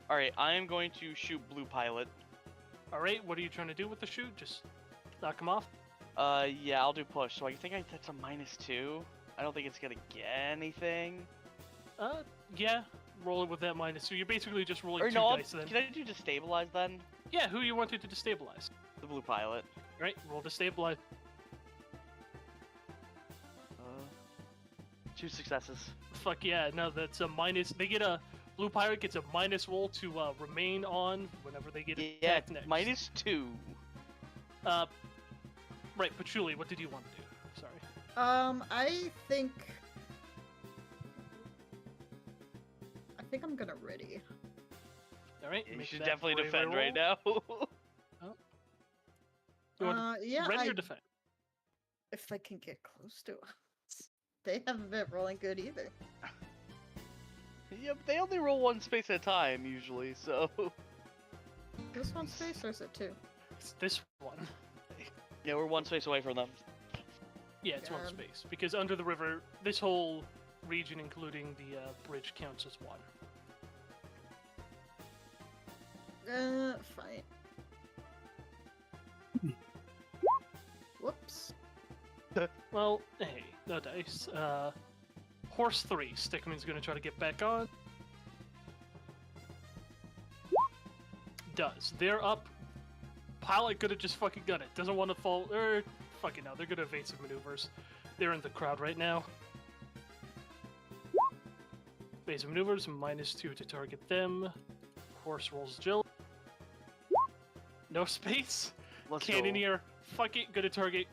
All right, I am going to shoot blue pilot. Alright, what are you trying to do with the shoot? Just knock him off? Yeah, I'll do push. So I think that's a -2. I don't think it's gonna get anything. Yeah. roll it with that minus 2. You're basically just rolling Or 2 no, dice then. can I do destabilize then? Yeah, who you wanted to destabilize? The blue pilot. Right, roll destabilize. 2 successes. Fuck yeah, no, that's a minus. They get a blue pirate gets a minus roll to remain on whenever they get Yeah, attacked next. -2. Right, Patchouli, what did you want to do? Sorry. I think I'm gonna ready. All right, You make should that definitely bravery defend right roll. now. You want Yeah, ready or defend? if they can get close to us. They haven't been rolling good either. Yeah, but they only roll 1 space at a time usually, so. This one's space or is it 2? It's this one. Yeah, we're 1 space away from them. Yeah, it's one God. space because under the river, this whole region, including the bridge, counts as one. Fine. Whoops. Well, hey, no dice. Horse 3. Stickman's gonna try to get back on. Does. They're up. Pilot could have just fucking got it. Doesn't want to fall. Fucking no. They're good at evasive maneuvers. They're in the crowd right now. Evasive maneuvers, -2 to target them. Horse rolls Jill. No space. Let's Cannoneer, fuck it, gonna target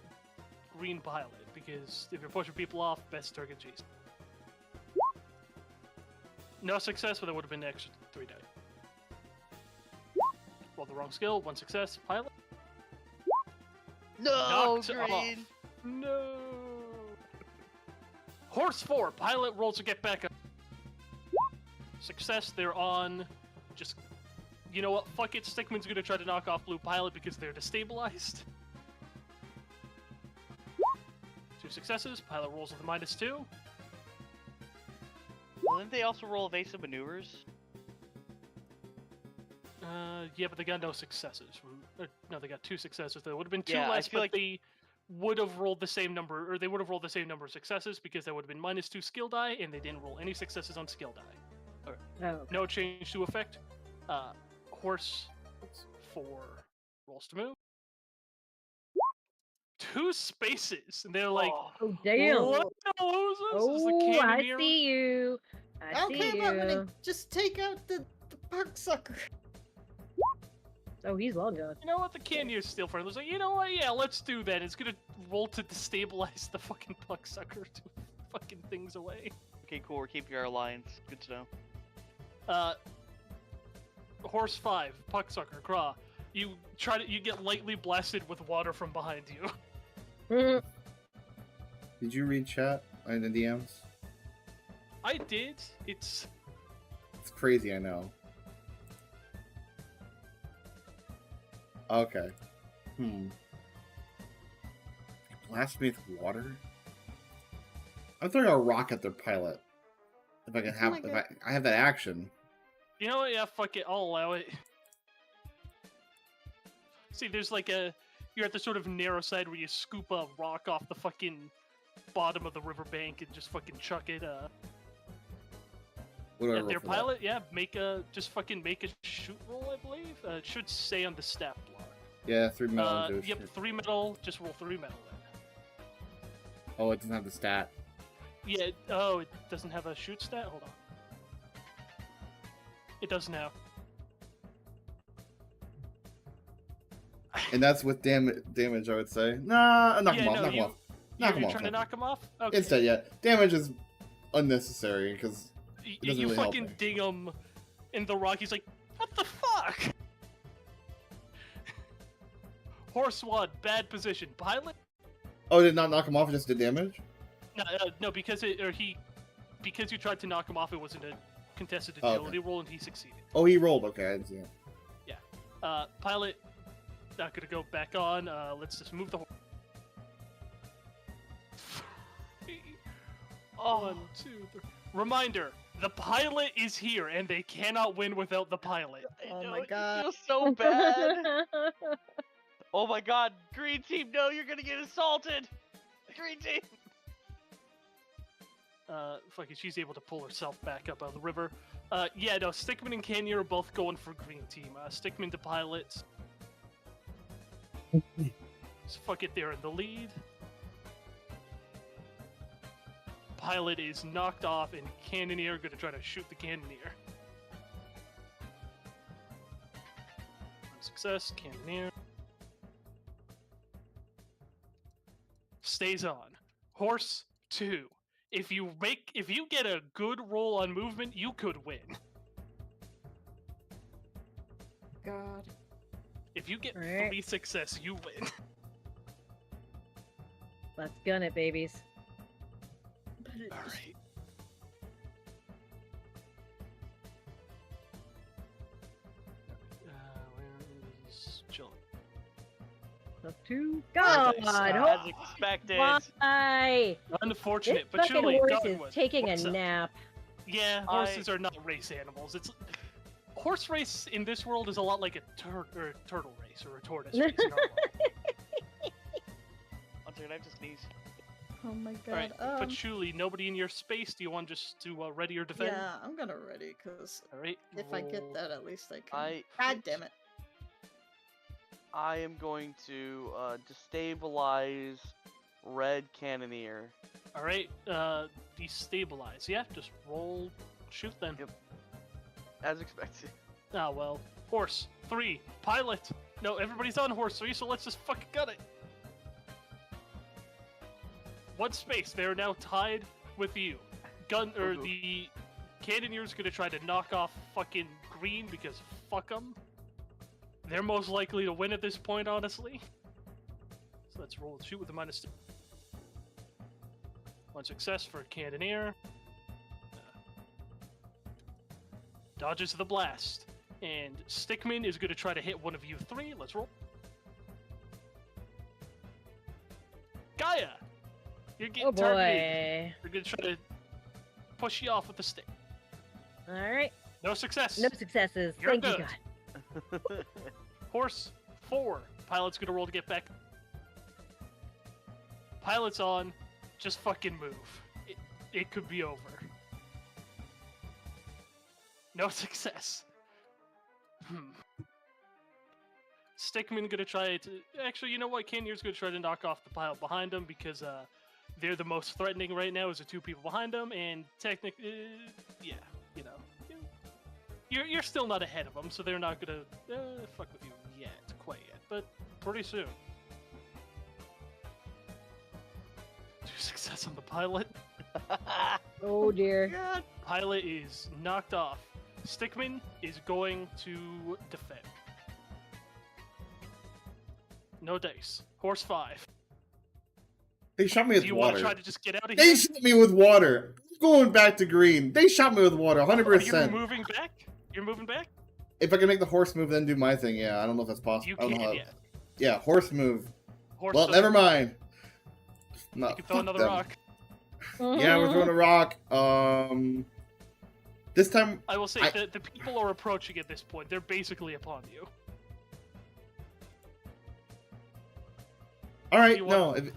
green pilot, because if you're pushing people off, best target Jason. No success, but that would have been an extra 3 die. Roll the wrong skill, 1 success, pilot. No, Knocked green. off. No. Horse 4, pilot rolls to get back up. Success, they're on. Just, you know what, fuck it, Stickman's gonna try to knock off blue pilot because they're destabilized. 2 successes, pilot rolls with a -2. Well, didn't they also roll evasive maneuvers? Yeah, but they got no successes. No, they got 2 successes. There would have been 2 Yeah, I less, feel but like- they would have rolled the same number, or they would have rolled the same number of successes because that would have been -2 skill die, and they didn't roll any successes on skill die. Oh. No change to effect. Horse 4 rolls to move. 2 spaces, and they're like, Oh, Oh, damn. "What the hell is this? Is the Oh, I cannoneer?" see you. I see Okay, you. I'm gonna just take out the bug sucker. Oh, he's long gone. You know what? The cannoneer's still friendly. It's like, you know what? Yeah, let's do that. It's gonna roll to destabilize the fucking Pucksucker to fucking things away. okay, cool. We're keeping our alliance. Good to know. Horse 5, Pucksucker, Craw. You get lightly blasted with water from behind you. Did you read chat in the DMs? I did. It's crazy, I know. Okay. Blast me with water? I'm throwing a rock at their pilot. If I can have, my if God. I have that action. You know what? Yeah, fuck it. I'll allow it. See, there's like you're at the sort of narrow side where you scoop a rock off the fucking bottom of the riverbank and just fucking chuck it. What do I At roll their for that? pilot, yeah, make a shoot roll, I believe. It should say on the stat block. Yeah, 3 metal. do a Yep, shit. 3 metal. Just roll 3 metal then. Oh, it doesn't have the stat. Yeah. Oh, it doesn't have a shoot stat. Hold on. It does now. And that's with damage, I would say. Nah, knock him off, knock him off. Knock him You're off. trying to knock him off? Okay. Instead, yeah. Damage is unnecessary, because it doesn't You really help fucking me. ding him in the rock. He's like, what the fuck? Horse 1, bad position. Pilot? Oh, did not knock him off, it just did damage? No, because you tried to knock him off, it wasn't a contested Oh, okay. agility roll, and he succeeded. Oh, he rolled. Okay, I didn't see it. Pilot, not gonna go back on. Let's just move the horse. Oh, 1, 2, 3. Reminder: the pilot is here, and they cannot win without the pilot. I Oh know, my it God. feels so bad. Oh my god, green team, no, you're gonna get assaulted. Green team. Fucking, she's able to pull herself back up out of the river. Yeah, no, Stickman and Canyon are both going for green team. Stickman to pilot. So fuck it, they're in the lead. Pilot is knocked off, and Cannoneer gonna try to shoot the Cannoneer. Success, Cannoneer. Stays on. Horse 2. If you get a good roll on movement, you could win. God. If you get Alright. 3 success, you win. Let's gun it, babies. Alright. Where is Jill? Up to Nice. God. As expected. Why? Unfortunate, This but fucking Julie, horse Godwin, is taking a what's up? nap. Yeah, horses are not race animals. It's horse race in this world is a lot like a turtle race or a tortoise race. In our world. One second, I have to sneeze. Oh my All right, god. Patchouli, nobody in your space. Do you want just to ready or defend? Yeah, I'm gonna ready, because All right. if I get roll- that, at least I can. God damn it. I am going to destabilize Red Cannoneer. All right. Destabilize. Yeah, just roll. Shoot then. Yep. As expected. Ah well. Horse 3. Pilot. No, everybody's on horse 3, so let's just fucking gun it. One space. They're now tied with you. The Cannoneer's gonna try to knock off fucking green because fuck them. They're most likely to win at this point, honestly. So let's roll shoot with a -2. One success for Cannoneer. Dodges the blast. And Stickman is gonna try to hit one of you 3. Let's roll. Gaia! You're getting Oh targeted. boy. They're gonna try to push you off with the stick. Alright. No success. No successes. You're Thank you, good. God. Horse 4. Pilot's gonna roll to get back. Pilot's on. Just fucking move. It could be over. No success. Stickman gonna try to. Actually, you know what? Cannier's gonna try to knock off the pilot behind him because they're the most threatening right now. Is the 2 people behind them, and technically, yeah, you know, you're still not ahead of them, so they're not gonna fuck with you quite yet, but pretty soon. 2 success on the pilot. Oh dear. God. Pilot is knocked off. Stickman is going to defend. No dice. Horse 5. They shot me Do with you want water. to try to just get out of They here? shot me with water. I'm going back to green. They shot me with water, Are you 100%. moving back? You're moving back? If I can make the horse move, then do my thing. Yeah, I don't know if that's possible. You I don't can, know how... yeah. Yeah, horse move. Horse Well, doesn't- never mind. No, You can throw fuck another them. rock. Yeah, we're throwing a rock. This time, I will say, I- the people are approaching at this point. They're basically upon you. all right. You No, want-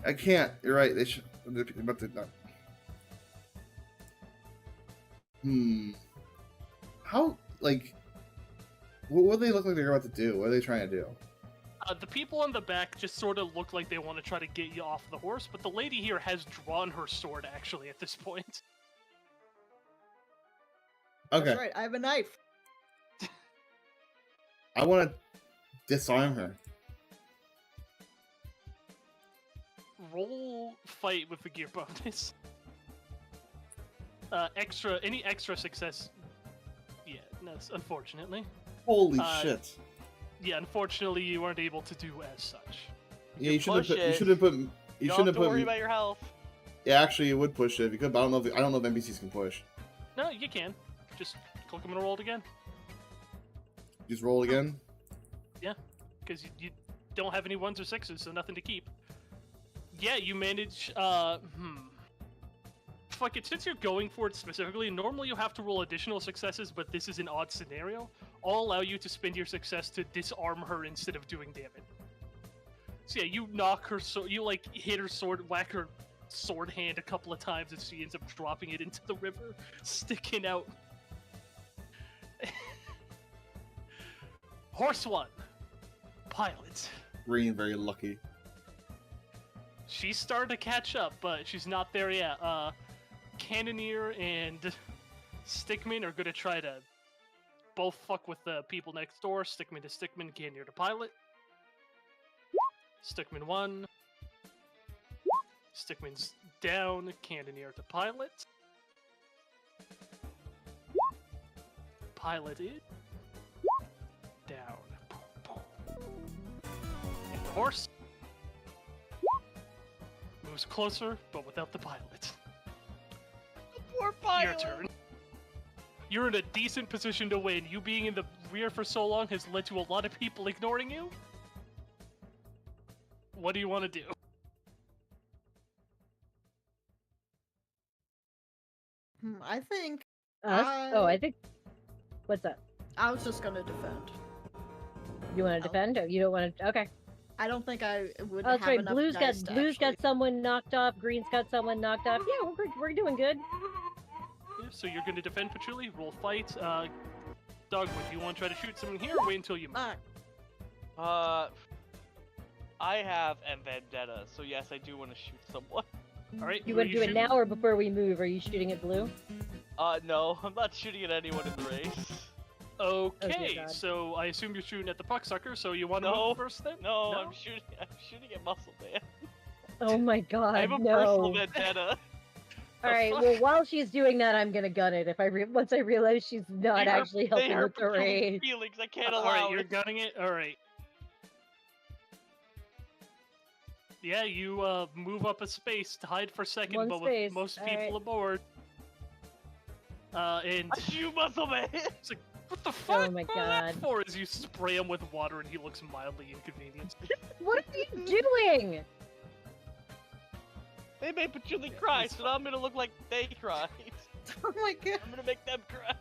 I can't. You're right. They should. But they're not. How like? What do they look like they're about to do? What are they trying to do? The people on the back just sort of look like they want to try to get you off the horse, but the lady here has drawn her sword, actually, at this point. Okay, That's right, I have a knife. I want to disarm her. Roll fight with the gear bonus. Any extra success. Yeah, that's unfortunately. Holy Uh, shit! Yeah, unfortunately, you weren't able to do as such. Yeah, you should have push put. You it. should have put. You You don't should have have to worry put. about your health. Yeah, actually, you would push it if you could. But I don't know. I don't know if NPCs can push. No, you can. Just click them and roll it again. Just roll again. Because you don't have any 1s or 6s, so nothing to keep. Yeah, you manage. Fuck it, since you're going for it specifically, normally you have to roll additional successes, but this is an odd scenario. I'll allow you to spend your success to disarm her instead of doing damage. So yeah, you knock her you like hit her sword, whack her sword hand a couple of times, and she ends up dropping it into the river, sticking out Horse 1. Pilot. Green, very lucky. She's starting to catch up, but she's not there yet. Cannoneer and Stickman are gonna try to both fuck with the people next door. Stickman to Stickman, Cannoneer to Pilot. Stickman 1. Stickman's down, Cannoneer to Pilot. Pilot is down. And the horse moves closer, but without the pilot. Poor pilot. Your turn. You're in a decent position to win. You being in the rear for so long has led to a lot of people ignoring you. What do you want to do? I think Us? Oh, I think. What's up? I was just gonna defend. You want to defend? Or you don't want to? Okay. I don't think I would Oh, have that's right. enough Blue's dice to got actually- someone knocked off. Green's got someone knocked off. Yeah, we're doing good. Yeah, so you're going to defend Patchouli, roll fight. Dogwood, do you want to try to shoot someone here or wait until you move? I have a vendetta, so yes, I do want to shoot someone. Alright, You who are want to do it shooting? now or before we move? Are you shooting at Blue? No, I'm not shooting at anyone in the race. Okay, God. so I assume you're shooting at the pucksucker, so you want to No. move first then? No, I'm shooting at Muscle Man. Oh my God, I have a no! personal vendetta. All right. fuck? Well, while she's doing that, I'm gonna gun it. If once I realize she's not They hurt- actually they helping hurt with the Patchouli's raid. feelings. I can't Alright, allow you're it. gunning it? Alright. Yeah, you move up a space to hide for a second, One but space, with most alright. people aboard. And You Muscle Man. it's like, what the fuck? Oh my What was that God. for? As you spray him with water and he looks mildly inconvenienced. What are you doing? They made Patchouli cry, so now I'm gonna look like they cried. Oh my god. I'm gonna make them cry.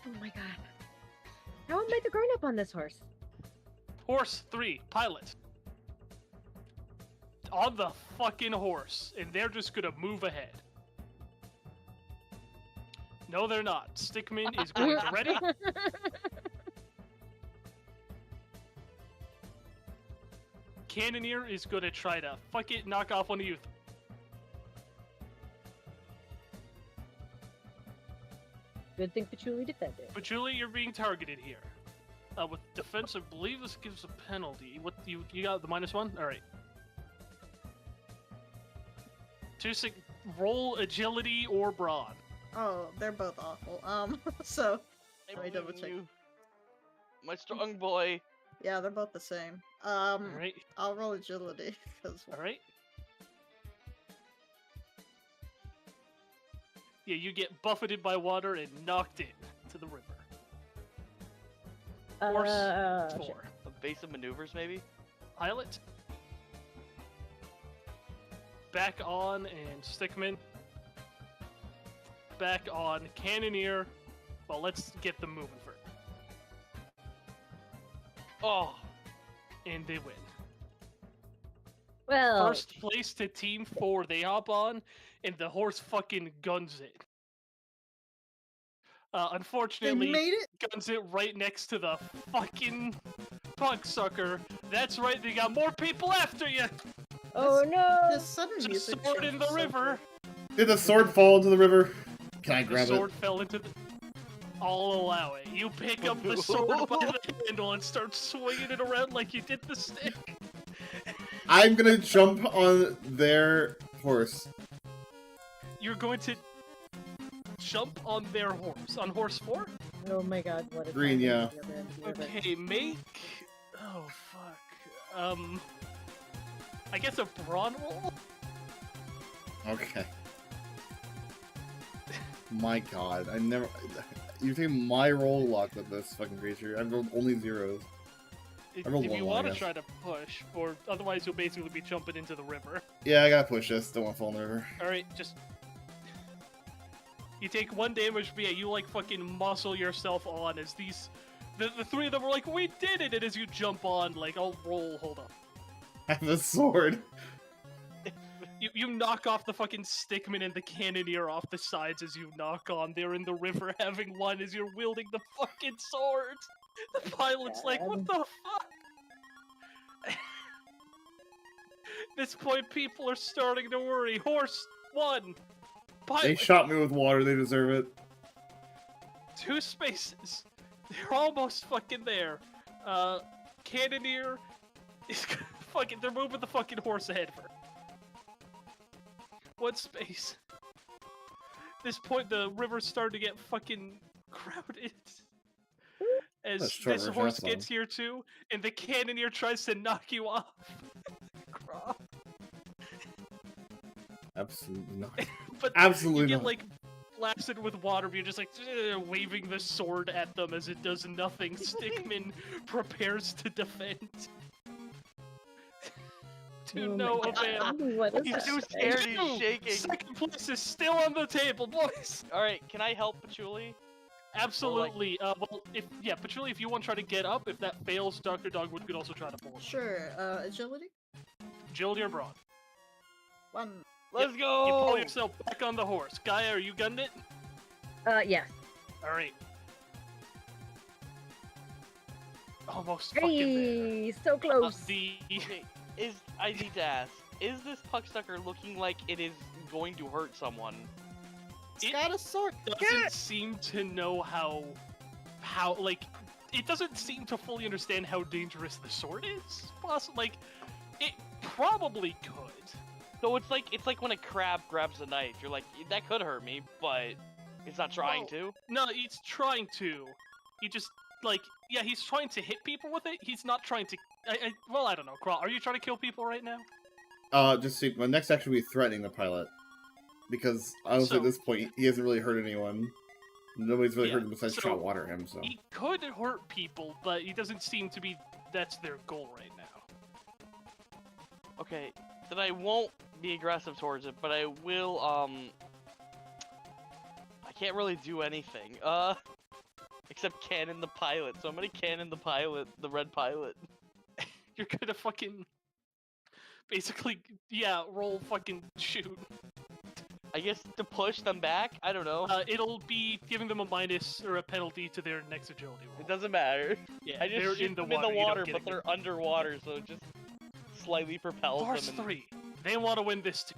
Oh my God! How am I the grown up on this horse? Horse 3, pilot. On the fucking horse, and they're just gonna move ahead. No, they're not. Stickman is going to ready. Cannoneer is gonna try to fuck it, knock off one of you. Good thing Patchouli defended. Patchouli, you're being targeted here. With defense, I believe this gives a penalty. What you got? The -1. All right. Roll agility or brawn. Oh, they're both awful. So I Let me believe double in check. you. My strong boy. yeah, they're both the same. All right. I'll roll agility because All right. Yeah, you get buffeted by water and knocked in to the river. Horse Shit. 4. A base of maneuvers, maybe? Pilot. Back on and Stickman. Back on Cannoneer. Well, let's get them moving first. Oh, And they win. Well, First place to Team 4. They hop on, and the horse fucking guns it. they Unfortunately, made it. guns it right next to the fucking sucker. That's right, they got more people after you. oh no! The sudden There's a music sword change in is the so river. Did the sword fall into the river? Can I The grab sword it? fell into the. I'll allow it. You pick up the sword by the handle and start swinging it around like you did the stick. I'm gonna jump on their horse. You're going to jump on their horse. On horse 4? Oh my God! What is Green, yeah. Okay, make. Oh fuck. I guess a brawn roll. Okay. My god, I never. You take my roll luck with this fucking creature. I've rolled only zeros. If I rolled you one, want I to guess. try to push, or otherwise you'll basically be jumping into the river. Yeah, I gotta push this. Don't want to fall in the river. Alright, just. You take 1 damage, but yeah, you like fucking muscle yourself on as these. The three of them are like, we did it! And as you jump on, like, I'll roll, hold up. I have a sword. You knock off the fucking stickman and the cannoneer off the sides as you knock on. They're in the river having one as you're wielding the fucking sword. The pilot's like, what the fuck? This point, people are starting to worry. Horse 1. Pilot. They shot me with water. They deserve it. 2 spaces. They're almost fucking there. Cannoneer is fucking. They're moving the fucking horse ahead for. 1 space. This point, the river's starting to get fucking crowded. As That's short this version, horse that's gets here too, and the cannoneer tries to knock you off. Craw. Absolutely not. But Absolutely you get not. like blasted with water, but you're just like waving the sword at them as it does nothing. Stickman prepares to defend. To Oh my no God, avail. what is He's too that? scared, he's shaking. Second place is still on the table, boys. Alright, can I help Patchouli? Absolutely. Well, Patchouli, if you want to try to get up, if that fails, Dr. Dogwood could also try to pull it. Sure. Agility? Agility or brawn? 1. Let's You go! pull yourself back on the horse. Gaia, are you gunning it? Yes. Alright. Almost fucking there. Hey, so close. Okay, I need to ask, is this Pucksucker looking like it is going to hurt someone? It's It got a sword. doesn't seem to know how, like, it doesn't seem to fully understand how dangerous the sword is. Like, it probably could. So it's like when a crab grabs a knife, you're like, that could hurt me, but it's not trying to. No, it's trying to. He just, like, yeah, he's trying to hit people with it. He's not trying to. Well, I don't know. Crawl, are you trying to kill people right now? Just see, my next action will be threatening the pilot. Because, honestly, at this point, he hasn't really hurt anyone. Nobody's really hurt him besides so shot water him, so... He could hurt people, but he doesn't seem to be. That's their goal right now. Okay, then I won't be aggressive towards it, but I will, I can't really do anything, except cannon the pilot, so I'm gonna cannon the pilot, the red pilot. You're gonna fucking. Basically, yeah, roll fucking shoot. I guess to push them back? I don't know. It'll be giving them a minus or a penalty to their next agility roll. It doesn't matter. Yeah, I just they're shoot in the them water, in the you don't water, get but it. they're underwater, so it just slightly propels Horse them. 3. They want to win this too.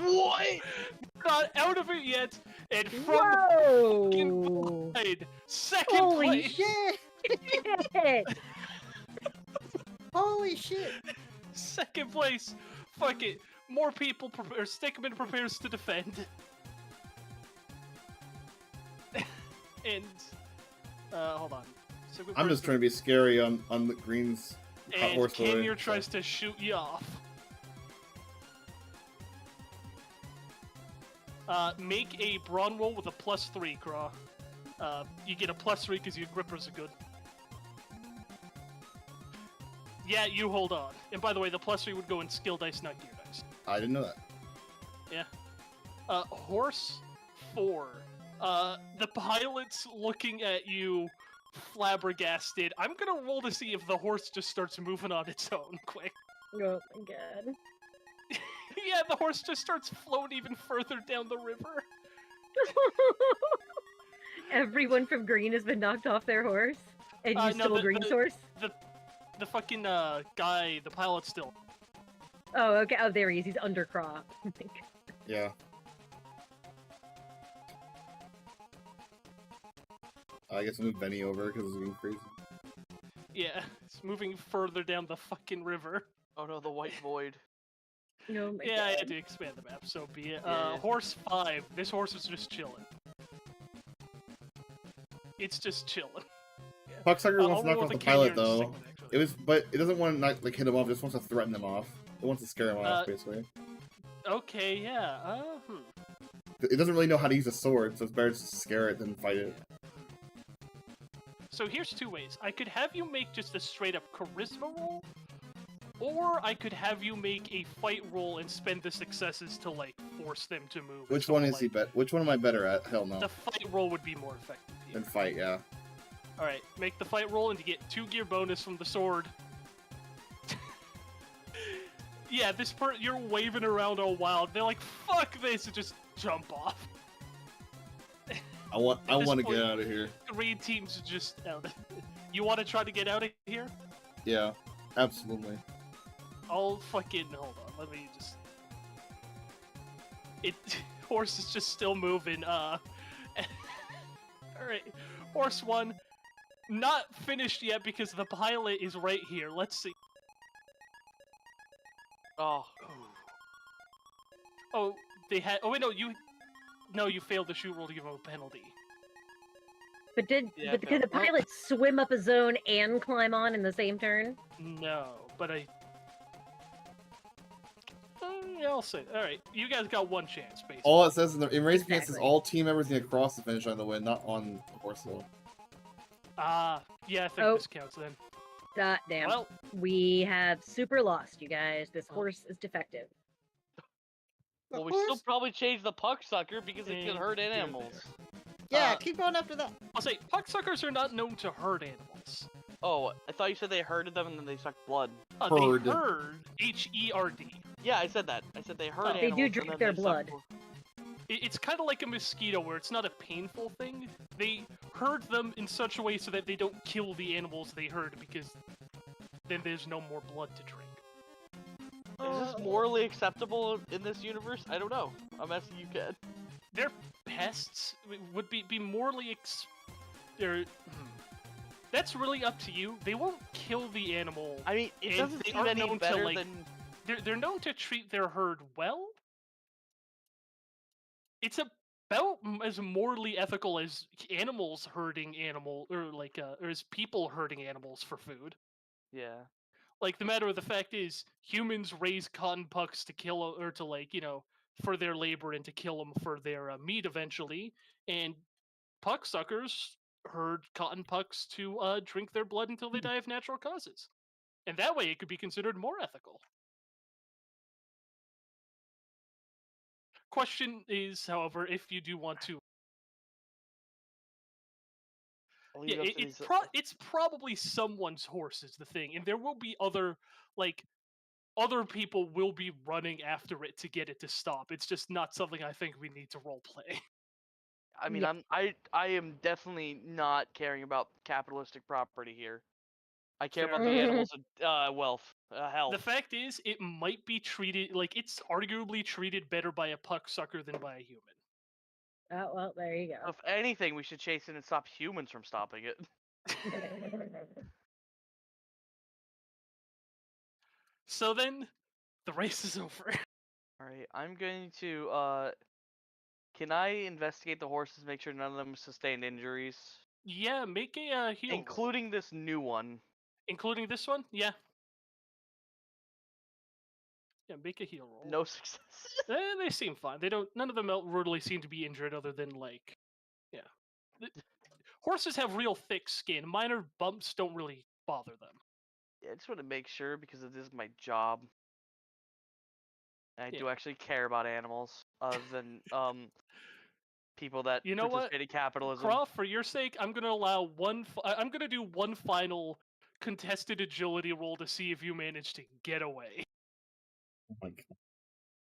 What? Not out of it yet, and from Whoa! the side, second Holy place. Shit! Shit! Holy shit! Second place. Fuck it. More people prepare. Stickman prepares to defend. And hold on. Stickman I'm just trying to be scary on the Green's hot and horse boy. Kenyer tries to shoot you off. Make a brawn roll with a +3, Craw. You get a +3 because your grippers are good. Yeah, you hold on. And by the way, the +3 would go in skill dice, not gear dice. I didn't know that. Yeah. Horse 4. The pilot's looking at you, flabbergasted. I'm gonna roll to see if the horse just starts moving on its own, quick. Oh my God. Yeah, the horse just starts floating even further down the river. Everyone from Green has been knocked off their horse, and you No, stole Green's horse? The fucking, guy, the pilot's still. Oh, okay. Oh, there he is. He's under Craw. Yeah. I guess I'll move Benny over because it's getting crazy. Yeah, it's moving further down the fucking river. Oh no, the white void. Oh my Yeah, I God. had to expand the map, so be it. Yeah. Horse 5. This horse is just chilling. It's just chilling. Pucksucker I'll wants to knock roll off with the Kenyer pilot in a though. second, actually. But it doesn't want to not like hit him off. It just wants to threaten them off. It wants to scare him off, basically. Okay, yeah. It doesn't really know how to use a sword, so it's better to scare it than fight it. So here's 2 ways. I could have you make just a straight up charisma roll, or I could have you make a fight roll and spend the successes to like force them to move. Which So, one is like, he bet? Which one am I better at? Hell no. The fight roll would be more effective here. Than fight, yeah. Alright, make the fight roll and you get 2 gear bonus from the sword. Yeah, you're waving around all wild. They're like, fuck this, and just jump off. I want At this to point- get out of here. 3 teams just out. You want to try to get out of here? Yeah, absolutely. I'll fucking hold on. Let me just. It horse is just still moving. All right, horse 1, not finished yet because the pilot is right here. Let's see. Oh, Oh, they had. Oh wait, no, you. No, you failed the shoot roll to give him a penalty. But Yeah, but could the well- pilot swim up a zone and climb on in the same turn? No, but I. Yeah, I'll say. All right, you guys got 1 chance, basically. All it says in race pants is Exactly. all team members can cross the finish line to win, not on the horse though. Yeah, I think Oh. this counts then. Damn. Well, We have super lost, you guys. This horse is defective. well, Of we still course. probably change the puck sucker because it can And hurt do it animals. Yeah, Uh, keep going after that. I'll say pucksuckers are not known to hurt animals. Oh, I thought you said they herded them and then they sucked blood. Herd. They herd, H-E-R-D. Yeah, I said that. I said they herd They animals. do and drink then their they suck blood. blood. It's kind of like a mosquito where it's not a painful thing. They herd them in such a way so that they don't kill the animals they herd because then there's no more blood to drink. Is this morally acceptable in this universe? I don't know. I'm asking you, Ken. Their pests would be morally That's really up to you. They won't kill the animal. I mean, it And doesn't they seem aren't any known to, better like- than. They're known to treat their herd well. It's about as morally ethical as animals herding or as people herding animals for food. Yeah. Like the matter of the fact is, humans raise cotton pucks to kill or to for their labor and to kill them for their meat eventually, and puck suckers herd cotton pucks to drink their blood until they die of natural causes, and that way it could be considered more ethical. Question is, however, if you do want to, I'll leave yeah, it up to these- it's probably someone's horse is the thing, and there will be other people will be running after it to get it to stop. It's just not something I think we need to role play. I mean, Yeah. I am definitely not caring about capitalistic property here. I care Fair about the enough. animals' wealth, health. The fact is, it might be treated it's arguably treated better by a puck sucker than by a human. Oh, well, there you go. If anything, we should chase it and stop humans from stopping it. So then, the race is over. All right, I'm going to. Can I investigate the horses, make sure none of them sustained injuries, Yeah, make a heal roll. including this new one? Including this one. Yeah. Yeah, make a heal roll. No success. They seem fine. They don't. None of them really seem to be injured, other than yeah. Horses have real thick skin. Minor bumps don't really bother them. Yeah, I just want to make sure because it is my job. And I do Yeah. actually care about animals, other than people that You know what? participate in capitalism. Croft, for your sake, I'm gonna allow one. I'm gonna do one final contested agility roll to see if you manage to get away. Oh my god.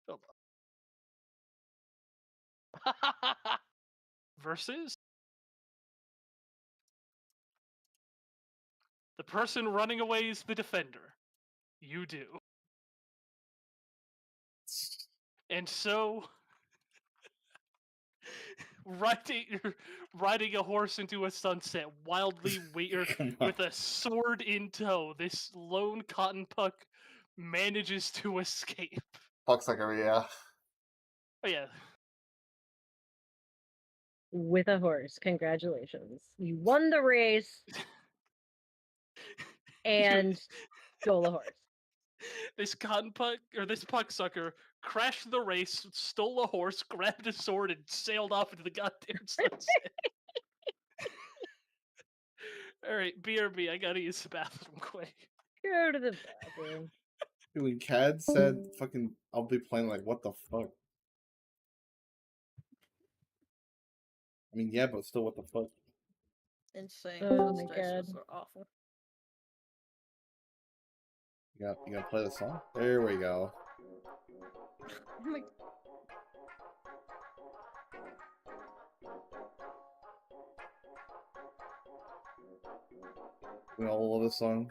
Hold on. Versus the person running away is the defender. You do. And so, riding a horse into a sunset, wildly Come on. with a sword in tow, this lone cotton puck manages to escape. Pucksucker, yeah. Oh yeah, With a horse. Congratulations. You won the race and stole a horse. this cotton puck or this puck sucker crashed the race, stole a horse, grabbed a sword, and sailed off into the goddamn sunset. All right, BRB, I gotta use the bathroom quick. Go to the bathroom. Dude, when Cad said fucking I'll be playing, like, what the fuck? I mean, yeah, but still, what the fuck? Insane. Oh Those my dice God. rolls are awful. You gonna play the song? There we go. Oh my- We all love this song.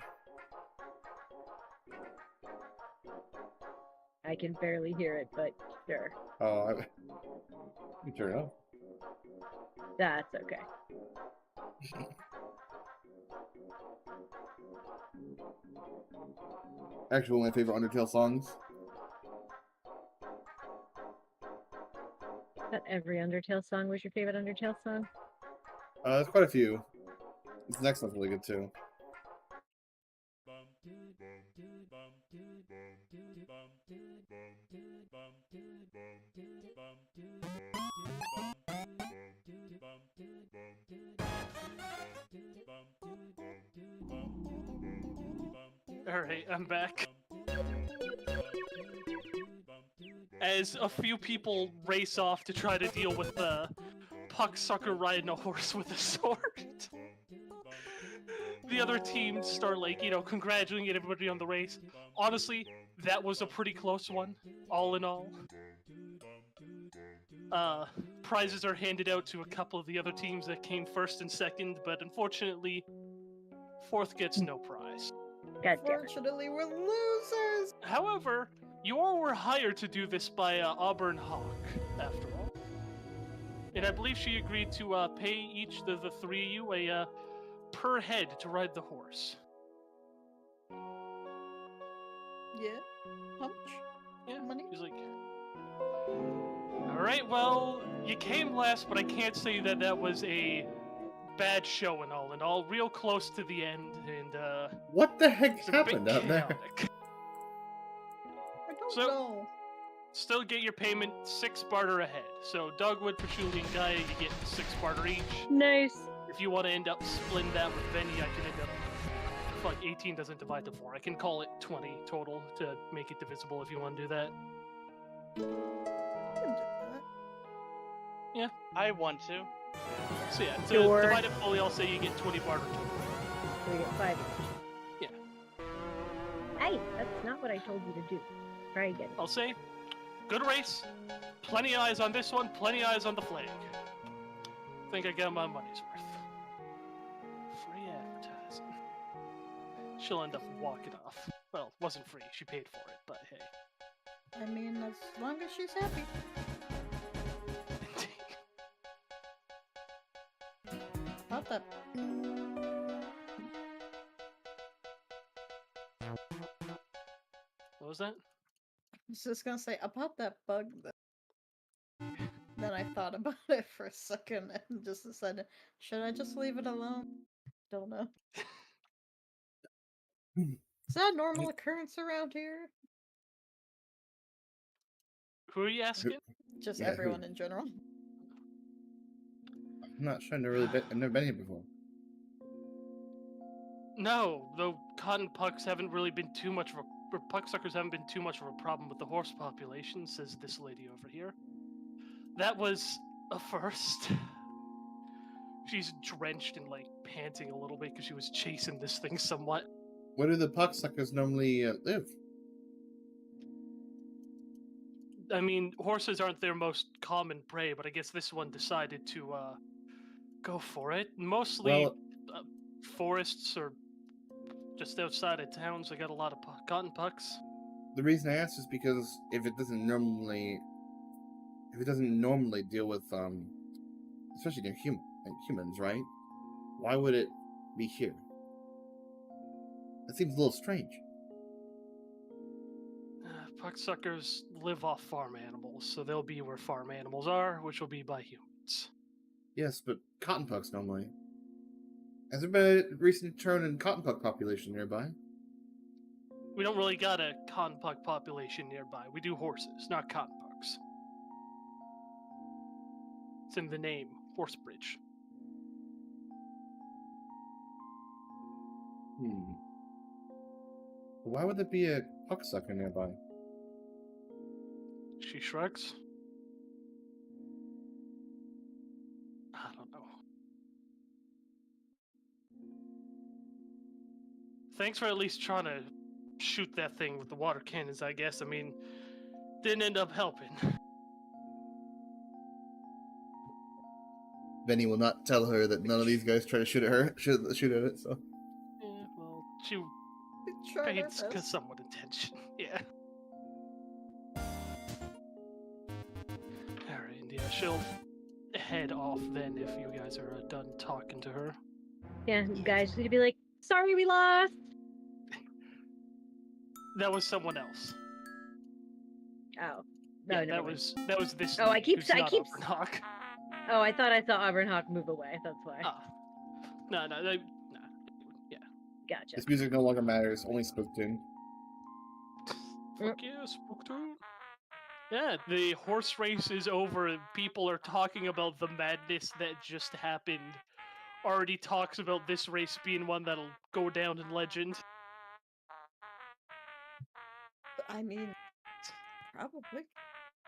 I can barely hear it, but sure. Oh, you turn it up. That's okay. Actually, one of my favorite Undertale songs. Not every Undertale song was your favorite Undertale song? There's quite a few. This next one's really good too. Alright, I'm back. As a few people race off to try to deal with the Pucksucker riding a horse with a sword. The other teams start, like, congratulating everybody on the race. Honestly, that was a pretty close one, all in all. Prizes are handed out to a couple of the other teams that came first and second, but unfortunately, fourth gets no prize. God damn it. Fortunately, we're losers. However, you all were hired to do this by Auburn Hawk, after all. And I believe she agreed to pay each of the three of you a per head to ride the horse. Yeah. How much? Yeah, Money? she's like, alright, well, you came last, but I can't say that that was a bad show and all, real close to the end, and What the heck it's a bit happened out there? chaotic. I don't So- know. Still get your payment 6 barter ahead. So Dogwood, Patchouli, and Gaia, you get 6 barter each. Nice. If you want to end up splitting that with Benny, I can end up... Fuck, 18 doesn't divide to 4. I can call it 20 total to make it divisible if you want to do that. I can do that. I want to. So yeah, to Sure. divide it fully, I'll say you get 20 barter total. So we get 5 each. Yeah. Hey, that's not what I told you to do. Try again. I'll say, good race. Plenty of eyes on this one, plenty of eyes on the flag. Think I got my money's worth. Free advertising. She'll end up walking off. Well, it wasn't free, she paid for it, but hey. I mean, as long as she's happy. About that. What was that? I was just gonna say about that bug. Then I thought about it for a second and just decided, should I just leave it alone? Don't know. Is that a normal occurrence around here? Who are you asking? Just Yeah, who? everyone in general. I'm not sure. I've never been here before. No, though cotton pucks haven't really been too much of a... or pucksuckers haven't been too much of a problem with the horse population, says this lady over here. That was a first. She's drenched and, like, panting a little bit because she was chasing this thing somewhat. Where do the pucksuckers normally live? I mean, horses aren't their most common prey, but I guess this one decided to go for it. Mostly Well, forests or just outside of towns. I got a lot of cotton pucks. the reason I asked is because if it doesn't normally deal with especially near humans, right? Why would it be here? That seems a little strange. Pucksuckers live off farm animals, so they'll be where farm animals are, which will be by humans. Yes, but cotton pucks normally. Has there been a recent turn in cotton puck population nearby? We don't really got a cotton puck population nearby. We do horses, not cotton pucks. It's in the name, Horsebridge. Why would there be a pucksucker nearby? She shrugs. I don't know. Thanks for at least trying to shoot that thing with the water cannons, I guess. I mean, didn't end up helping. Benny will not tell her that none of these guys try to shoot at her. Shoot at it. So Yeah, well, she We tried our paid best. somewhat attention. Yeah. Alright, yeah, she'll head off then if you guys are done talking to her. Yeah, guys just need to be like, sorry we lost. That was someone else. Oh. No, Yeah, never mind. that was this. Oh, I Nick, keep who's s- I not keep Auburn Hawk. Oh, I thought I saw Auburn Hawk move away. That's why. Ah, no, yeah. Gotcha. this music no longer matters. Only Spooktune. Fuck yeah, Spooktoon. Yeah, the horse race is over. People are talking about the madness that just happened. Already talks about this race being one that'll go down in legend. I mean, probably.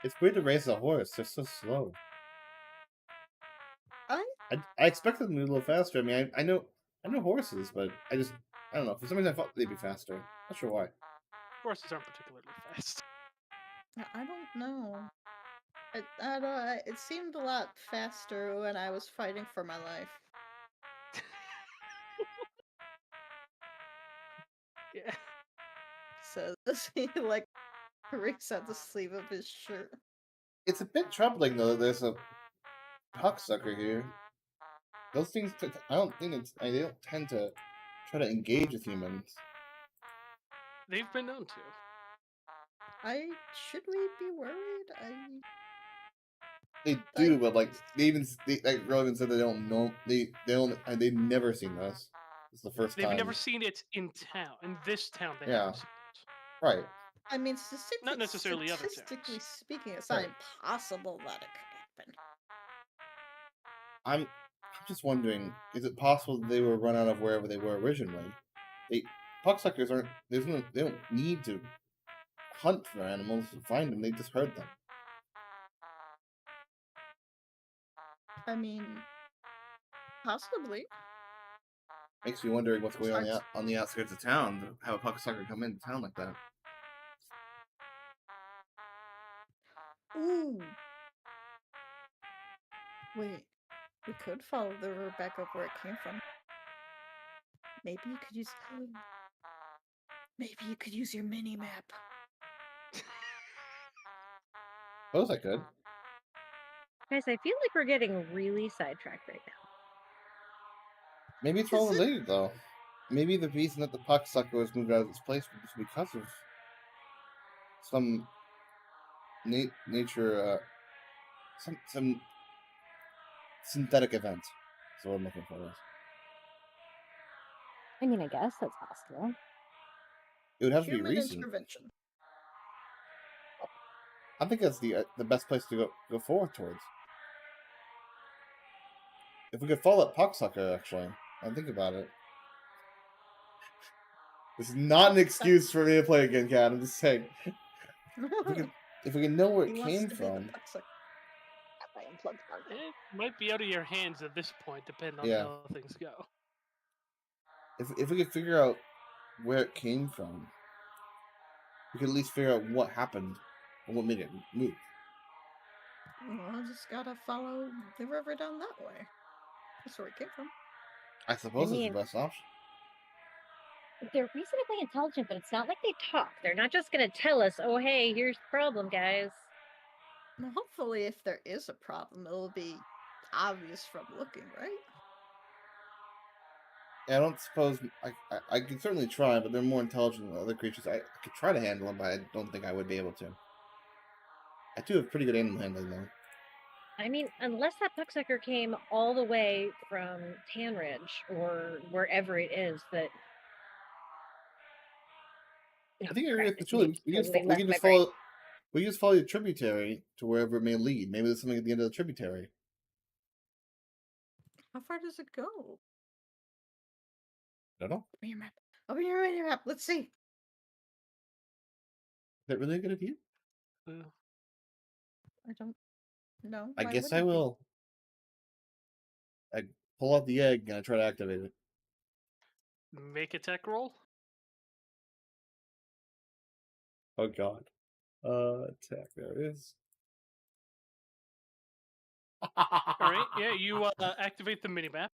It's weird to race a horse. They're so slow. I I expected them to be a little faster. I mean, I know horses, but I don't know. For some reason, I thought they'd be faster. Not sure why. Horses aren't particularly fast. I don't know. I don't. It seemed a lot faster when I was fighting for my life. Yeah. Says he like rips out the sleeve of his shirt. It's a bit troubling though. That there's a cocksucker here. Those things. I don't think it's. They don't tend to try to engage with humans. They've been known to. Should we be worried? They do, but like like Rogan said, they don't know. They've never seen this. It's the first They've time. never seen it in town. In this town, they Yeah. haven't seen it. Right. I mean, Not necessarily other statistically towns. speaking, it's not Right. impossible that it could happen. I'm just wondering, is it possible that they were run out of wherever they were originally? Cocksuckers aren't. They don't need to hunt for animals to find them. They just herd them. I mean, possibly. Makes me wondering what's going on on the outskirts of town to have a cocksucker come into town like that. Ooh. Wait, we could follow the road back up where it came from. Maybe you could use. Maybe you could use your mini map. Suppose I could. Guys, I feel like we're getting really sidetracked right now. Maybe it's all related though. Maybe the reason that the cocksucker was moved out of its place was because of some nature, some synthetic event. That's what I'm looking for. I mean, I guess that's possible. It would have to be Human recent. intervention. I think that's the best place to go forward towards. If we could follow that cocksucker, actually, I think about it. This is not an excuse for me to play again, Kat. I'm just saying. If we can know where it came from. It might be out of your hands at this point, depending on Yeah. how things go. If we could figure out where it came from, we could at least figure out what happened and what made it move. Well, just gotta follow the river down that way. That's where it came from. I suppose mean- it's the best option. They're reasonably intelligent, but it's not like they talk. They're not just gonna tell us, oh, hey, here's the problem, guys. Well, hopefully, if there is a problem, it'll be obvious from looking, right? I don't suppose I could certainly try, but they're more intelligent than other creatures. I could try to handle them, but I don't think I would be able to. I do have pretty good animal handling, though. I mean, unless that bucksucker came all the way from Tan Ridge or wherever it is that. I think Crap, it's it truly totally we left can my just brain. follow. We just follow the tributary to wherever it may lead. Maybe there's something at the end of the tributary. How far does it go? I don't know. Open your map. Open your mini map. Let's see. Is that really a good idea? I don't know. I Why guess would I it be? will. I pull out the egg and I try to activate it. Make a tech roll. Oh God. Attack. There it is. All right, yeah, you activate the minimap,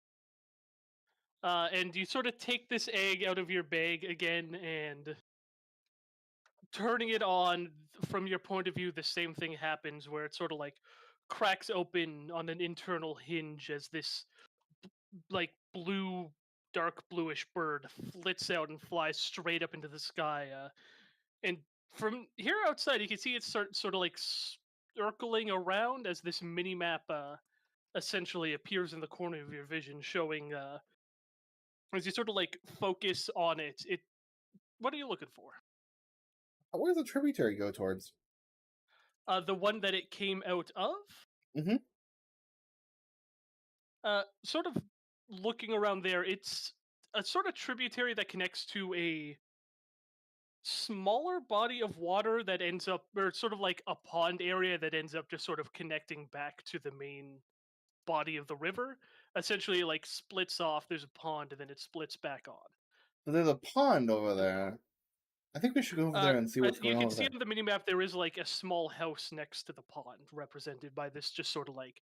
and you sort of take this egg out of your bag again, and turning it on from your point of view, the same thing happens where it sort of like cracks open on an internal hinge as this like blue, dark bluish bird flits out and flies straight up into the sky. And from here outside, you can see it sort of like circling around as this mini map essentially appears in the corner of your vision, showing as you sort of like focus on it. It what are you looking for? Where's the tributary go towards? The one that it came out of. Mm-hmm. Sort of looking around there, it's a sort of tributary that connects to a smaller body of water that ends up, or sort of like a pond area that ends up just sort of connecting back to the main body of the river. Essentially, like splits off. There's a pond, and then it splits back on. So there's a pond over there. I think we should go over there and see what's You going on can over see there. on the minimap there is like a small house next to the pond, represented by this just sort of like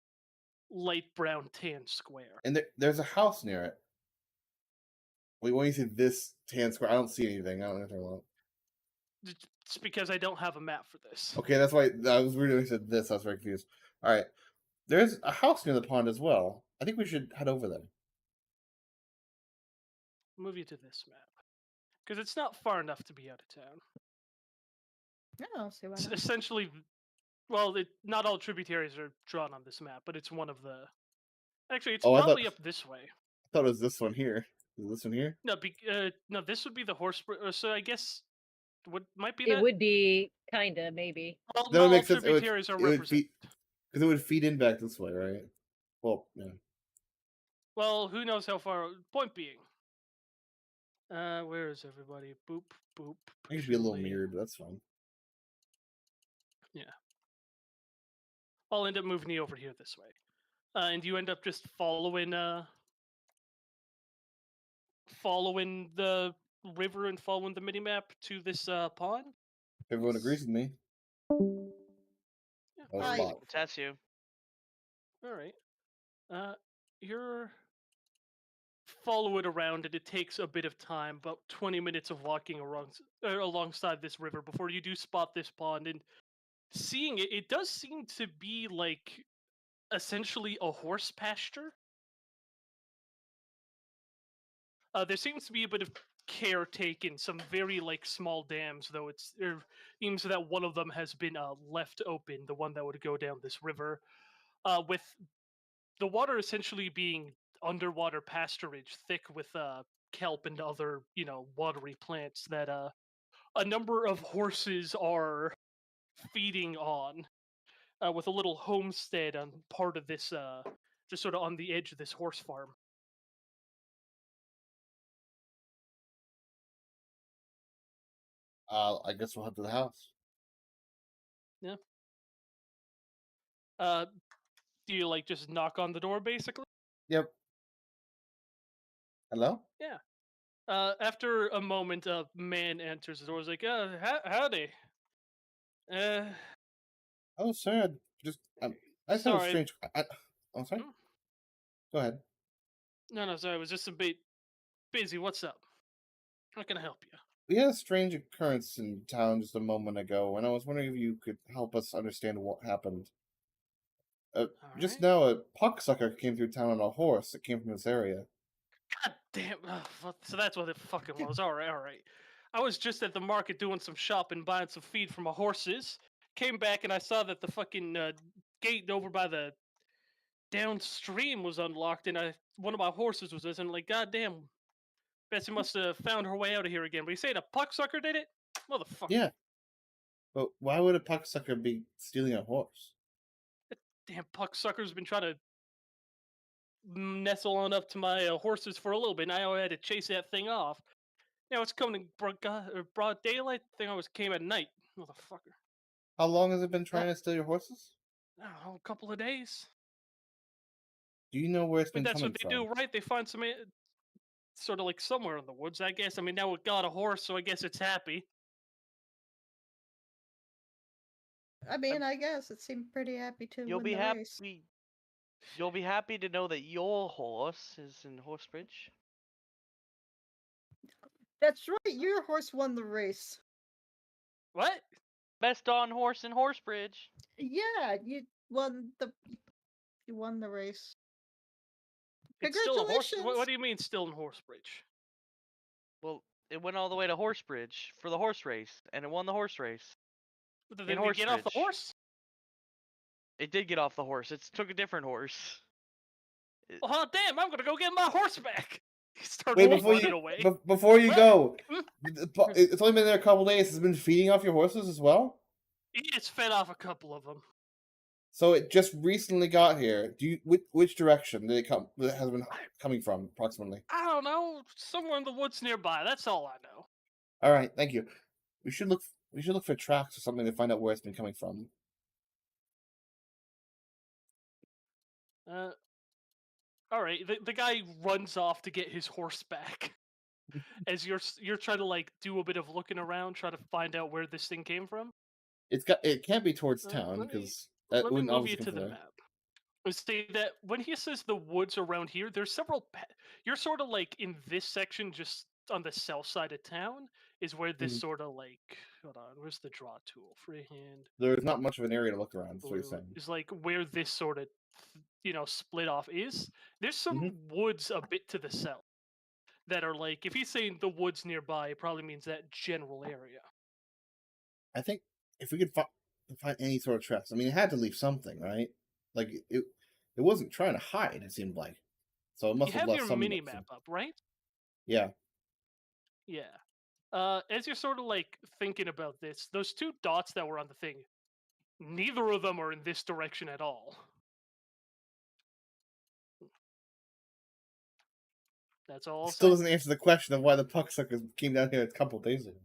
light brown tan square. And there's a house near it. Wait, when you see this tan square, I don't see anything. I don't know what you're talking about. It's because I don't have a map for this. Okay, that's why I was reading when you said this. I was very confused. All right, there's a house near the pond as well. I think we should head over there. Move you to this map because it's not far enough to be out of town. I don't see why It's not. essentially, well, not all tributaries are drawn on this map, but it's one of the. Actually, it's Oh, probably up this way. I thought it was this one here. Is this one here? No, no, this would be the horse. So I guess what might be It that. would be kinda maybe. Well, That not would all make sense. tributaries are It would represented. feed because it would feed in back this way, right? Well, yeah. Well, who knows how far? Point being, where is everybody? Boop boop. It could be a little Chile. mirrored, but that's fine. Yeah. I'll end up moving you over here this way, and you end up just following the river and following the minimap to this pond. Everyone agrees with me. Yeah. Oh, Hi. spot. That's you. All right. You're follow it around, and it takes a bit of time, about 20 minutes of walking alongside this river before you do spot this pond. And seeing it, it does seem to be like essentially a horse pasture. There seems to be a bit of care taken, some very like small dams, though it seems that one of them has been left open, the one that would go down this river, with the water essentially being underwater pasturage, thick with kelp and other watery plants that a number of horses are feeding on, with a little homestead on part of this, just sort of on the edge of this horse farm. I guess we'll head to the house. Yeah. Do you like just knock on the door basically? Yep. Hello? Yeah. After a moment, a man enters the door. He's like, howdy. Oh, sir. I just have a Sorry. strange. Oh, sorry. Hmm? Go ahead. No, sorry. I was just a bit busy. What's up? How can I help you? We had a strange occurrence in town just a moment ago, and I was wondering if you could help us understand what happened. All Just right. now, a pucksucker came through town on a horse that came from this area. God damn. So that's what it fucking was. All right. I was just at the market doing some shopping, buying some feed for my horses. Came back and I saw that the fucking gate over by the downstream was unlocked, and one of my horses was missing. Like, goddamn, Bessie must have found her way out of here again. But you say the pucksucker did it, motherfucker. Yeah. But why would a pucksucker be stealing a horse? Damn pucksucker's been trying to nestle on up to my horses for a little bit. Now I had to chase that thing off. Now it's coming in broad daylight. Thing always came at night, motherfucker. How long has it been trying to steal your horses? I don't know, a couple of days. Do you know where it's I mean, been that's coming what they do, from? right? They find some sort of like somewhere in the woods, I guess. I mean, now it got a horse, so I guess it's happy. I mean, I guess it seemed pretty happy to You'll win be the race. happy. You'll be happy to know that your horse is in Horsebridge. That's right, your horse won the race. What? Best on horse in Horsebridge. Yeah, you won the race. It's still a horse. What Congratulations! do you mean still in Horsebridge? Well, it went all the way to Horsebridge for the horse race, and it won the horse race. Did In they get off the Horsebridge. horse? It did get off the horse. It took a different horse. Oh damn! I'm gonna go get my horse back. He starts Wait, running away. before you What? go, Hmm? it's only been there a couple days. It's been feeding off your horses as well. It's fed off a couple of them. So it just recently got here. Which direction did it come? It has been coming from approximately. I don't know. Somewhere in the woods nearby. That's all I know. All right, thank you. We should look. We should look for tracks or something to find out where it's been coming from. All right. The guy runs off to get his horse back. As you're trying to like do a bit of looking around, try to find out where this thing came from. It can't be towards town Let me because that let me wouldn't move you obviously to come the from there. map. Say that when he says the woods around here, there's several. You're sort of like in this section, just on the south side of town, is where this Mhm. sort of like. Hold on, where's the draw tool? Freehand There's not much of an area to look around. Is what you're blue saying. is like where this sort of, split off is. There's some Mhm. woods a bit to the south that are like. If he's saying the woods nearby, it probably means that general area. I think if we could find any sort of tracks, I mean, it had to leave something, right? Like it wasn't trying to hide. It seemed like, so it You must have have left your some. mini map up, right? Yeah, Yeah. As you're sort of like thinking about this, those two dots that were on the thing, neither of them are in this direction at all. That's all I'll still say. doesn't answer the question of why the pucksuckers came down here a couple of days ago.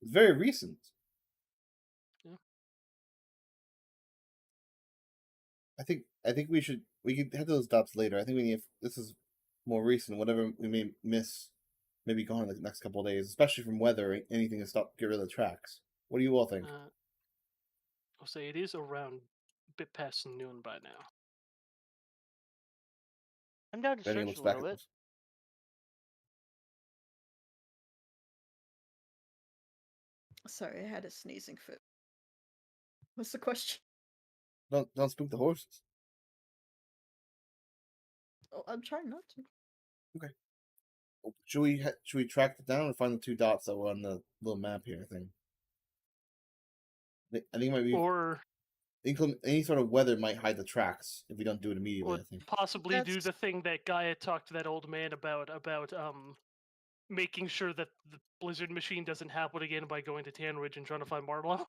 It's very recent. Yeah. I think we could head to those dots later. I think we need this is more recent. Whatever we may miss, maybe gone in the next couple of days, especially from weather. Anything to get rid of the tracks. What do you all think? I'll say it is around a bit past noon by now. I'm down to Benny search looks a back little at bit. us. Sorry, I had a sneezing fit. What's the question? Don't spook the horses. Oh, I'm trying not to. Okay. Should we track it down and find the two dots that were on the little map here thing? I think it might be Or any sort of weather might hide the tracks if we don't do it immediately. I think. possibly do That's- the thing that guy had talked to that old man about making sure that the blizzard machine doesn't happen again by going to Tan Ridge and trying to find Marlowe.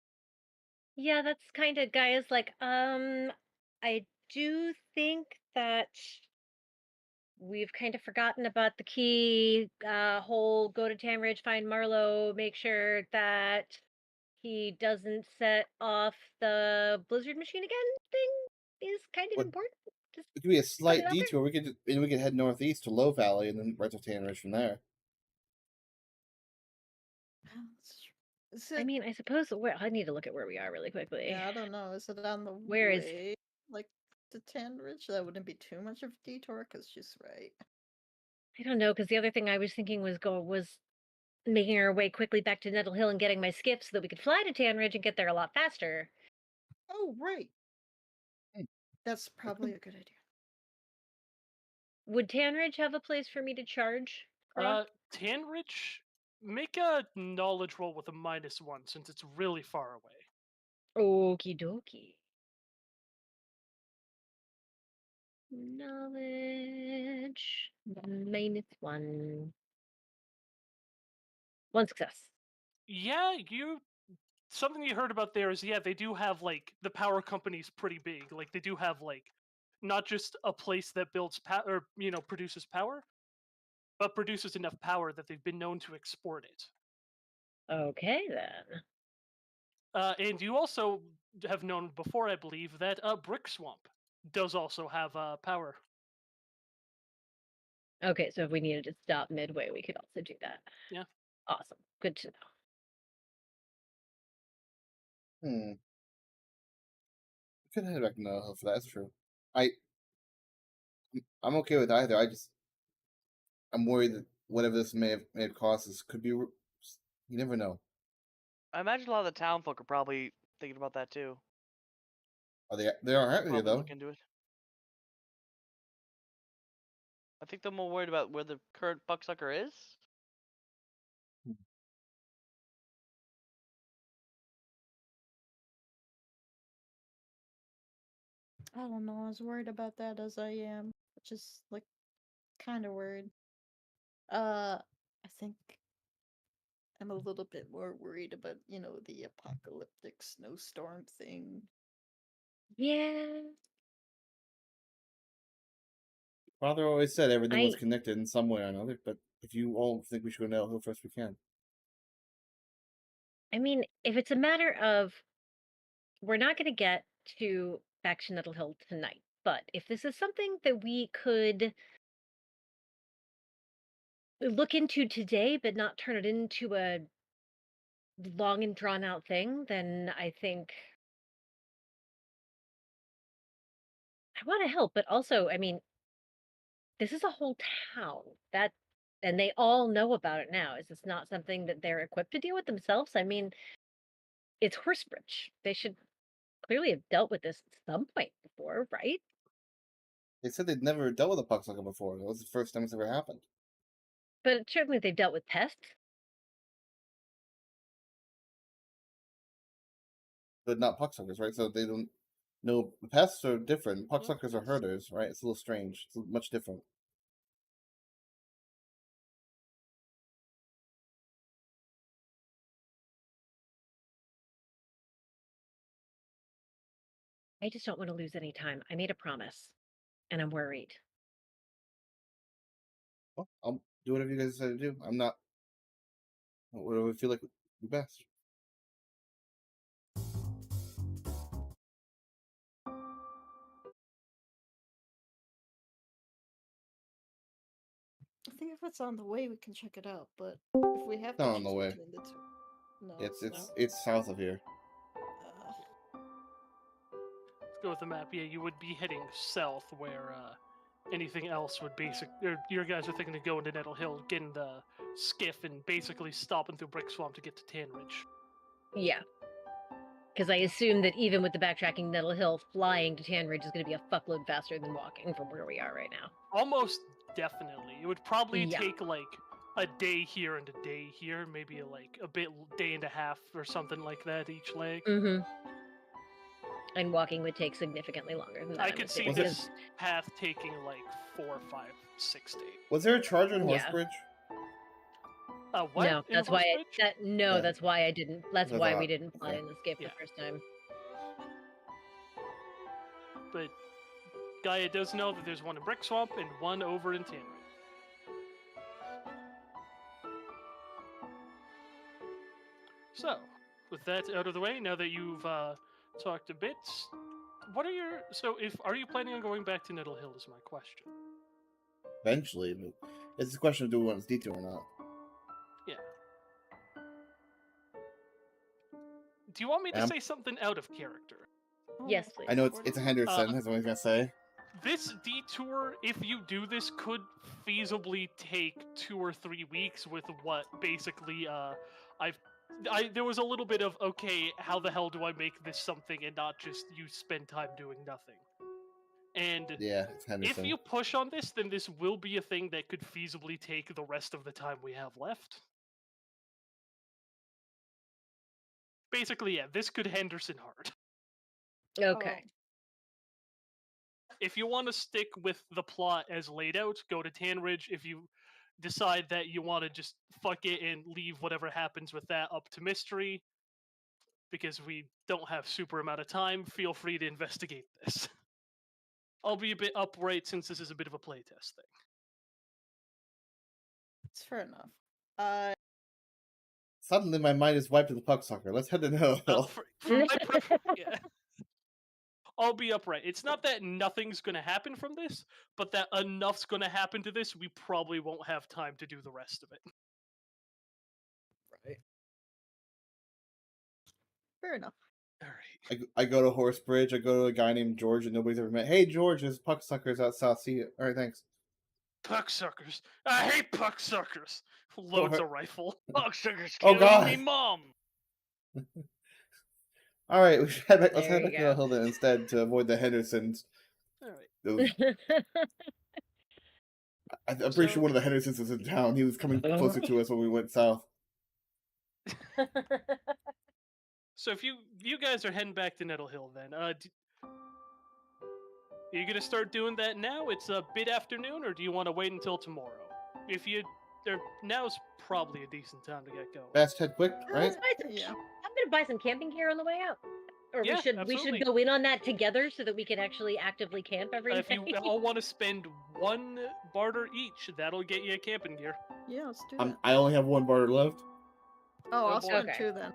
Yeah, that's kind of guys like I do think that we've kind of forgotten about the key whole go to Tamridge, find Marlowe, make sure that he doesn't set off the blizzard machine again thing is kind of What- important. Just It could be a put it slight out there. detour. We could head northeast to Low Valley and then right to Tan Ridge from there. Is I it? mean, I suppose I need to look at where we are really quickly. Yeah, I don't know. Is it on the Where is- way, like to Tan Ridge? That wouldn't be too much of a detour, because she's right. I don't know, because the other thing I was thinking was making our way quickly back to Nettle Hill and getting my skip so that we could fly to Tan Ridge and get there a lot faster. Oh, right. Hmm. That's probably a good idea. Would Tan Ridge have a place for me to charge? Croc? Tan Ridge, make a knowledge roll with a -1 since it's really far away. Okie dokie. Knowledge -1. One success. Yeah, something you heard about there is they do have like the power company's pretty big. Like they do have like not just a place that builds power or produces power, but produces enough power that they've been known to export it. Okay then. And you also have known before, I believe, that Brick Swamp does also have power. Okay, so if we needed to stop midway, we could also do that. Yeah. Awesome. Good to know. We could head back to Nettle Hill for that. That's true. I I'm okay with either. I'm worried that whatever this may have cost us could be. You never know. I imagine a lot of the town folk are probably thinking about that too. Are they? They aren't here Probably though. look into it. I think they're more worried about where the current bucksucker is. I don't know, as worried about that as I am, which is like kind of worried. I think I'm a little bit more worried about, the apocalyptic snowstorm thing. Yeah. Father always said everything was I connected in some way or another. But if you all think we should go Nettle Hill first, we can. I mean, if it's a matter of we're not going to get to Faction Nettle Hill tonight, but if this is something that we could look into today, but not turn it into a long and drawn out thing, then I think I want to help. But also, I mean, this is a whole town that, and they all know about it now. Is this not something that they're equipped to deal with themselves? I mean, it's Horsebridge. They should clearly have dealt with this at some point before, right? They said they'd never dealt with a Pucksucker before. That was the first time it's ever happened. But certainly they've dealt with pests. But not Pucksuckers, right? So they don't. No, pests are different. Pucksuckers are pests. herders, right? It's a little strange. It's much different. I just don't want to lose any time. I made a promise, and I'm worried. Well, I'll do whatever you guys decide to do. I'm not. Whatever we feel like would be best. I think if it's on the way, we can check it out. But if we have Not to on the choose way. between the two, no, It's south of here. Let's go with the map. Yeah, you would be heading south, where anything else would your guys are thinking of going to Nettle Hill, getting the skiff, and basically stopping through Brick Swamp to get to Tanridge. Yeah. Because I assume that even with the backtracking Nettle Hill, flying to Tanridge is going to be a fuckload faster than walking from where we are right now. Almost definitely. It would probably Yeah. take like a day here and a day here, maybe like a day and a half or something like that each leg. Mm-hmm. And walking would take significantly longer than that. I could see Was this path taking like 4, 5, 6 days. Was there a charger in Yeah. Horsebridge? What? No, in that's why Horsebridge? Yeah. that's why I didn't. That's That's why odd. we didn't fly Okay. in the skiff Yeah. the first time. But Gaia does know that there's one in Brick Swamp and one over in Tanridge. So, with that out of the way, now that you've talked a bit, what are your... So, are you planning on going back to Nettle Hill is my question. Eventually, but it's a question of do we want this detour or not. Yeah. Do you want me to Ma'am? say something out of character? Yes, please. I know it's a Henderson. That's what I was gonna say. This detour, if you do this, could feasibly take 2 or 3 weeks with what basically there was a little bit of, okay, how the hell do I make this something and not just you spend time doing nothing? And Yeah, it's Henderson. if you push on this, then this will be a thing that could feasibly take the rest of the time we have left. Basically, yeah, this could Henderson hard. Okay. If you want to stick with the plot as laid out, go to Tanridge. If you decide that you want to just fuck it and leave whatever happens with that up to mystery, because we don't have super amount of time, feel free to investigate this. I'll be a bit upright since this is a bit of a playtest thing. It's fair enough. Suddenly, my mind is wiped to the Pucksucker. Let's head to Nettle Hill. Yeah. I'll be upright. It's not that nothing's going to happen from this, but that enough's going to happen to this, we probably won't have time to do the rest of it. Right. Fair enough. All right. I go to Horse Bridge. I go to a guy named George that nobody's ever met. Hey, George, there's puck suckers out south. See you. All right, thanks. Puck suckers. I hate puck suckers. Loads ahead. a rifle. Fuck sugar's Oh, killing God. me, mom. All right, we should head back. Let's There head you back to go. Hilda instead to avoid the Hendersons. All right. Those, I'm pretty sure So- one of the Hendersons is in town. He was coming closer to us when we went south. So if you guys are heading back to Nettle Hill, then are you gonna start doing that now? It's a bit afternoon, or do you want to wait until tomorrow? If you, now's probably a decent time to get going. Fast, head, quick, right? Let's buy some, Yeah. I'm gonna buy some camping gear on the way out. Or Yeah, we absolutely. should go in on that together so that we can actually actively camp every If you night. all want to spend 1 barter each, that'll get you camping gear. Yeah, let's do that. I only have one barter left. Oh, I'll boy. spend Okay. 2 then.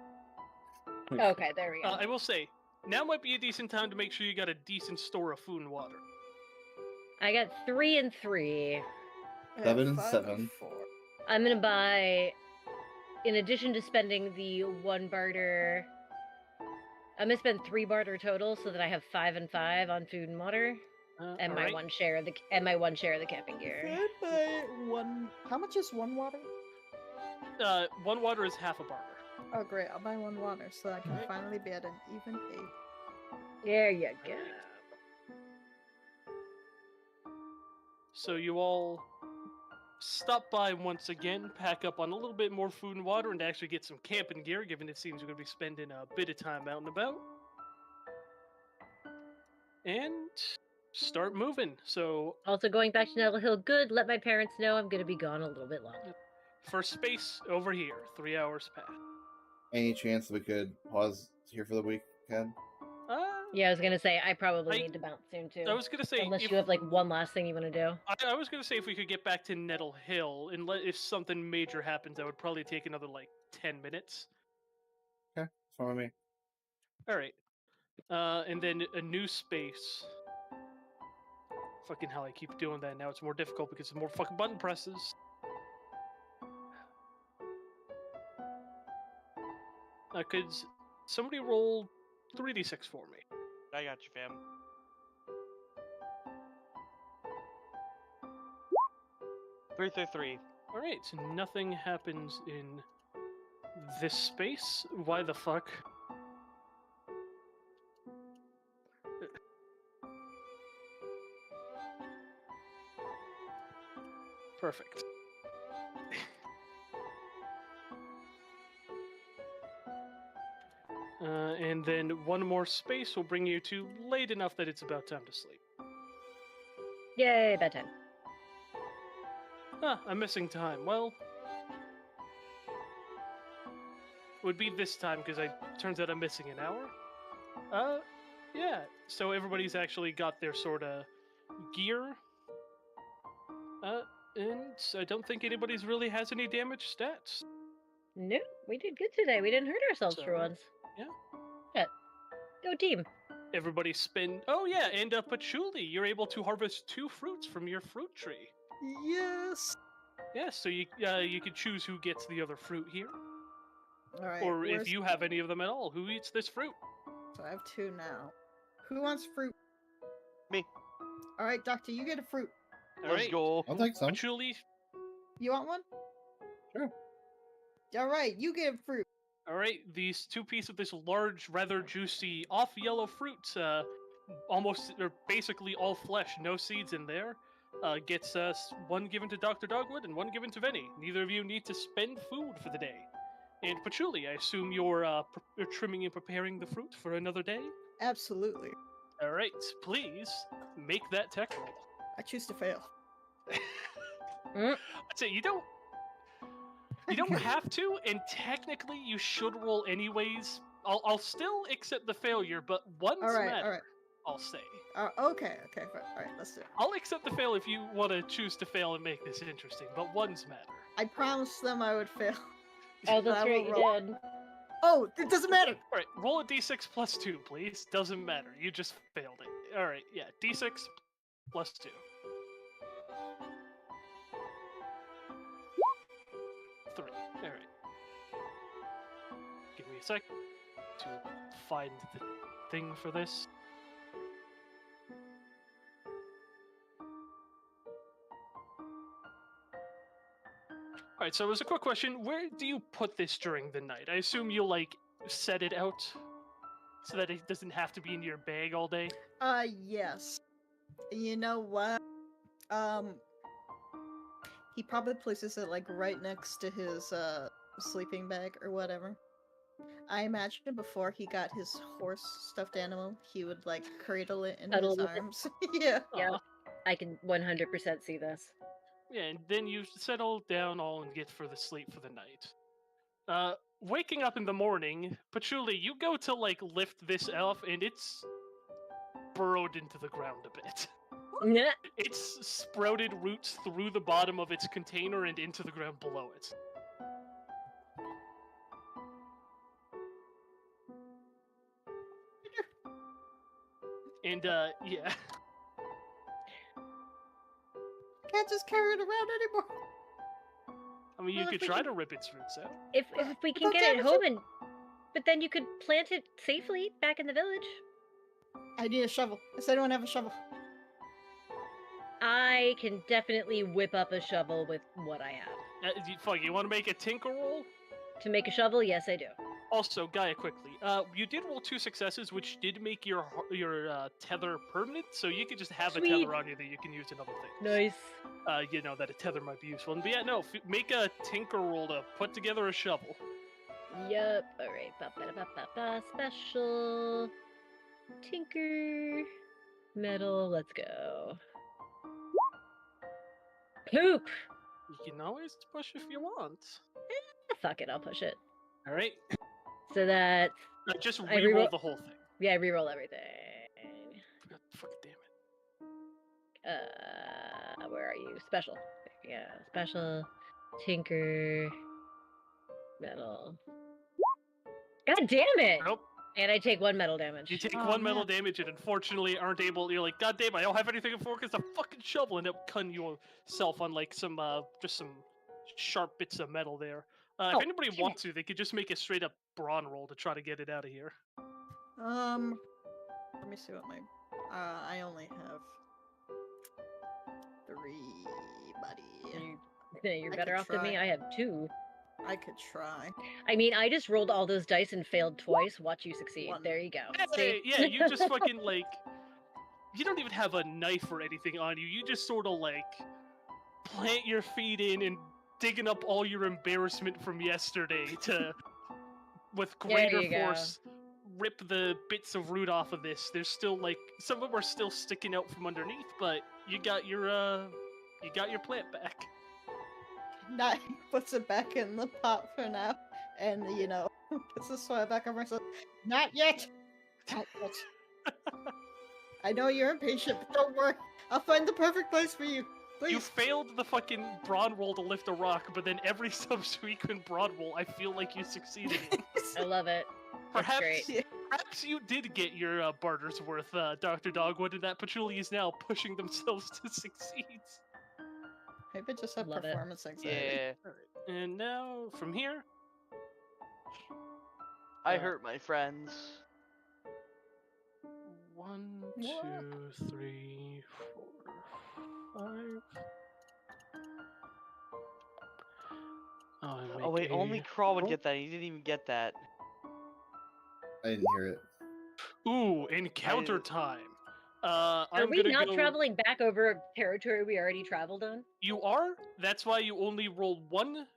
Okay, there we go. I will say, now might be a decent time to make sure you got a decent store of food and water. I got 3 and 3. I 7 have and 5 7. 4. I'm gonna buy, in addition to spending the 1 barter, I'm gonna spend 3 barter total so that I have 5 and 5 on food and water, and my alright. one share of the camping gear. Can I buy 1? How much is 1 water? 1 water is half a barter. Oh, great. I'll buy 1 water so I can finally be at an even pay. There you go. So you all stop by once again, pack up on a little bit more food and water, and actually get some camping gear, given it seems you're going to be spending a bit of time out and about. And start moving. So Also going back to Nettle Hill, good. Let my parents know I'm gonna be gone a little bit longer. for space over here, 3 hours past. Any chance we could pause here for the weekend? Yeah, I was gonna say I probably I- need to bounce soon too. I was going to say, Unless if, you have like one last thing you want to do. I was going to say if we could get back to Nettle Hill, and if something major happens, that would probably take another like 10 minutes. Okay, that's fine with me. All right. And then a new space. Fucking hell, I keep doing that now. It's more difficult because there's more fucking button presses. Could somebody roll 3d6 for me? I got you, fam. 3 through 3. All right, so nothing happens in this space. Why the fuck? Perfect. And then one more space will bring you to late enough that it's about time to sleep. Yay, bedtime. Ah, I'm missing time. Well, would be this time because turns out I'm missing an hour. Yeah. So everybody's actually got their sort of gear. And I don't think anybody's really has any damage stats. No, we did good today. We didn't hurt ourselves for So, once. yeah. Yeah. Go team. Everybody spend. Oh yeah, and patchouli. You're able to harvest 2 fruits from your fruit tree. Yes. Yeah, so you can choose who gets the other fruit here, All right. or if where's- you have any of them at all, who eats this fruit. So I have 2 now. Who wants fruit? Me. All right, Doctor, you get a fruit. All Let's right, go. I'll take some. patchouli. You want one? Sure. All right, you get a fruit. All right, these 2 pieces of this large, rather juicy, off-yellow fruit, almost or basically all flesh, no seeds in there. Gets 1 given to Dr. Dogwood and 1 given to Venny. Neither of you need to spend food for the day. And patchouli, I assume you're trimming and preparing the fruit for another day. Absolutely. All right, please make that tech roll. I choose to fail. I'd say you don't have to, and technically you should roll anyways. I'll still accept the failure, but one's All right, matter. all right. I'll say. Okay, fine. All right, let's do it. I'll accept the fail if you want to choose to fail and make this interesting, but one's matter. I promised them I would fail. Oh, that's I will right, you roll. did. Oh, it doesn't matter. All right, roll a d6 plus 2, please. Doesn't matter. You just failed it. All right, yeah, d6 plus 2. 3. All right. Give me a sec to find the thing for this. Alright, so as a quick question, where do you put this during the night? I assume you'll, like, set it out so that it doesn't have to be in your bag all day? Yes. You know what? He probably places it, like, right next to his, sleeping bag or whatever. I imagine before he got his horse stuffed animal, he would, like, cradle it in Cuddle his with it. arms. Yeah. Yeah, Aw. I can 100% see this. Yeah, and then you settle down all and get for the sleep for the night. Waking up in the morning, Patchouli, you go to, like, lift this off, and it's burrowed into the ground a bit. Yeah. It's sprouted roots through the bottom of its container and into the ground below it. And, yeah. Can't just carry it around anymore. I mean, you Well, could if we try can- to rip its roots out. If we can They'll get it damage home but then you could plant it safely back in the village. I need a shovel. Does anyone have a shovel? I can definitely whip up a shovel with what I have. Fuck, you want to make a tinker roll? To make a shovel, yes, I do. Also, Gaia, quickly, you did roll 2 successes, which did make your tether permanent, so you could just have a Sweet. tether on you that you can use in other things. Nice. You know, that a tether might be useful. But yeah, no, make a tinker roll to put together a shovel. Yup. Alright. Ba-ba-da-ba-ba-ba. Special. Tinker. Metal. Let's go. Poop! You can always push if you want. Fuck it, I'll push it. Alright? So that... Just I re-roll reroll- the whole thing. Yeah, I reroll everything. Fuck damn it. Where are you? Special. Yeah, special. Tinker. Metal. God damn it! Nope. And I take 1 metal damage. You take Oh, 1 metal man. damage and unfortunately aren't able. You're like, God damn, I don't have anything for it. It's a fucking shovel, and it cutting yourself on like some just some sharp bits of metal there. Oh, if anybody damn wants to, they could just make a straight up brawn roll to try to get it out of here. Let me see what my... I only have 3, buddy. You're I better could off than me. try. I have 2. I could try. I mean, I just rolled all those dice and failed twice. Watch you succeed. 1. There you go. Hey, See? yeah, you just fucking like. You don't even have a knife or anything on you. You just sort of like plant your feet in and digging up all your embarrassment from yesterday to, with There greater you go. force, rip the bits of root off of this. There's still like some of them are still sticking out from underneath, but you got your plant back. Not puts it back in the pot for now, and puts the soil back over herself. Not yet. Not yet. I know you're impatient, but don't worry. I'll find the perfect place for you. Please. You failed the fucking brawn roll to lift a rock, but then every subsequent brawn roll, I feel like you succeeded in. I love it. That's Perhaps, great. perhaps you did get your barter's worth, Dr. Dogwood, and that Patchouli is now pushing themselves to succeed. Maybe just have Love it. performance anxiety. Yeah, Alright, and now, from here... I Uh, hurt my friends. 1, What? 2, 3, 4, 5... Oh wait, only Crawl would get that. He didn't even get that. I didn't hear it. Ooh, encounter I- time. Are I'm we gonna not go... traveling back over territory we already traveled on? You are. That's why you only roll 1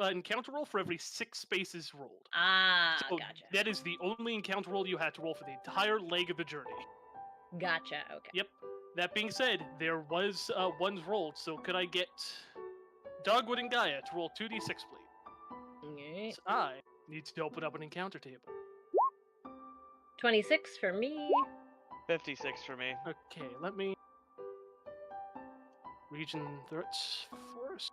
encounter roll for every 6 spaces rolled. Ah, So gotcha. that is the only encounter roll you had to roll for the entire leg of the journey. Gotcha, okay. Yep. That being said, there was ones rolled, so could I get Dogwood and Gaia to roll 2d6, please? Alright. So I need to open up an encounter table. 26 for me. 56 for me. Okay, let me... Region threats first.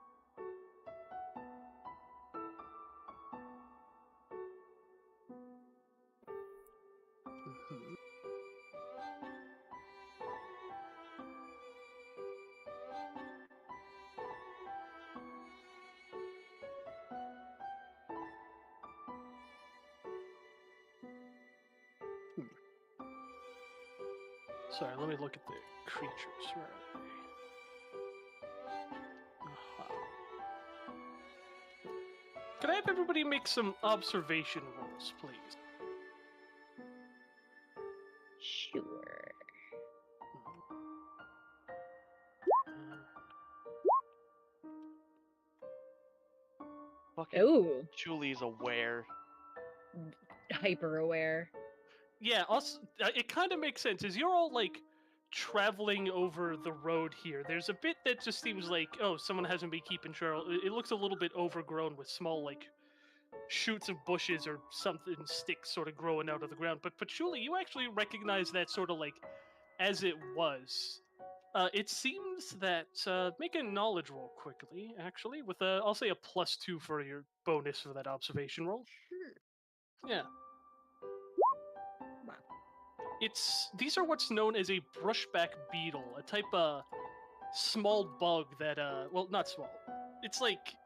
Mhm. Sorry, let me look at the creatures. Where are they? Can I have everybody make some observation rolls, please? Sure. Fucking Oh, Julie's aware. hyper aware. Yeah, also, it kind of makes sense. As you're all, like, traveling over the road here, there's a bit that just seems like, oh, someone hasn't been keeping trail. It looks a little bit overgrown with small, like, shoots of bushes or something, sticks sort of growing out of the ground. But Patchouli, you actually recognize that sort of, like, as it was. It seems that, make a knowledge roll quickly, actually, with a, I'll say a +2 for your bonus for that observation roll. Sure. Yeah. Wow. These are what's known as a brushback beetle, a type of small bug that well, not small. It's like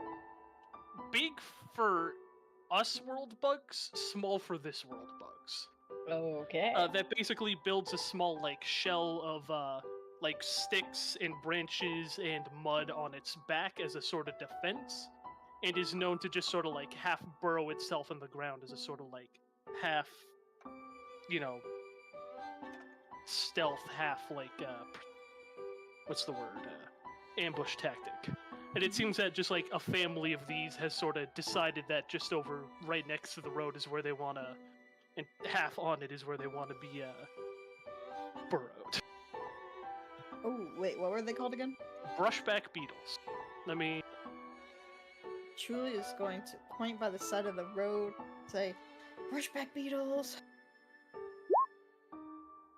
big for us world bugs, small for this world bugs. Okay. That basically builds a small like shell of like sticks and branches and mud on its back as a sort of defense, and is known to just sort of like half burrow itself in the ground as a sort of like half, you know, stealth, half like what's the word? Ambush tactic. And it seems that just like a family of these has sort of decided that just over right next to the road is where they want to, and half on it is where they want to be burrowed. Oh, wait, what were they called again? Brushback beetles. Let me. Truly is going to point by the side of the road, say, "Brushback beetles."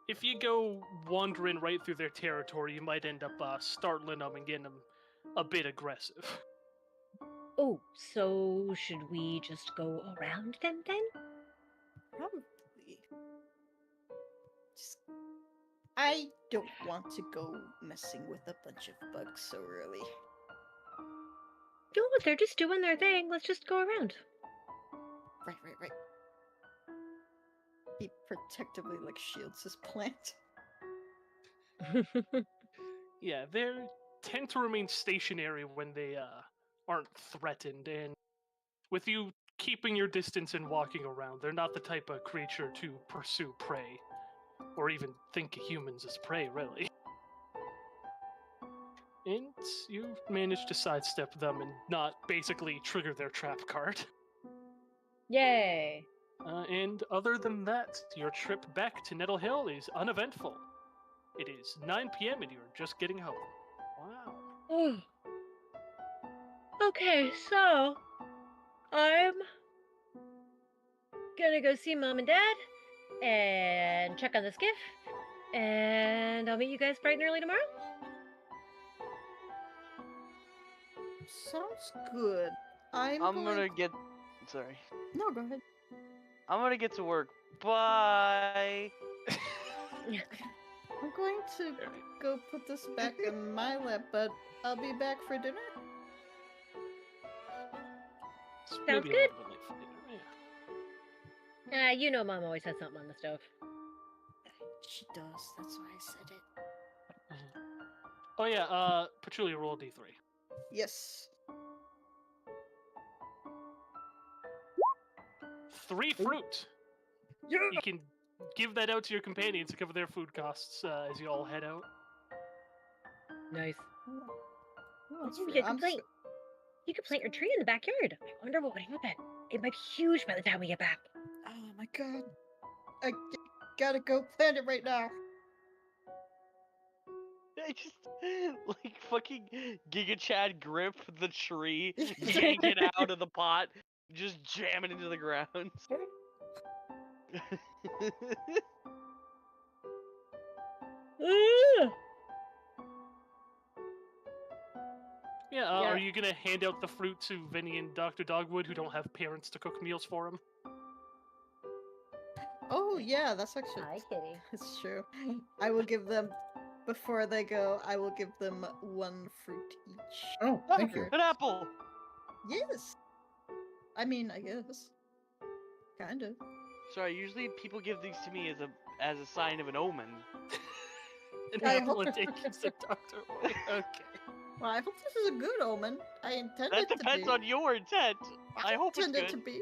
If you go wandering right through their territory, you might end up startling them and getting them a bit aggressive. Oh, so should we just go around them then? Probably. Just, I don't want to go messing with a bunch of bugs so early. No, they're just doing their thing. Let's just go around. Right. He protectively like shields his plant. Yeah, they tend to remain stationary when they aren't threatened, and with you keeping your distance and walking around, they're not the type of creature to pursue prey, or even think of humans as prey, really. And you manage to sidestep them and not basically trigger their trap card. Yay. And other than that, your trip back to Nettle Hill is uneventful. It is 9 p.m. and you're just getting home. Wow. Okay, so I'm gonna go see Mom and Dad and check on the skiff, and I'll meet you guys bright and early tomorrow. Sounds good. I'm gonna get. Sorry. No, go ahead. I'm gonna get to work. Bye. I'm going to go put this back in my lap, but I'll be back for dinner. It's Sounds maybe a good. little bit late for dinner, yeah. You know Mom always has something on the stove. She does. That's why I said it. Oh yeah, Patchouli, roll D3. Yes. 3 fruit. Yeah. You can give that out to your companions to cover their food costs as you all head out. Nice. Oh, that's Ooh, fair. you could plant. You could plant your tree in the backyard. I wonder what would happen. It might be huge by the time we get back. Oh my god. I gotta go plant it right now. I just like fucking Giga Chad grip the tree, yank it out of the pot, just jam it into the ground. Ooh. Yeah, Yeah. are you gonna hand out the fruit to Vinny and Dr. Dogwood, who don't have parents to cook meals for them? Oh yeah, that's actually Hi, kitty. that's true. I will give them before they go. I will give them 1 fruit each. Oh, thank you. An apple. Yes. I mean, I guess. Kind of. Sorry, usually people give these to me as a sign of an omen. An I apple hope- a day keeps the doctor away. Okay. Well, I hope this is a good omen. I intend That it to depends be. on your intent. I hope it's intend it to good. be.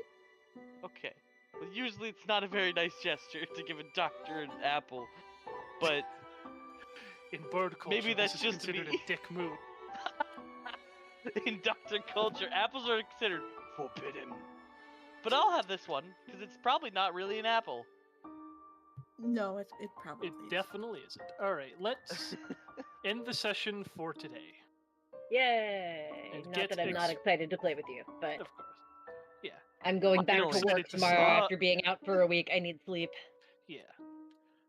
Okay. Well, usually it's not a very nice gesture to give a doctor an apple, but In bird culture, Maybe that's this is just considered me. a dick move. in doctor culture, apples are considered forbidden. But I'll have this one because it's probably not really an apple. No, it probably It is. definitely isn't. All right, let's end the session for today. Yay! And Not get that I'm not excited to play with you, but Of course. Yeah. I'm going back to Finally. work Excited to tomorrow start. after being out for a week. I need sleep. Yeah.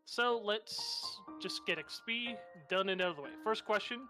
So let's just get XP done and out of the way. First question